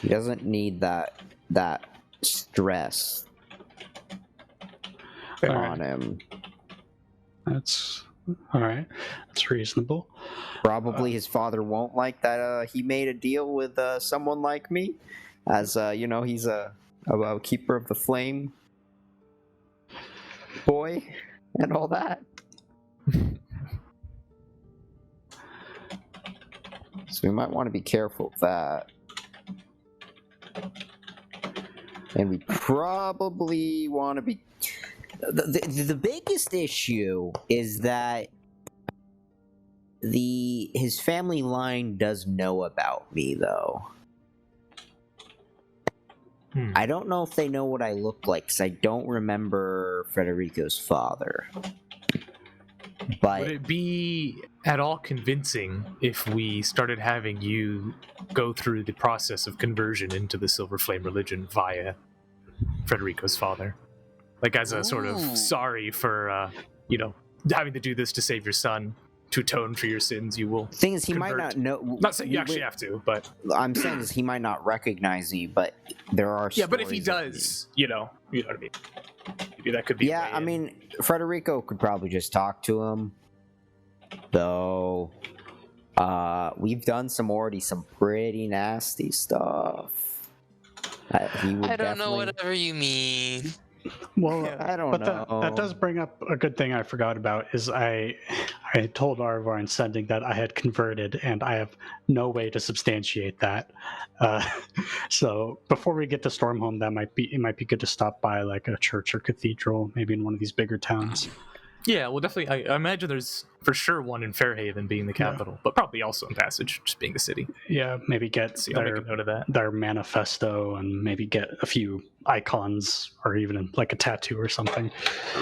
He doesn't need that stress on him. That's all right. That's reasonable. Probably his father won't like that he made a deal with someone like me, as he's a keeper of the flame boy and all that. So we might want to be careful of that. And we probably want to be... The biggest issue is that his family line does know about me, though. I don't know if they know what I look like, because I don't remember Federico's father. But would it be at all convincing if we started having you go through the process of conversion into the Silver Flame religion via Federico's father? Like as a sort of sorry for, having to do this to save your son, to atone for your sins, you will thing is, he convert. might not know. Not saying you actually have to, but... I'm saying is he might not recognize me, but there are Yeah, but if he stories does, you know what I mean? Maybe that could be a Yeah, way I in. mean, Federico could probably just talk to him. Though, we've done some pretty nasty stuff. I don't know whatever you mean. Well, I don't know. That does bring up a good thing I forgot about. Is I told Arvar in sending that I had converted, and I have no way to substantiate that. So before we get to Stormhome, it might be good to stop by like a church or cathedral, maybe in one of these bigger towns. Yeah, well, definitely. I imagine there's for sure one in Fairhaven being the capital, but probably also in Passage, just being a city. Yeah, maybe get I'll make a note of that. Their manifesto and maybe get a few icons or even like a tattoo or something.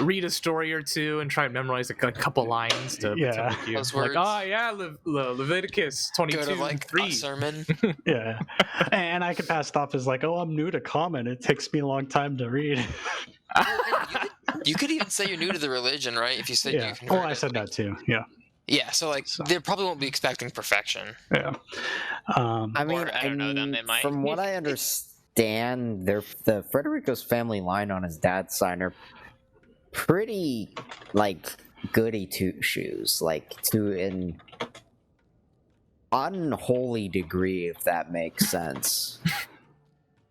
Read a story or two and try and memorize a couple lines to pretend like you. Those Like, words. Leviticus 22, Go to like 3. a sermon. Yeah, and I could pass it off as like, oh, I'm new to Common. It takes me a long time to read. You could even say you're new to the religion, right? If you said you Yeah. converted. Oh, I said that too. Yeah. Yeah, so they probably won't be expecting perfection. Yeah. I mean, Or, I don't know, then they might. From what I understand, the Federico's family line on his dad's side are pretty like goody two shoes, like to an unholy degree, if that makes sense.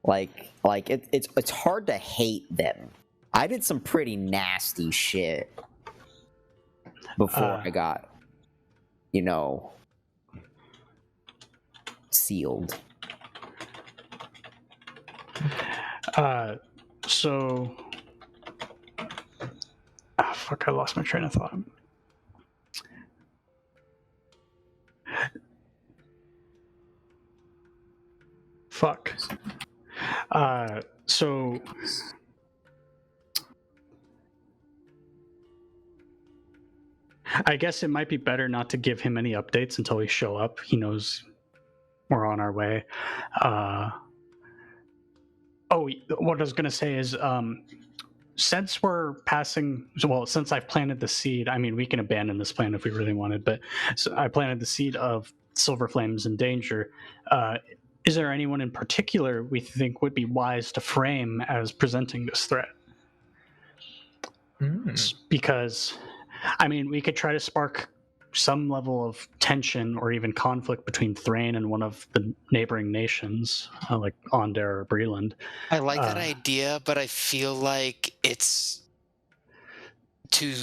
like it's hard to hate them. I did some pretty nasty shit before I got, sealed. So, fuck! I lost my train of thought. Fuck. So. I guess it might be better not to give him any updates until we show up. He knows we're on our way. What I was going to say is, since we're passing, since I've planted the seed, I mean, we can abandon this plan if we really wanted, but so I planted the seed of Silver Flames in danger. Is there anyone in particular we think would be wise to frame as presenting this threat? Because, I mean, we could try to spark some level of tension or even conflict between Thrain and one of the neighboring nations, like Onder or Breland. I like that idea, but I feel like it's too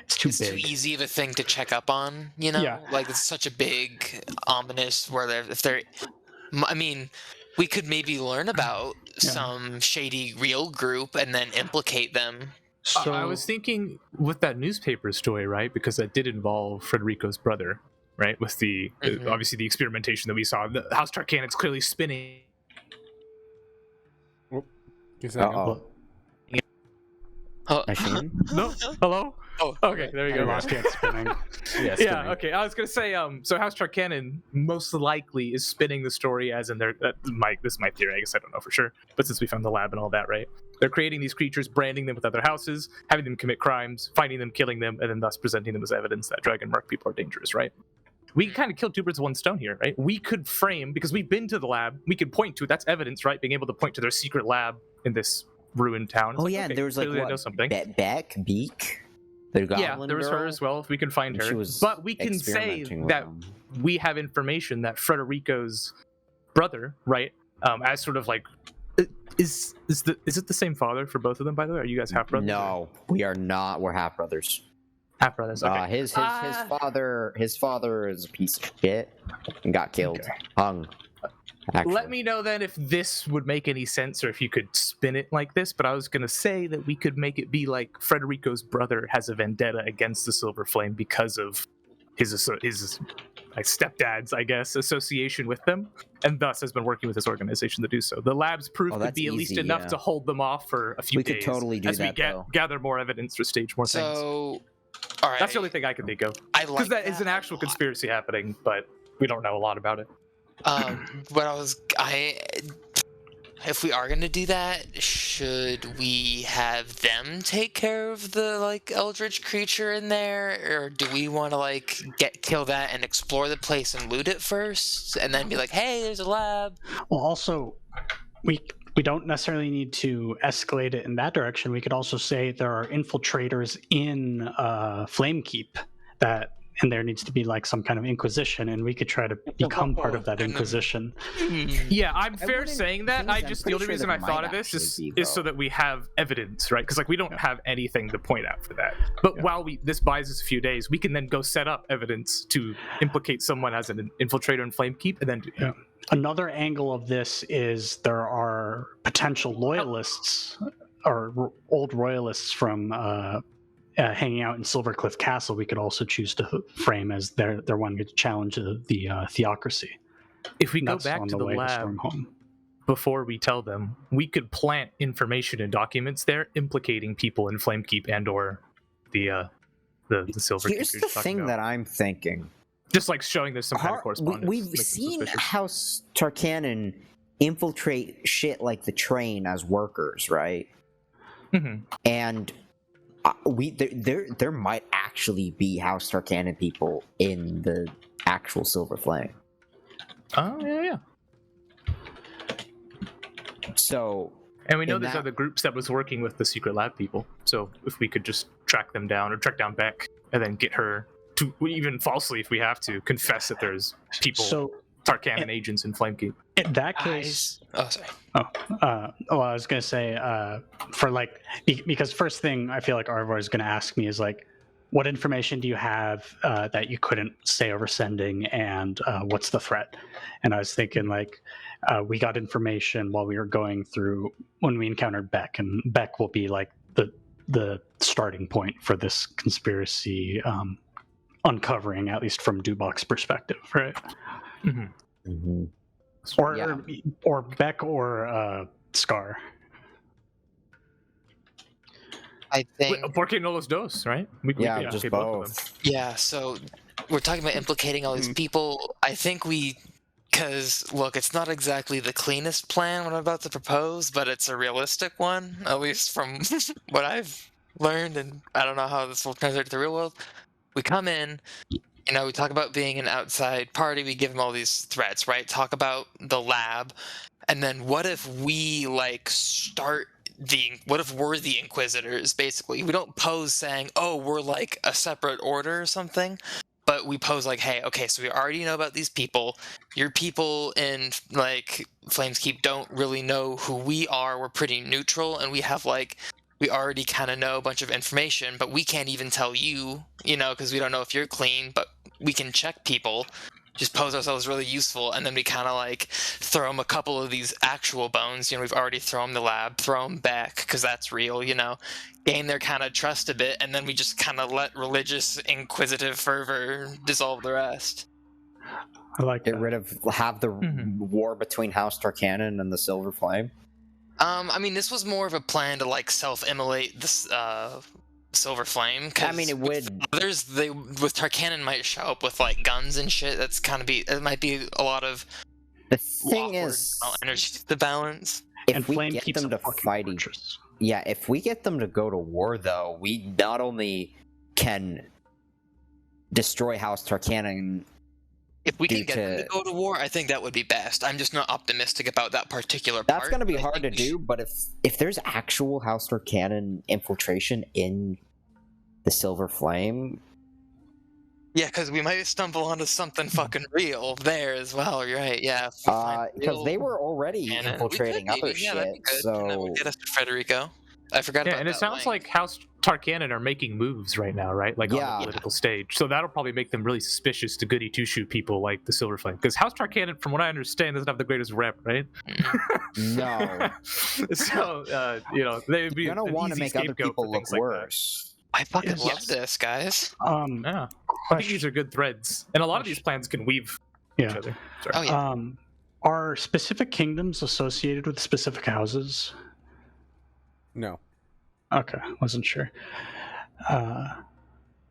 too too easy of a thing to check up on. Yeah. Like it's such a big ominous. I mean, we could maybe learn about some shady real group and then implicate them. So I was thinking with that newspaper story, right? Because that did involve Frederico's brother, right? With the Mhm. obviously the experimentation that we saw. The House Tarkanon's clearly spinning. Just a second. Uh-oh. Oh. Machine? No, hello. Oh, Okay, there we I go. lost it spinning. Yeah, Yeah, okay. I was gonna say, so House Tarkanon most likely is spinning the story as in their. This is my theory. I guess I don't know for sure, but since we found the lab and all that, right? They're creating these creatures, branding them with other houses, having them commit crimes, finding them, killing them, and then thus presenting them as evidence that dragon mark people are dangerous, right? We can kind of kill two birds with one stone here, right? We could frame, because we've been to the lab, we could point to it. That's evidence, right? Being able to point to their secret lab in this ruined town. It's Oh like, yeah, okay, there was like clearly they what? know something. Beck, Beak, the goblin Yeah, there was her girl? as well. If we can find And she her, was but we can say experimenting with that them. we have information that Frederico's brother, right, as sort of like, is it the same father for both of them? By the way, are you guys half brothers? No, we are not. We're half brothers. half brothers. Okay. His father is a piece of shit and got killed, Okay. hung. Actually. Let me know then if this would make any sense or if you could spin it like this. But I was gonna say that we could make it be like Frederico's brother has a vendetta against the Silver Flame because of his like stepdad's, I guess, association with them, and thus has been working with this organization to do so. The lab's proof Oh, could that's be at least easy, enough yeah. to hold them off for a few We days could totally do as that, we though. gather more evidence or stage more things. So, all right. That's the only thing I can think of. I Because like that is an a actual lot. conspiracy happening, but we don't know a lot about it. If we are gonna do that, should we have them take care of the like eldritch creature in there, or do we want to like kill that and explore the place and loot it first, and then be like, hey, there's a lab? Well, also, we don't necessarily need to escalate it in that direction. We could also say there are infiltrators in Flamekeep and there needs to be like some kind of inquisition, and we could try to become part of that inquisition. Yeah, I'm fair wouldn't saying that. think- I I'm just the pretty only sure reason there I thought might of this is actually be, is so though. that we have evidence, right? Because like we don't have anything to point out for that. But while this buys us a few days, we can then go set up evidence to implicate someone as an infiltrator in Flamekeep, and then do Yeah. Another angle of this is there are potential loyalists or old royalists from hanging out in Silvercliff Castle. We could also choose to frame as they're wanting to challenge the theocracy. if we go That's back on to the the way to lab Stormhome. before we tell them, we could plant information and documents there implicating people in Flamekeep and or the Silver Here's Keep the you're talking thing about. that I'm thinking. Just like showing there's some kind of correspondence. We've makes them seen suspicious. House Tarkanon infiltrate shit like the train as workers, right? Mhm. And there might actually be House Tarkanon people in the actual Silver Flame. Oh yeah. So And we know in there's that- other groups that was working with the secret lab people. So if we could just track them down or track down Beck and then get her to, even falsely if we have to, confess that there's people, So Tarkanon agents in Flamekeep. in that case, Oh, sorry. I was going to say for like because first thing I feel like Arvor is going to ask me is like, what information do you have that you couldn't say over sending, and what's the threat? And I was thinking like we got information while we were going through when we encountered Beck, and Beck will be like the starting point for this conspiracy uncovering, at least from Dubok's perspective, right? Mm-hmm. Or Beck or Scar. I think. Porque no los dos, right? We yeah, could just okay, both of them. both. Yeah, so we're talking about implicating all these people. I think because look, it's not exactly the cleanest plan what I'm about to propose, but it's a realistic one, at least from what I've learned, and I don't know how this will translate to the real world. We come in, we talk about being an outside party, we give them all these threats, right? Talk about the lab, and then what if we what if we're the Inquisitors, basically? We don't pose saying, oh, we're like a separate order or something, but we pose like, hey, okay, so we already know about these people. Your people in, like, Flameskeep don't really know who we are. We're pretty neutral, and we have, like, we already kind of know a bunch of information, but we can't even tell you, because we don't know if you're clean, but we can check people. just pose ourselves really useful, and then we kind of like throw them a couple of these actual bones. We've already thrown them the lab, throw them back because that's real. Gain their kind of trust a bit, and then we just kind of let religious inquisitive fervor dissolve the rest. I like Get that. rid of have the war between House Tarkanan and the Silver Flame. I mean, this was more of a plan to like self-immolate this Silver Flame. I mean, it would. Others, with Tarkanan might show up with like guns and shit. That's kind of it might be a lot of The thing is, energy to balance. And if we Flame get keeps them a to fucking fight fortress. yeah, if we get them to go to war, though, we not only can destroy House Tarkanan. If we due can get them to go to war, I think that would be best. I'm just not optimistic about that particular part. That's going to be I hard to think we do, but if there's actual House Tarkanan infiltration in the Silver Flame, Yeah, because we might stumble onto something fucking real there as well. You're right. Yeah. because they were already Cannon. infiltrating We could, other maybe. Yeah, that'd be shit, good. And that would so get us to Federico. I forgot Yeah, about and it that sounds link. like House Tarkanan are making moves right now, right? Like on Yeah. the political stage. So that'll probably make them really suspicious to goody two-shoe people like the Silver Flame. Because House Tarkanan, from what I understand, doesn't have the greatest rep, right? no, So, they'd be you're gonna an want to easy make other scapegoat people for look things like that. worse. I fucking Yes. love this, guys. Yeah. I think these are good threads. And a lot of these plans can weave each Yeah. other. Oh yeah. Are specific kingdoms associated with specific houses? No. Okay, wasn't sure.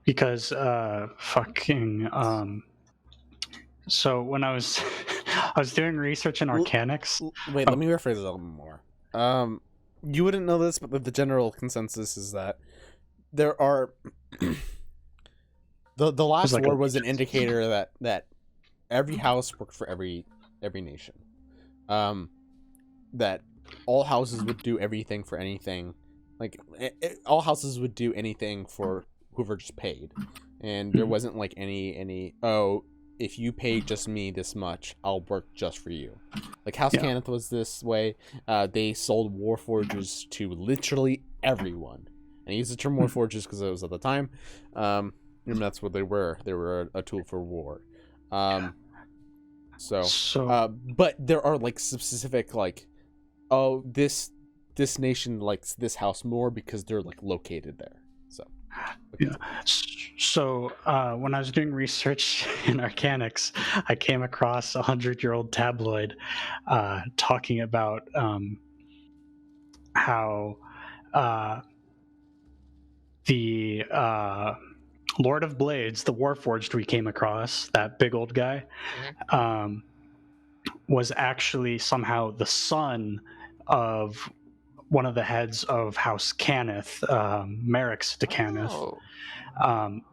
Because fucking so when I was I was doing research in Arcanics. Wait, let me rephrase it a little more. You wouldn't know this, but the general consensus is that there are the last like war a- was an indicator that every house worked for every nation. That all houses would do everything for anything. Like all houses would do anything for whoever just paid, and there wasn't like any if you pay just me this much, I'll work just for you. Like House Cannith was this way. They sold warforges to literally everyone, and I use the term warforges because it was at the time. And that's what they were. They were a tool for war. But there are like specific like, oh, this nation likes this house more because they're like located there. So Yeah. So when I was doing research in Arcanics, I came across a 100-year-old tabloid talking about how the Lord of Blades, the Warforged we came across, that big old guy, was actually somehow the son of one of the heads of House Cannith, Merrick's de Cannith. Oh.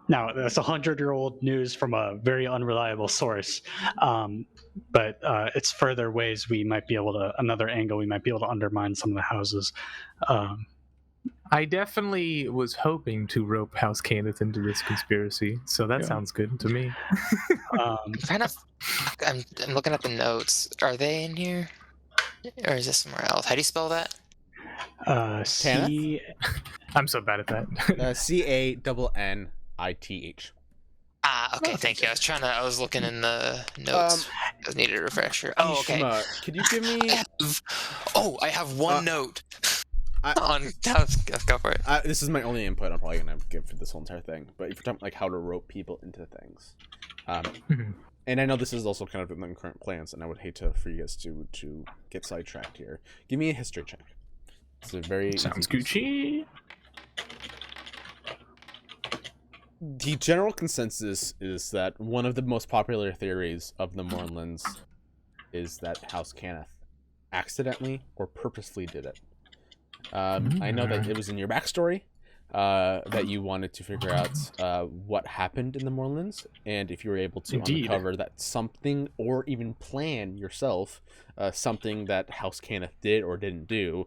Now, that's 100-year-old news from a very unreliable source, but it's further ways we might be able to, another angle we might be able to undermine some of the houses. I definitely was hoping to rope House Cannith into this conspiracy, so that sounds good to me. I'm looking at the notes. Are they in here? Or is this somewhere else? How do you spell that? C. I'm so bad at that. CANNITH. Ah, okay, thank you. I was looking in the notes. I needed a refresher. Oh, okay. Could you give me? I have one note. Go for it. This is my only input I'm probably gonna give for this whole entire thing. But if you're talking like how to rope people into things, and I know this is also kind of in the current plans, and I would hate for you guys to get sidetracked here. Give me a history check. It's a very Sounds Gucci. The general consensus is that one of the most popular theories of the Mournlands is that House Cannith accidentally or purposely did it. I know that it was in your backstory that you wanted to figure out what happened in the Mournlands, and if you were able to uncover that something, or even plan yourself something that House Cannith did or didn't do,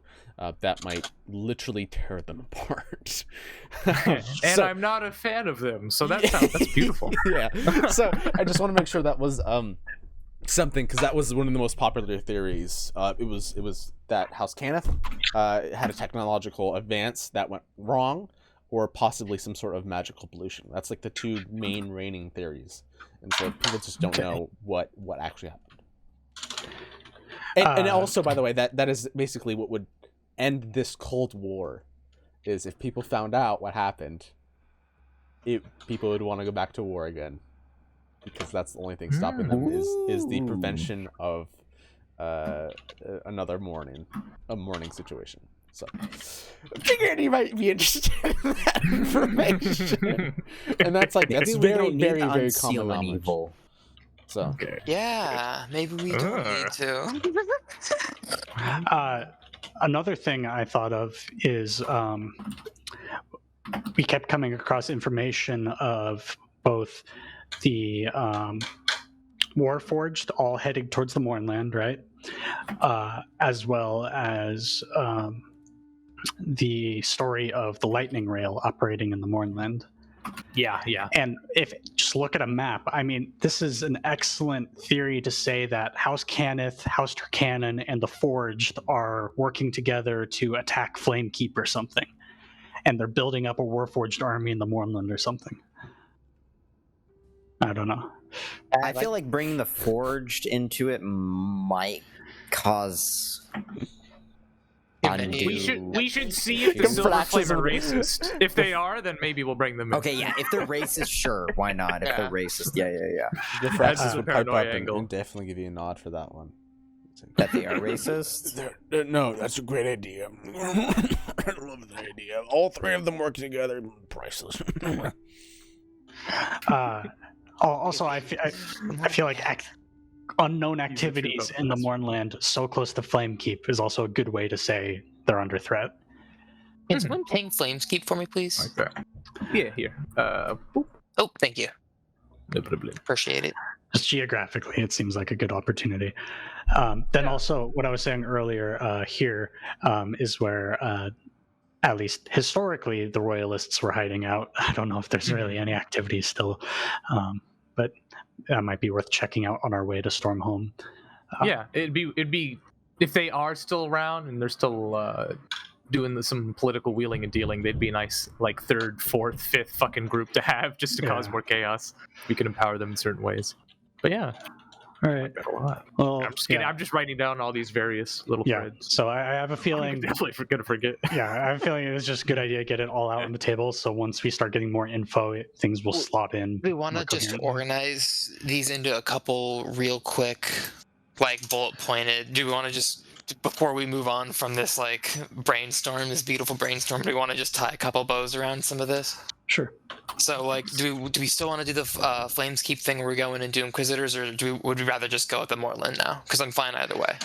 that might literally tear them apart. And I'm not a fan of them, so that's beautiful. Yeah. So I just want to make sure that was something, because that was one of the most popular theories. It was that House Cannith had a technological advance that went wrong, or possibly some sort of magical pollution. That's like the two main reigning theories. and so people just don't know what actually happened. And also, by the way, that is basically what would end this Cold War, is if people found out what happened, people would want to go back to war again, because that's the only thing stopping them is the prevention of another morning situation. So I figured you might be interested in that information. And that's very, very, very common knowledge. Evil. So Yeah, maybe we don't need to. Another thing I thought of is we kept coming across information of both the Warforged all heading towards the Mournland, right? As well as the story of the lightning rail operating in the Mournland. Yeah. And if just look at a map, I mean, this is an excellent theory to say that House Cannith, House Turcanon, and the Forged are working together to attack Flamekeep or something. And they're building up a Warforged army in the Mournland or something. I don't know. I feel like bringing the Forged into it might cause we should see if the Silver Flame are racist. If they are, then maybe we'll bring them in. Okay, yeah. If they're racist, sure. Why not? If they're racist, yeah. the Francis would pipe up angle. and definitely give you a nod for that one. That they are racist? No, that's a great idea. I love the idea. All three of them work together. Priceless. Also, I feel like unknown activities in the Mournland so close to Flamekeep is also a good way to say they're under threat. Can someone ping Flameskeep for me, please? Okay. Yeah, here. Oh, thank you. No problem. Appreciate it. Just geographically, it seems like a good opportunity. Then also, what I was saying earlier here is where, at least historically, the Royalists were hiding out. I don't know if there's really any activity still, but that might be worth checking out on our way to Stormhome. Yeah, it'd be if they are still around and they're still doing some political wheeling and dealing, they'd be a nice like third, fourth, fifth fucking group to have just to cause more chaos. We can empower them in certain ways. But yeah. All right. A lot. Well, I'm just kidding. I'm just writing down all these various little threads. So I have a feeling. I'm definitely gonna forget. Yeah, I have a feeling it's just a good idea to get it all out on the table. So once we start getting more info, things will slot in. We want to just organize these into a couple real quick, like bullet pointed. Do we want to just, before we move on from this like brainstorm, this beautiful brainstorm, do we want to just tie a couple bows around some of this? Sure. So, like, do we still want to do the Flameskeep thing where we go in and do Inquisitors, or would we rather just go with the Mournland now? Because I'm fine either way.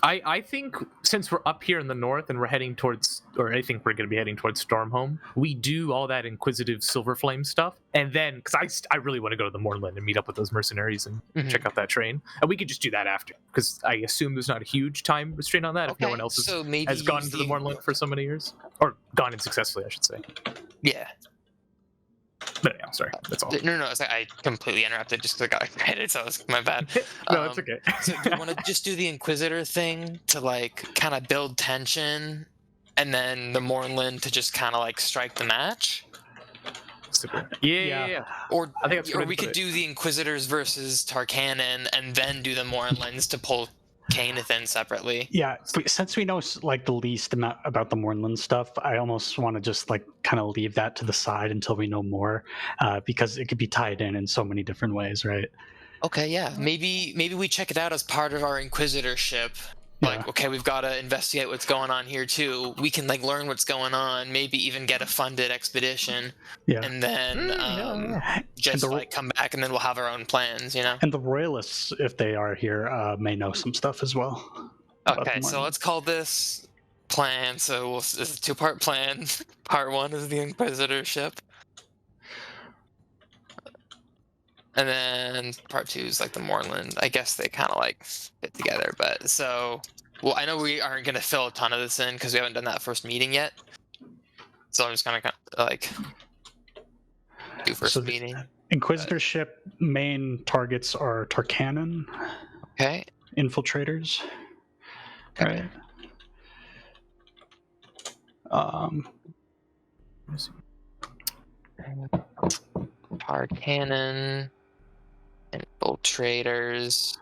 I think since we're up here in the north and we're heading towards, or I think we're going to be heading towards Stormhome, we do all that Inquisitive Silver Flame stuff, and then, because I really want to go to the Mournland and meet up with those mercenaries and check out that train, and we could just do that after, because I assume there's not a huge time restraint on that if no one else has gone to the Mournland for so many years, or gone in successfully, I should say. Yeah. But yeah, sorry, that's all. No, it's like I completely interrupted just because I got excited, so it's my bad. No, it's okay. So do you want to just do the Inquisitor thing to like kind of build tension, and then the Mournland to just kind of like strike the match? Super. Yeah. Or I think that's or we could do the Inquisitors versus Tarkanon, and then do the Mournlands to pull Cannith in separately. Yeah, since we know like the least amount about the Mournland stuff, I almost want to just like kind of leave that to the side until we know more, because it could be tied in so many different ways, right? Okay, yeah. Maybe we check it out as part of our Inquisitorship. Like, okay, we've got to investigate what's going on here too. We can like learn what's going on, maybe even get a funded expedition, and then just like come back, and then we'll have our own plans, you know. And the Royalists, if they are here, may know some stuff as well. Okay, so let's call this plan. So it's a two-part plan. Part one is the Inquisitorship. And then part two is like the Mournland. I guess they kind of like fit together, but so, well, I know we aren't going to fill a ton of this in because we haven't done that first meeting yet. So I'm just going to kind of like do first meeting. Inquisitorship main targets are Tarkanon. Okay. Infiltrators. Okay. Right. Tar cannon, infiltrators,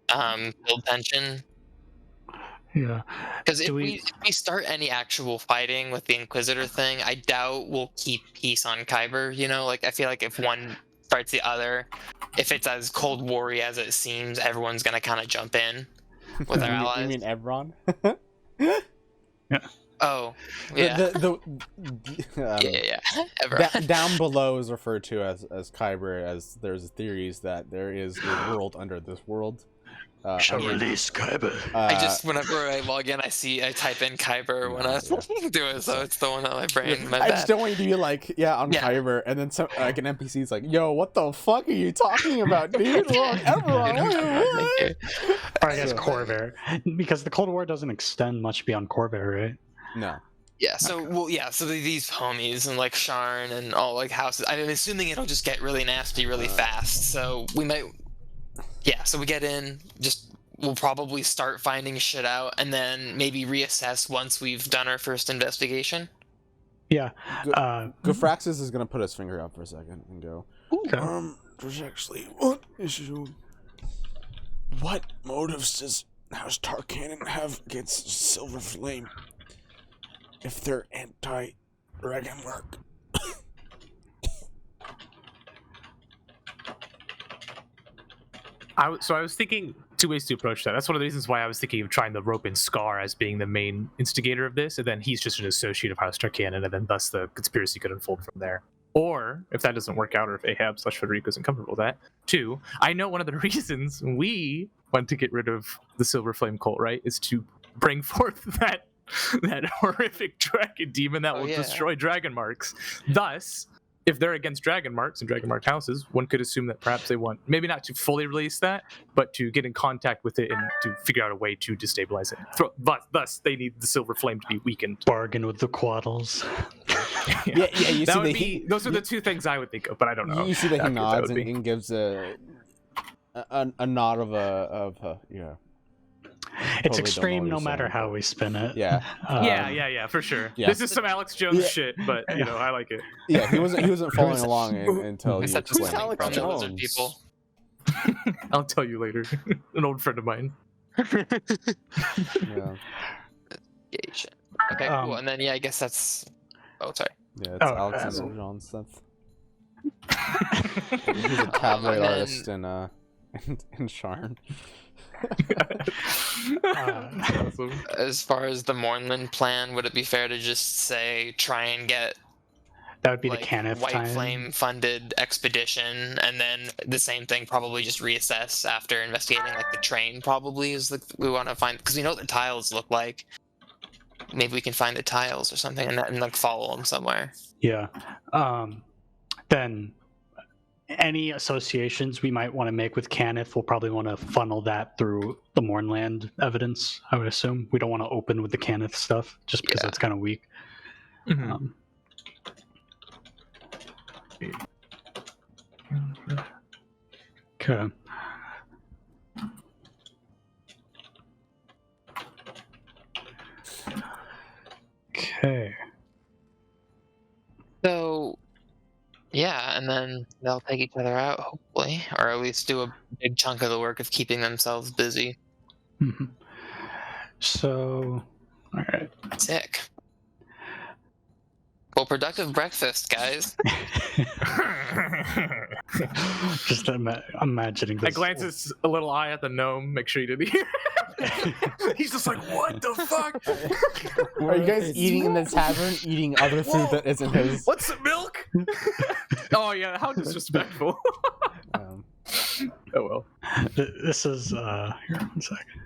build tension. Yeah. Because if Do we if we start any actual fighting with the Inquisitor thing, I doubt we'll keep peace on Khyber. You know, like I feel like if one starts the other, if it's as Cold War-y as it seems, everyone's gonna kind of jump in with our You allies. mean Evron? Oh, yeah. Yeah. Yeah. Everyone. Down below is referred to as Khyber, as there's theories that there is a world under this world. release Khyber. I just, whenever I log in, I type in Khyber when I do it, so it's the one on my brain. My I bad. just don't want you to be like, on Khyber, and then some like an NPC's like, yo, what the fuck are you talking about, dude? Look, Evron, what? Or I guess Corvair, because the Cold War doesn't extend much beyond Corvair, right? No. Yeah, so so these homies and like Sharn and all like houses. I'm assuming it'll just get really nasty really fast. So we might, so we get in. We'll probably start finding shit out, and then maybe reassess once we've done our first investigation. Yeah. Gofraxis is gonna put his finger up for a second and go. Okay. There's actually one issue. What motives does House Tarkanan have against Silver Flame? If they're anti-Dragonmark. I was thinking two ways to approach that. That's one of the reasons why I was thinking of trying to rope in Scar as being the main instigator of this, and then he's just an associate of House Tarkanan, and then thus the conspiracy could unfold from there. Or, if that doesn't work out, or if Ahab/Federico isn't comfortable with that, two, I know one of the reasons we want to get rid of the Silver Flame cult, right, is to bring forth that horrific dragon demon that will destroy dragon marks. Thus, if they're against dragon marks and dragon mark houses, one could assume that perhaps they want maybe not to fully release that, but to get in contact with it and to figure out a way to destabilize it. Thus, they need the Silver Flame to be weakened. Bargain with the Quaddles. You see those are the two things I would think of, but I don't know. You see that he nods and gives a nod of It's Totally extreme no don't know what matter you're how we spin it. Yeah. Yeah, for sure. Yeah. This is some Alex Jones shit, but I like it. Yeah, he wasn't following along until you Except explained. coming from the lizard people. I'll tell you later. An old friend of mine. Yeah. Okay, cool. And then I guess that's. Oh, sorry. Yeah, it's Alexander John stuff. He's a tabloid artist in Sharn. Awesome. As far as the Mornland plan, would it be fair to just say try and get that would be the Cannith White time. Flame funded expedition, and then the same thing probably just reassess after investigating like the train probably is we want to find, because we know what the tiles look like. Maybe we can find the tiles or something and like follow them somewhere. Yeah. Then any associations we might want to make with Cannith, we'll probably want to funnel that through the Mornland evidence, I would assume. We don't want to open with the Cannith stuff, just because that's kind of weak. Mm-hmm. Okay. Okay. So, and then they'll take each other out, hopefully, or at least do a big chunk of the work of keeping themselves busy. Mm-hmm. So, all right. Sick. Well, productive breakfast, guys. Just imagining this. I glances a little eye at the gnome, make sure he didn't hear. He's just like, what the fuck? Are you guys eating in the tavern, eating other food that isn't his? What's the milk? Oh yeah, how disrespectful. Oh well. This is here, 1 second.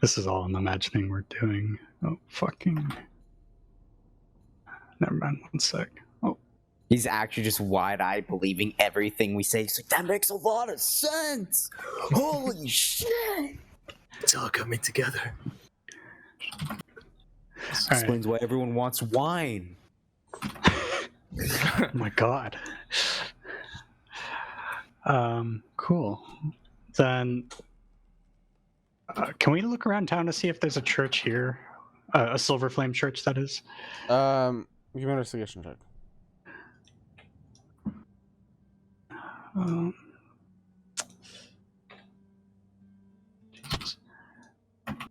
This is all I'm imagining we're doing. Oh fucking. Never mind. 1 sec. Oh. He's actually just wide-eyed, believing everything we say. He's like, that makes a lot of sense. Holy shit! It's all coming together. This explains why everyone wants wine. Oh my god. Cool. Then, can we look around town to see if there's a church here? A Silver Flame church, that is. Give me an investigation check. Um,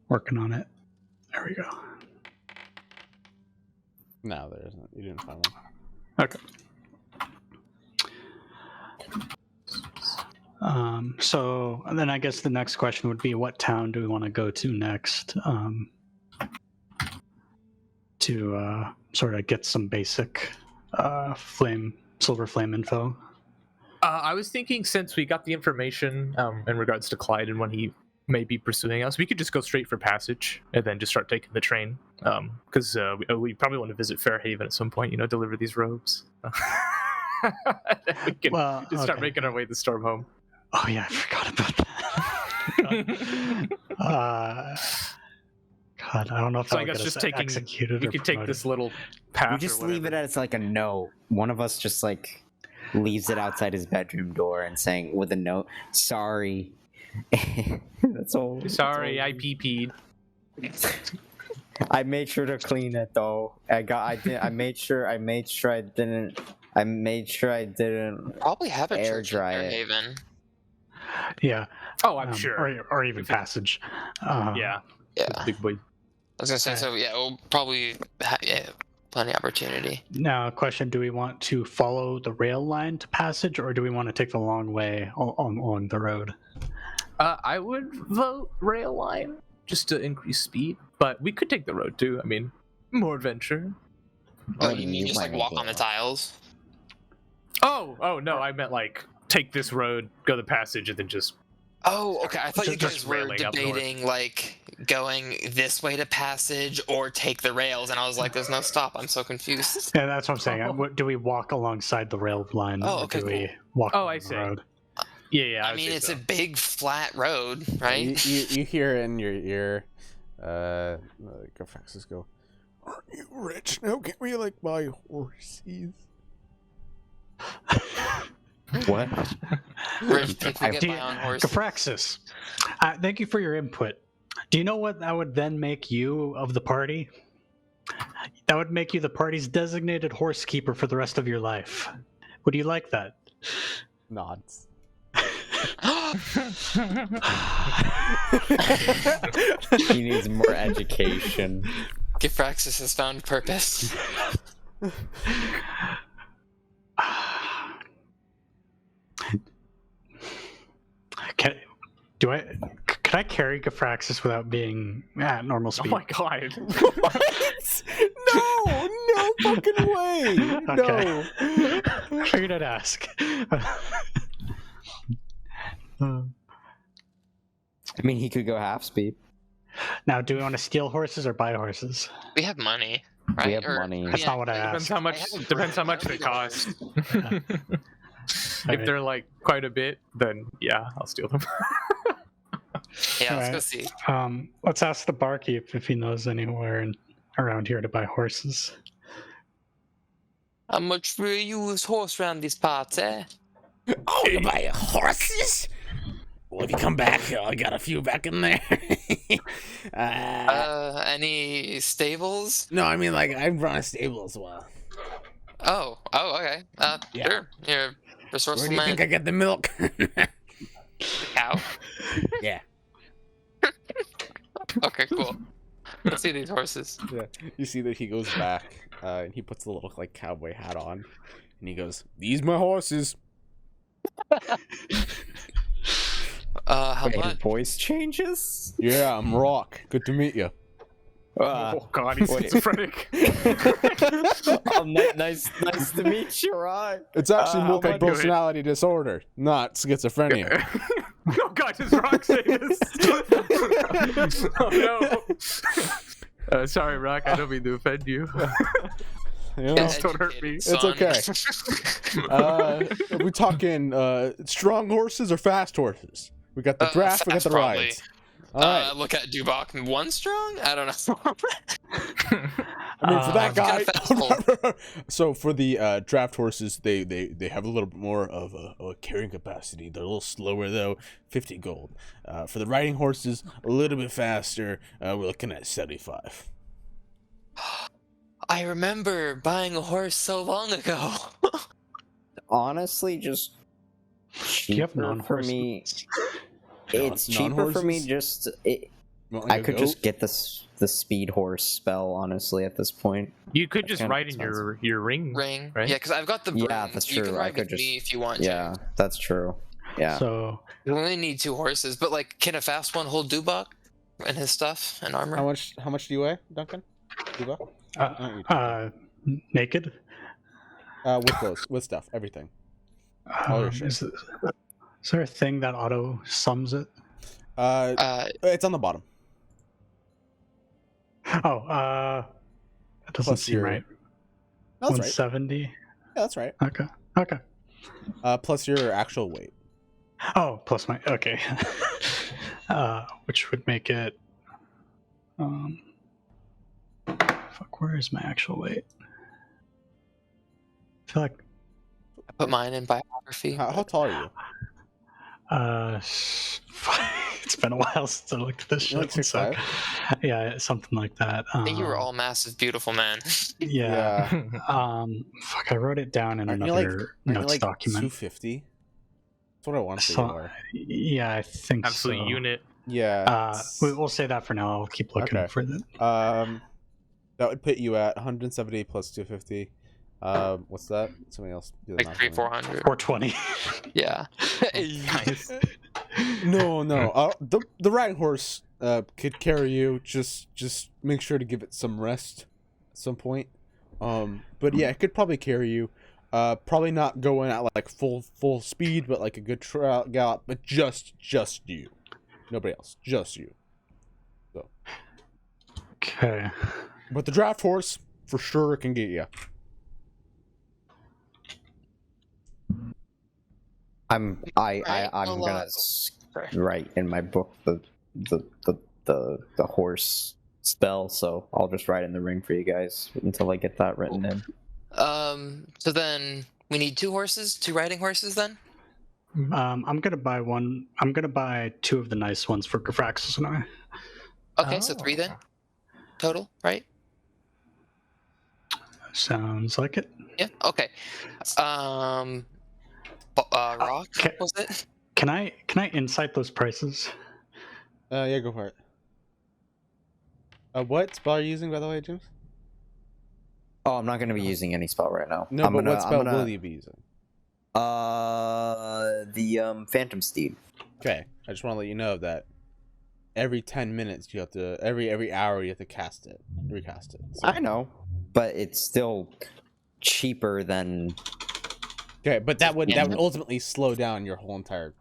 working on it. There we go. No, there isn't. You didn't find one. Okay. So and then I guess the next question would be, what town do we want to go to next? To sort of get some basic silver flame info. I was thinking, since we got the information in regards to Clyde and when he may be pursuing us, we could just go straight for Passage and then just start taking the train. Because we probably want to visit Fairhaven at some point, deliver these robes. We can just start making our way to Storm home. Oh yeah, I forgot about that. God, I don't know if So that I would guess get just us taking, executed we or could take promoted. this little path. We just or leave it whatever. as like a note. One of us just like leaves it outside his bedroom door and saying with a note, "Sorry." That's all. Sorry, I pee-peed. I made sure to clean it though. I made sure I didn't. Probably have a Air church in dry it. Fairhaven. Yeah. Oh, I'm sure. Or even Passage. Yeah, Yeah. big boy. I was gonna say, Right. so yeah, we'll probably plenty of opportunity. Now, question: do we want to follow the rail line to Passage, or do we want to take the long way along the road? I would vote rail line just to increase speed, but we could take the road too. I mean, more adventure. Oh, What do you mean you just like wanna walk do? on the tiles? Oh no, I meant like take this road, go the Passage, and then just. Oh, okay. I thought you Just guys were railing up north. debating like going this way to Passage or take the rails, and I was like, "There's no stop." I'm so confused. Yeah, that's what I'm saying. Do we walk alongside the rail line, Oh, or okay, do we cool. walk Oh, along I the see. road? Yeah. I mean, it's a big flat road, right? You hear in your ear, Faxes go, "Aren't you rich? Now can we like buy horses?" What? Rich people get Do by you- on horses. Gafraxis, thank you for your input. Do you know what that would then make you of the party? That would make you the party's designated horse keeper for the rest of your life. Would you like that? Nods. He needs more education. Gifraxis has found purpose. Could I carry Gafraxis without being at normal Oh speed? my god. What? No fucking way. Okay. No. Figured I'd ask. I mean, he could go half speed. Now, do we want to steal horses or buy horses? We have money, right? We have money. That's not what I Depends asked. how much. I have a Depends how bird. much they cost. If Alright. they're like quite a bit, then yeah, I'll steal them. Yeah, let's go Alright. see. Let's ask the barkeep if he knows anywhere around here to buy horses. How much for a used horse around these parts, eh? Oh, you buy horses? Well, if you come back, I got a few back in there. Any stables? No, I mean, like, I run a stable as well. Oh, okay. Yeah. Sure. You're a Where resourceful do you man. think I get the milk? Cow. Yeah. Okay, cool. Let's see these horses. Yeah. You see that he goes back, and he puts a little like cowboy hat on, and he goes, "These my horses." How Wait, his much? voice changes? Yeah, I'm Rock. Good to meet you. Oh god, he's wait. schizophrenic. Nice to meet you, Rock. It's actually how much- multi-personality disorder, not schizophrenia. Oh god, does Rock say this? Oh no. Sorry, Rock. I don't mean to offend you. You know? Yes. Don't hurt me. It's okay. Are we talking strong horses or fast horses? We got the draft, we got fast, the probably. rides. All right. Look at Dubok. One strong? I don't know. I mean, for that we got a guy. fast So for the draft horses, they have a little bit more of a carrying capacity. They're a little slower though, 50 gold. For the riding horses, a little bit faster. We're looking at 75. I remember buying a horse so long ago. Honestly, just Do you have Cheaper for non-horse me. ones? It's cheaper for me. Non-horses? Just Want, like, I a could goat? just get the speed horse spell. Honestly, at this point. You could That's just kinda ride in your ring. Ring. Right? Yeah, because I've got the broom. Yeah, that's You can true. I ride could with me just- if you want Yeah, to. that's true. Yeah. So You only need 2 horses, but like, can a fast one hold Dubok and his stuff and armor? How much do you weigh, Duncan? Duba? naked. With clothes, with stuff, everything. All your shit. Is there a thing that auto sums it? It's on the bottom. Oh, that doesn't Plus seem your- right. That's right. 170. Yeah, that's right. Okay. Okay. Plus your actual weight. Oh, plus my okay. Which would make it. Fuck. Where is my actual weight? I feel like. I put mine in biography. How tall are you? It's been a while since I looked at this You're shit. like 6'5"? Yeah, something like that. I think you were all massive, beautiful men. Yeah. Fuck. I wrote it down in Aren't you another notes like document. 250? That's what I want to say. So, yeah, I think Absolute so. unit. Yeah. We'll say that for now. I'll keep looking Okay. for that. That would put you at 170 plus 250. What's that? Somebody else do the Like math 300, for me. 400. 420. Yeah. Nice. No. The riding horse could carry you. Just make sure to give it some rest at some point. But yeah, it could probably carry you. Probably not going at like full speed, but like a good gallop. But just you, nobody else, just you. So, Okay. but the draft horse for sure can get you. I'm Right, I'm well, gonna sorry. write in my book the horse spell, so I'll just write in the ring for you guys until I get that written in. So then we need 2 horses, 2 riding horses then? I'm gonna buy one. I'm gonna buy 2 of the nice ones for Grafraxis and I. Okay, so 3 then? Total, right? Sounds like it. Yeah, okay. Rock, Okay. was it? Can I insight those prices? Yeah, go for it. What spell are you using, by the way, James? Oh, I'm not gonna be using any spell right now. No, I'm but gonna, what spell I'm gonna, will you be using? the Phantom Steed. Okay, I just want to let you know that every 10 minutes you have to, every hour you have to recast it. So. I know, but it's still cheaper than. Okay, but that would ultimately slow down your whole entire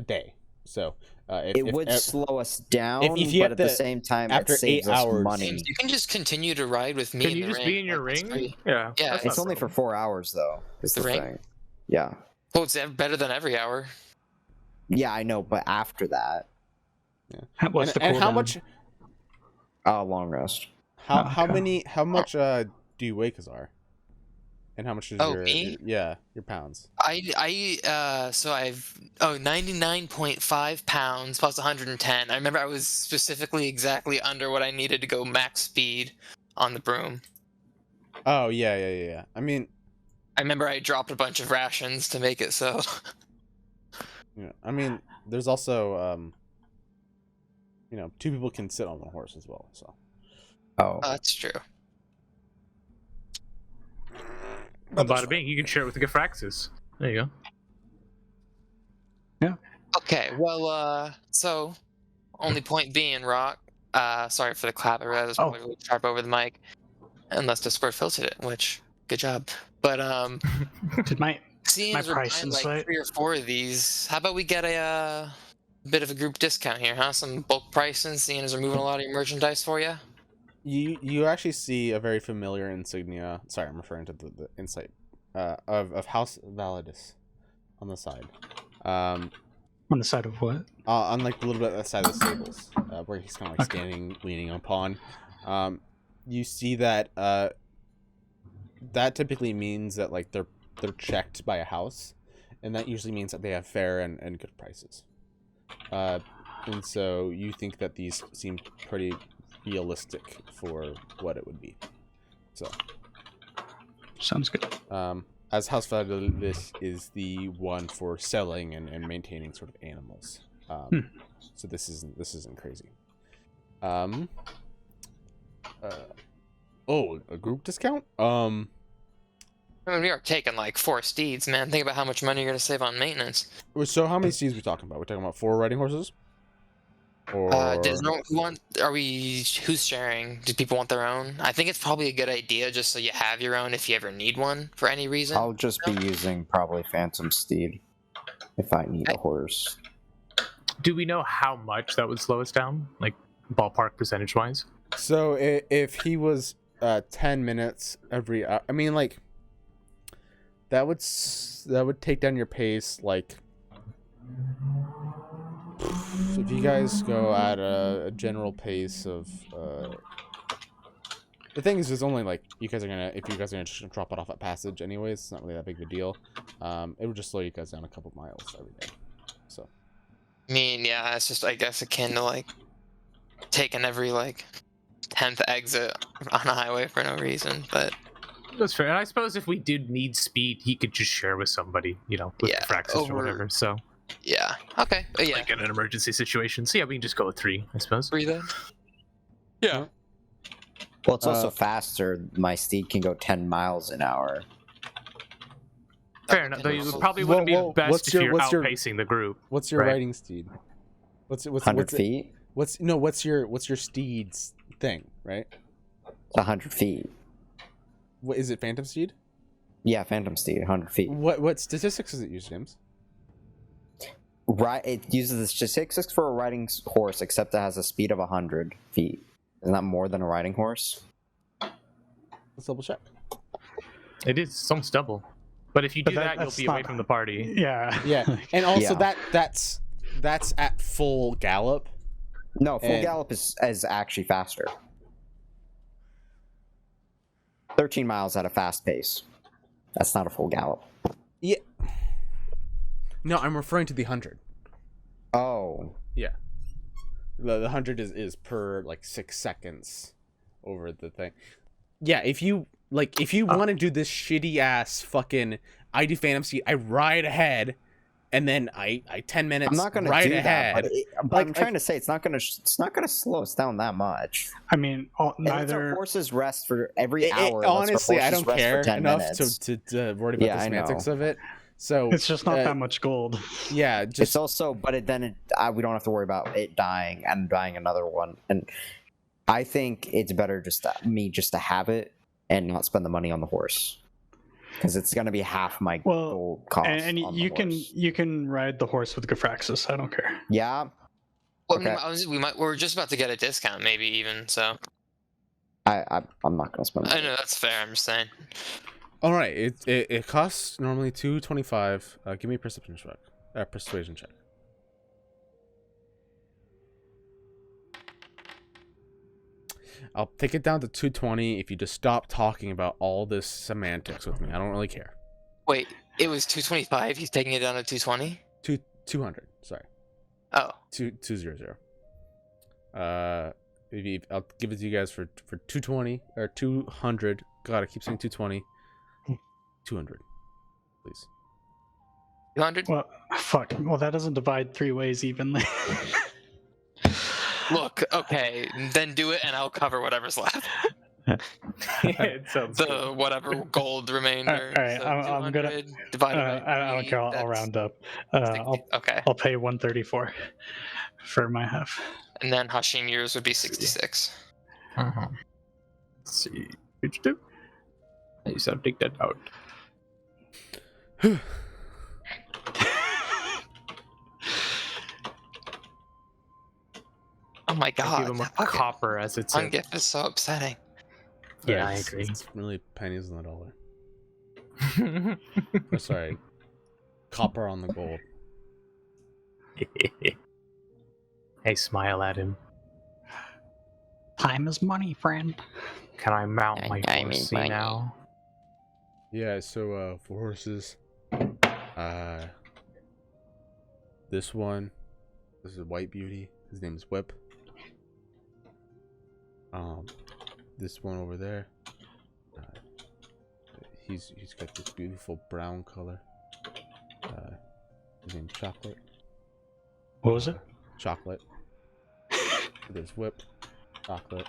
day. So It would slow us down, if you but have at the to- same time, after it saves 8 us hours- money. You can just continue to ride with me. Can you just be in your ring? Yeah. Yeah, that's It's not only a for 4 hours, though. Is The the ring? thing. Yeah. Well, it's better than every hour. Yeah, I know, but after that, What's the and how cooldown? much? long rest. How Okay. much do you weigh, Kazar? And how much is Oh, your me? your pounds? So I've 99.5 pounds plus 110. I remember I was specifically exactly under what I needed to go max speed on the broom. Oh yeah. I mean, I remember I dropped a bunch of rations to make it so. there's also 2 people can sit on the horse as well. So Oh. That's true. Bada bing, you can share it with the Gifraxis. There you go. Okay, well, so only point being, Rock. Sorry for the clap. I realized I was probably really sharp over the mic, unless Discord filtered it. Which, good job. But Did my seeing My as we're price buying like insight? 3 or 4 of these, how about we get a bit of a group discount here, huh? Some bulk pricing, seeing as we're moving a lot of your merchandise for you. you actually see a very familiar insignia. Sorry, I'm referring to the insight of House Validus on the side. on the side of what? On like a little bit of the side of the stables, where he's kind of like Okay. standing, leaning upon. You see that that typically means that like they're checked by a house, and that usually means that they have fair and good prices. And so you think that these seem pretty realistic for what it would be. So Sounds good. as house value, this is the one for selling and maintaining sort of animals. So this isn't crazy. Oh, a group discount? I mean, we are taking like 4 steeds, man. Think about how much money you're gonna save on maintenance. So how many steeds are we talking about? We're talking about 4 riding horses? Or Does no who want? Who's sharing? Do people want their own? I think it's probably a good idea just so you have your own if you ever need one for any reason. I'll just be using probably Phantom Steed if I need a horse. Do we know how much that would slow us down, like ballpark percentage wise? so if he was 10 minutes every hour, I mean, like that would take down your pace. Like if you guys go at a general pace of the thing is, it's only like if you guys are gonna just drop it off at Passage anyways, it's not really that big of a deal. It would just slow you guys down a couple miles every day. So I mean, yeah, it's just I guess akin to like taking every like 10th exit on a highway for no reason, but That's fair. And I suppose if we did need speed, he could just share with somebody, with Yeah, Fraxis or whatever. So, yeah, okay, yeah, like in an emergency situation. So yeah, we can just go with 3, I suppose. 3 then. Yeah. Well, it's also faster. My steed can go 10 miles an hour. Fair enough. Though it probably Well, wouldn't be the best what's if your- you're what's your- outpacing the group. what's your Right. riding steed? What's 100 feet? What's your steed's thing, right? 100 feet. What is it, Phantom Steed? Yeah, Phantom Steed, 100 feet. What statistics does it use, James? Right, it uses the statistics for a riding horse, except it has a speed of 100 feet. Isn't that more than a riding horse? Let's double check. It is. It's almost double. But if you But do that, you'll that's be away not- from the party. Yeah. Yeah, and also Yeah. that's at full gallop. No, full And- gallop is actually faster. 13 miles at a fast pace. That's not a full gallop. Yeah. No, I'm referring to the 100. Oh. Yeah. The 100 is per like 6 seconds over the thing. Yeah, if you want to do this shitty ass fucking I do Phantom Steed, I ride ahead and then I 10 minutes I'm not going to ride do ahead. that, but I'm trying to say it's not going to slow us down that much. I mean, And it's our neither. horses rest for every hour. Let's our honestly, I horses don't rest for care 10 enough minutes. to worry about Yeah, the I know. semantics of it. So It's just not that much gold. Yeah, It's just also, but we don't have to worry about it dying and dying another one. And I think it's better just to have it and not spend the money on the horse, because it's going to be half my gold cost. And on the you horse. can ride the horse with Gafraxis. I don't care. Yeah, Well, Okay. we're just about to get a discount, maybe even so. I'm not going to spend. I know that's fair. I'm just saying. all right. It costs normally $225. Give me a perception check. Persuasion check. I'll take it down to 220 if you just stop talking about all this semantics with me. I don't really care. Wait, it was 225. He's taking it down to 220. 200. Sorry. Oh, 200. Maybe I'll give it to you guys for 220 or 200. God, I keep saying 220. 200, please. 200. Well, fuck. Well, that doesn't divide 3 ways evenly. Look, okay, then do it, and I'll cover whatever's left. It sounds good. So whatever gold remainder. All right, so I'm gonna. 200 divided by I don't 3, care. I'll that's round up. 60. Okay, I'll pay 134 for my half. and then Hashim yours would be 66. Let's see. What you do? I just have to take that out. Oh my I god, give him a that fucking copper as it's fun gift is so upsetting. Yeah, I It's- agree. It's really pennies on the dollar. Oh, sorry. Copper on the gold. Hey, smile at him. Time is money, friend. Can I mount my I mean, horsey money. now? Yeah, so for horses, this one, this is White Beauty. His name is Whip. This one over there, he's got this beautiful brown color. His name's Chocolate. What was it? Chocolate. There's Whip, Chocolate.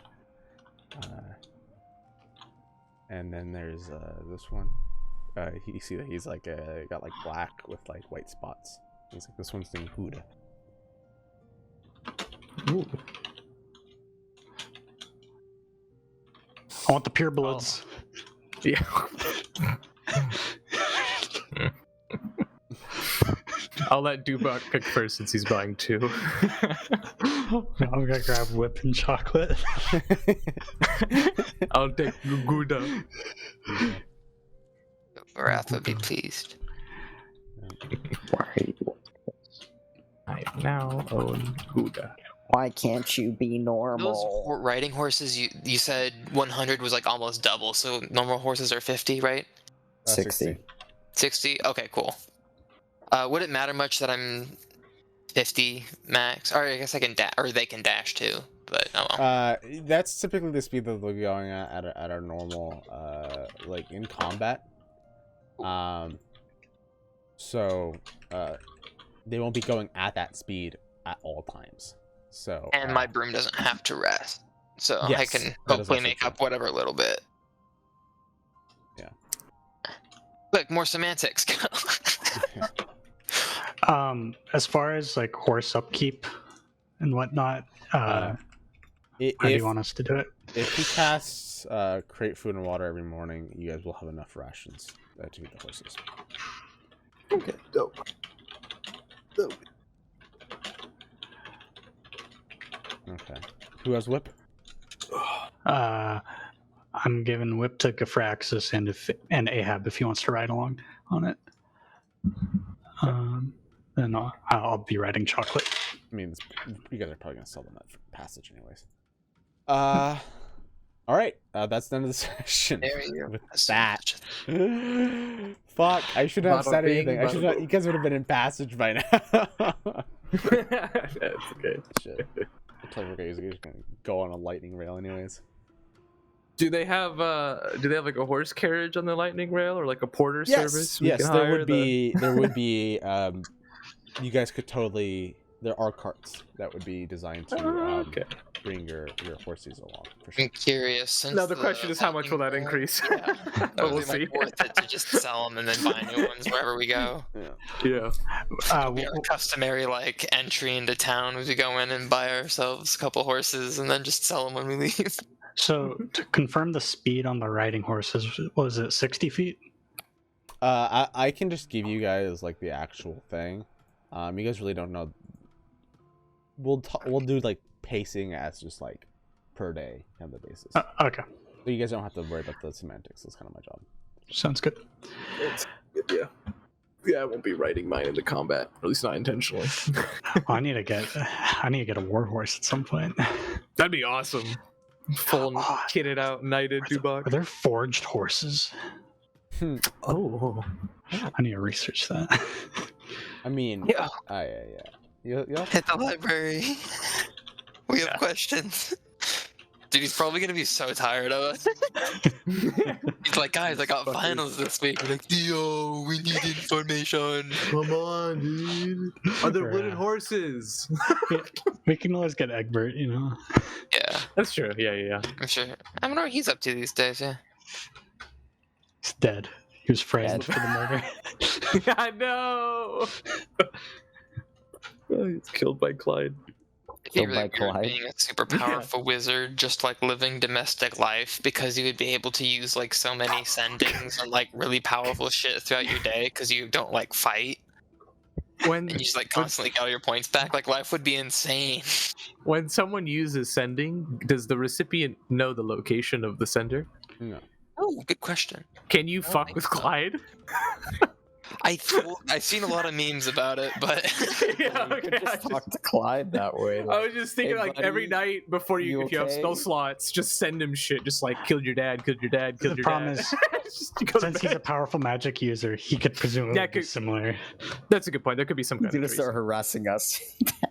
And then there's this one. You see that he's like got like black with like white spots. He's like, this one's named Huda. Ooh. I want the pure bloods. Yeah. I'll let Dubak pick first since he's buying 2. I'm gonna grab Whip and Chocolate. I'll take Guguda. Wrath would be pleased. I now own Guda. Why can't you be Those normal? riding horses, you said 100 was like almost double, so normal horses are 50, right? 60. 60? Okay, cool. Would it matter much that I'm 50 max? Or I guess I can dash, or they can dash too, but oh well. That's typically the speed that they're going at our normal, like in combat. So they won't be going at that speed at all times. So And my broom doesn't have to rest, so I yes, can that is hopefully also make true. up whatever little bit. Yeah. Look, more semantics. As far as like horse upkeep and whatnot, how do you want us to do it? If he casts crate food and water every morning, you guys will have enough rations to feed the horses. Okay, dope. Okay. Who has Whip? I'm giving Whip to Gafraxis and Ahab if he wants to ride along on it. Then I'll be riding Chocolate. I mean, you guys are probably gonna sell them that passage anyways. All right. That's the end of the session. There you go. With That's that. Fuck! I should have Bada said bing, anything. I bada should have. boom. You guys would have been in passage by now. That's okay. Shit. The clever guys are gonna go on a lightning rail anyways. Do they have like a horse carriage on the lightning rail or like a porter service? we Yes, can there hire would be. There would be. You guys could totally. There are carts that would be designed to Okay. bring your horses along. For sure. I'm curious. Since Now the question is how much will that lightning roll- increase? Yeah, that But would we'll be like see. worth it to just sell them and then buy new ones wherever we go. Yeah. We have a customary like entry into town. We go in and buy ourselves a couple horses and then just sell them when we leave. So to confirm the speed on the riding horses, was it 60 feet? I can just give you guys like the actual thing. You guys really don't know. We'll do like pacing as just like per day kind of basis. Okay, So you guys don't have to worry about the semantics. That's kind of my job. sounds good. It's good, yeah. Yeah, I won't be riding mine into combat, or at least not intentionally. I need to get a war horse at some point. That'd be awesome. Full Oh. kitted out, knighted Are Dubak. there forged horses? Oh. I need to research that. I mean, Yeah. yeah. You'll Hit the library. We have questions. Dude, he's probably gonna be so tired of us. He's like, guys, I got finals this week. We're like, Theo, we need information. Come on, dude. Are there wooden Yeah. horses? We can always get Egbert, you know. Yeah, That's true. Yeah. I'm sure. I don't know what he's up to these days. Yeah. He's dead. He was framed Dead. for the murder. I know. Oh, he's killed by Clyde. It'd be Killed really by weird Clyde. being a super powerful wizard, just like living domestic life, because you would be able to use like so many sendings and like really powerful shit throughout your day, because you don't like fight When and you just like constantly get all your points back. Like life would be insane. when someone uses sending, does the recipient know the location of the sender? no. Oh, good question. Can you don't fuck think with so. Clyde? I've seen a lot of memes about it, but Yeah, You okay, could just talk to Clyde that way. I was just thinking, Hey, like, every buddy, night before you if you have spell okay? slots, just send him shit. Just like, killed your dad, killed your dad, killed The your problem dad. is, Just to go to since he's a bed. powerful magic user, he could presumably Yeah, be similar. That's a good point. There could be some He's kind gonna of start harassing us.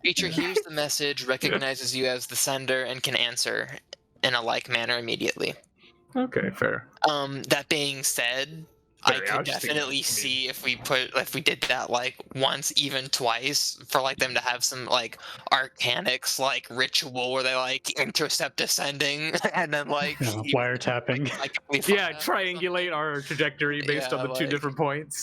feature hears the message, recognizes you as the sender, and can answer in a like manner immediately. Okay, fair. That being said, I Sorry, I could was just thinking, definitely see if we did that like once, even twice, for like them to have some like arcanics like ritual where they like intercept ascending and then like Wiretapping. psychically fuck Yeah, up or something. triangulate our trajectory based Yeah, on the two like- different points.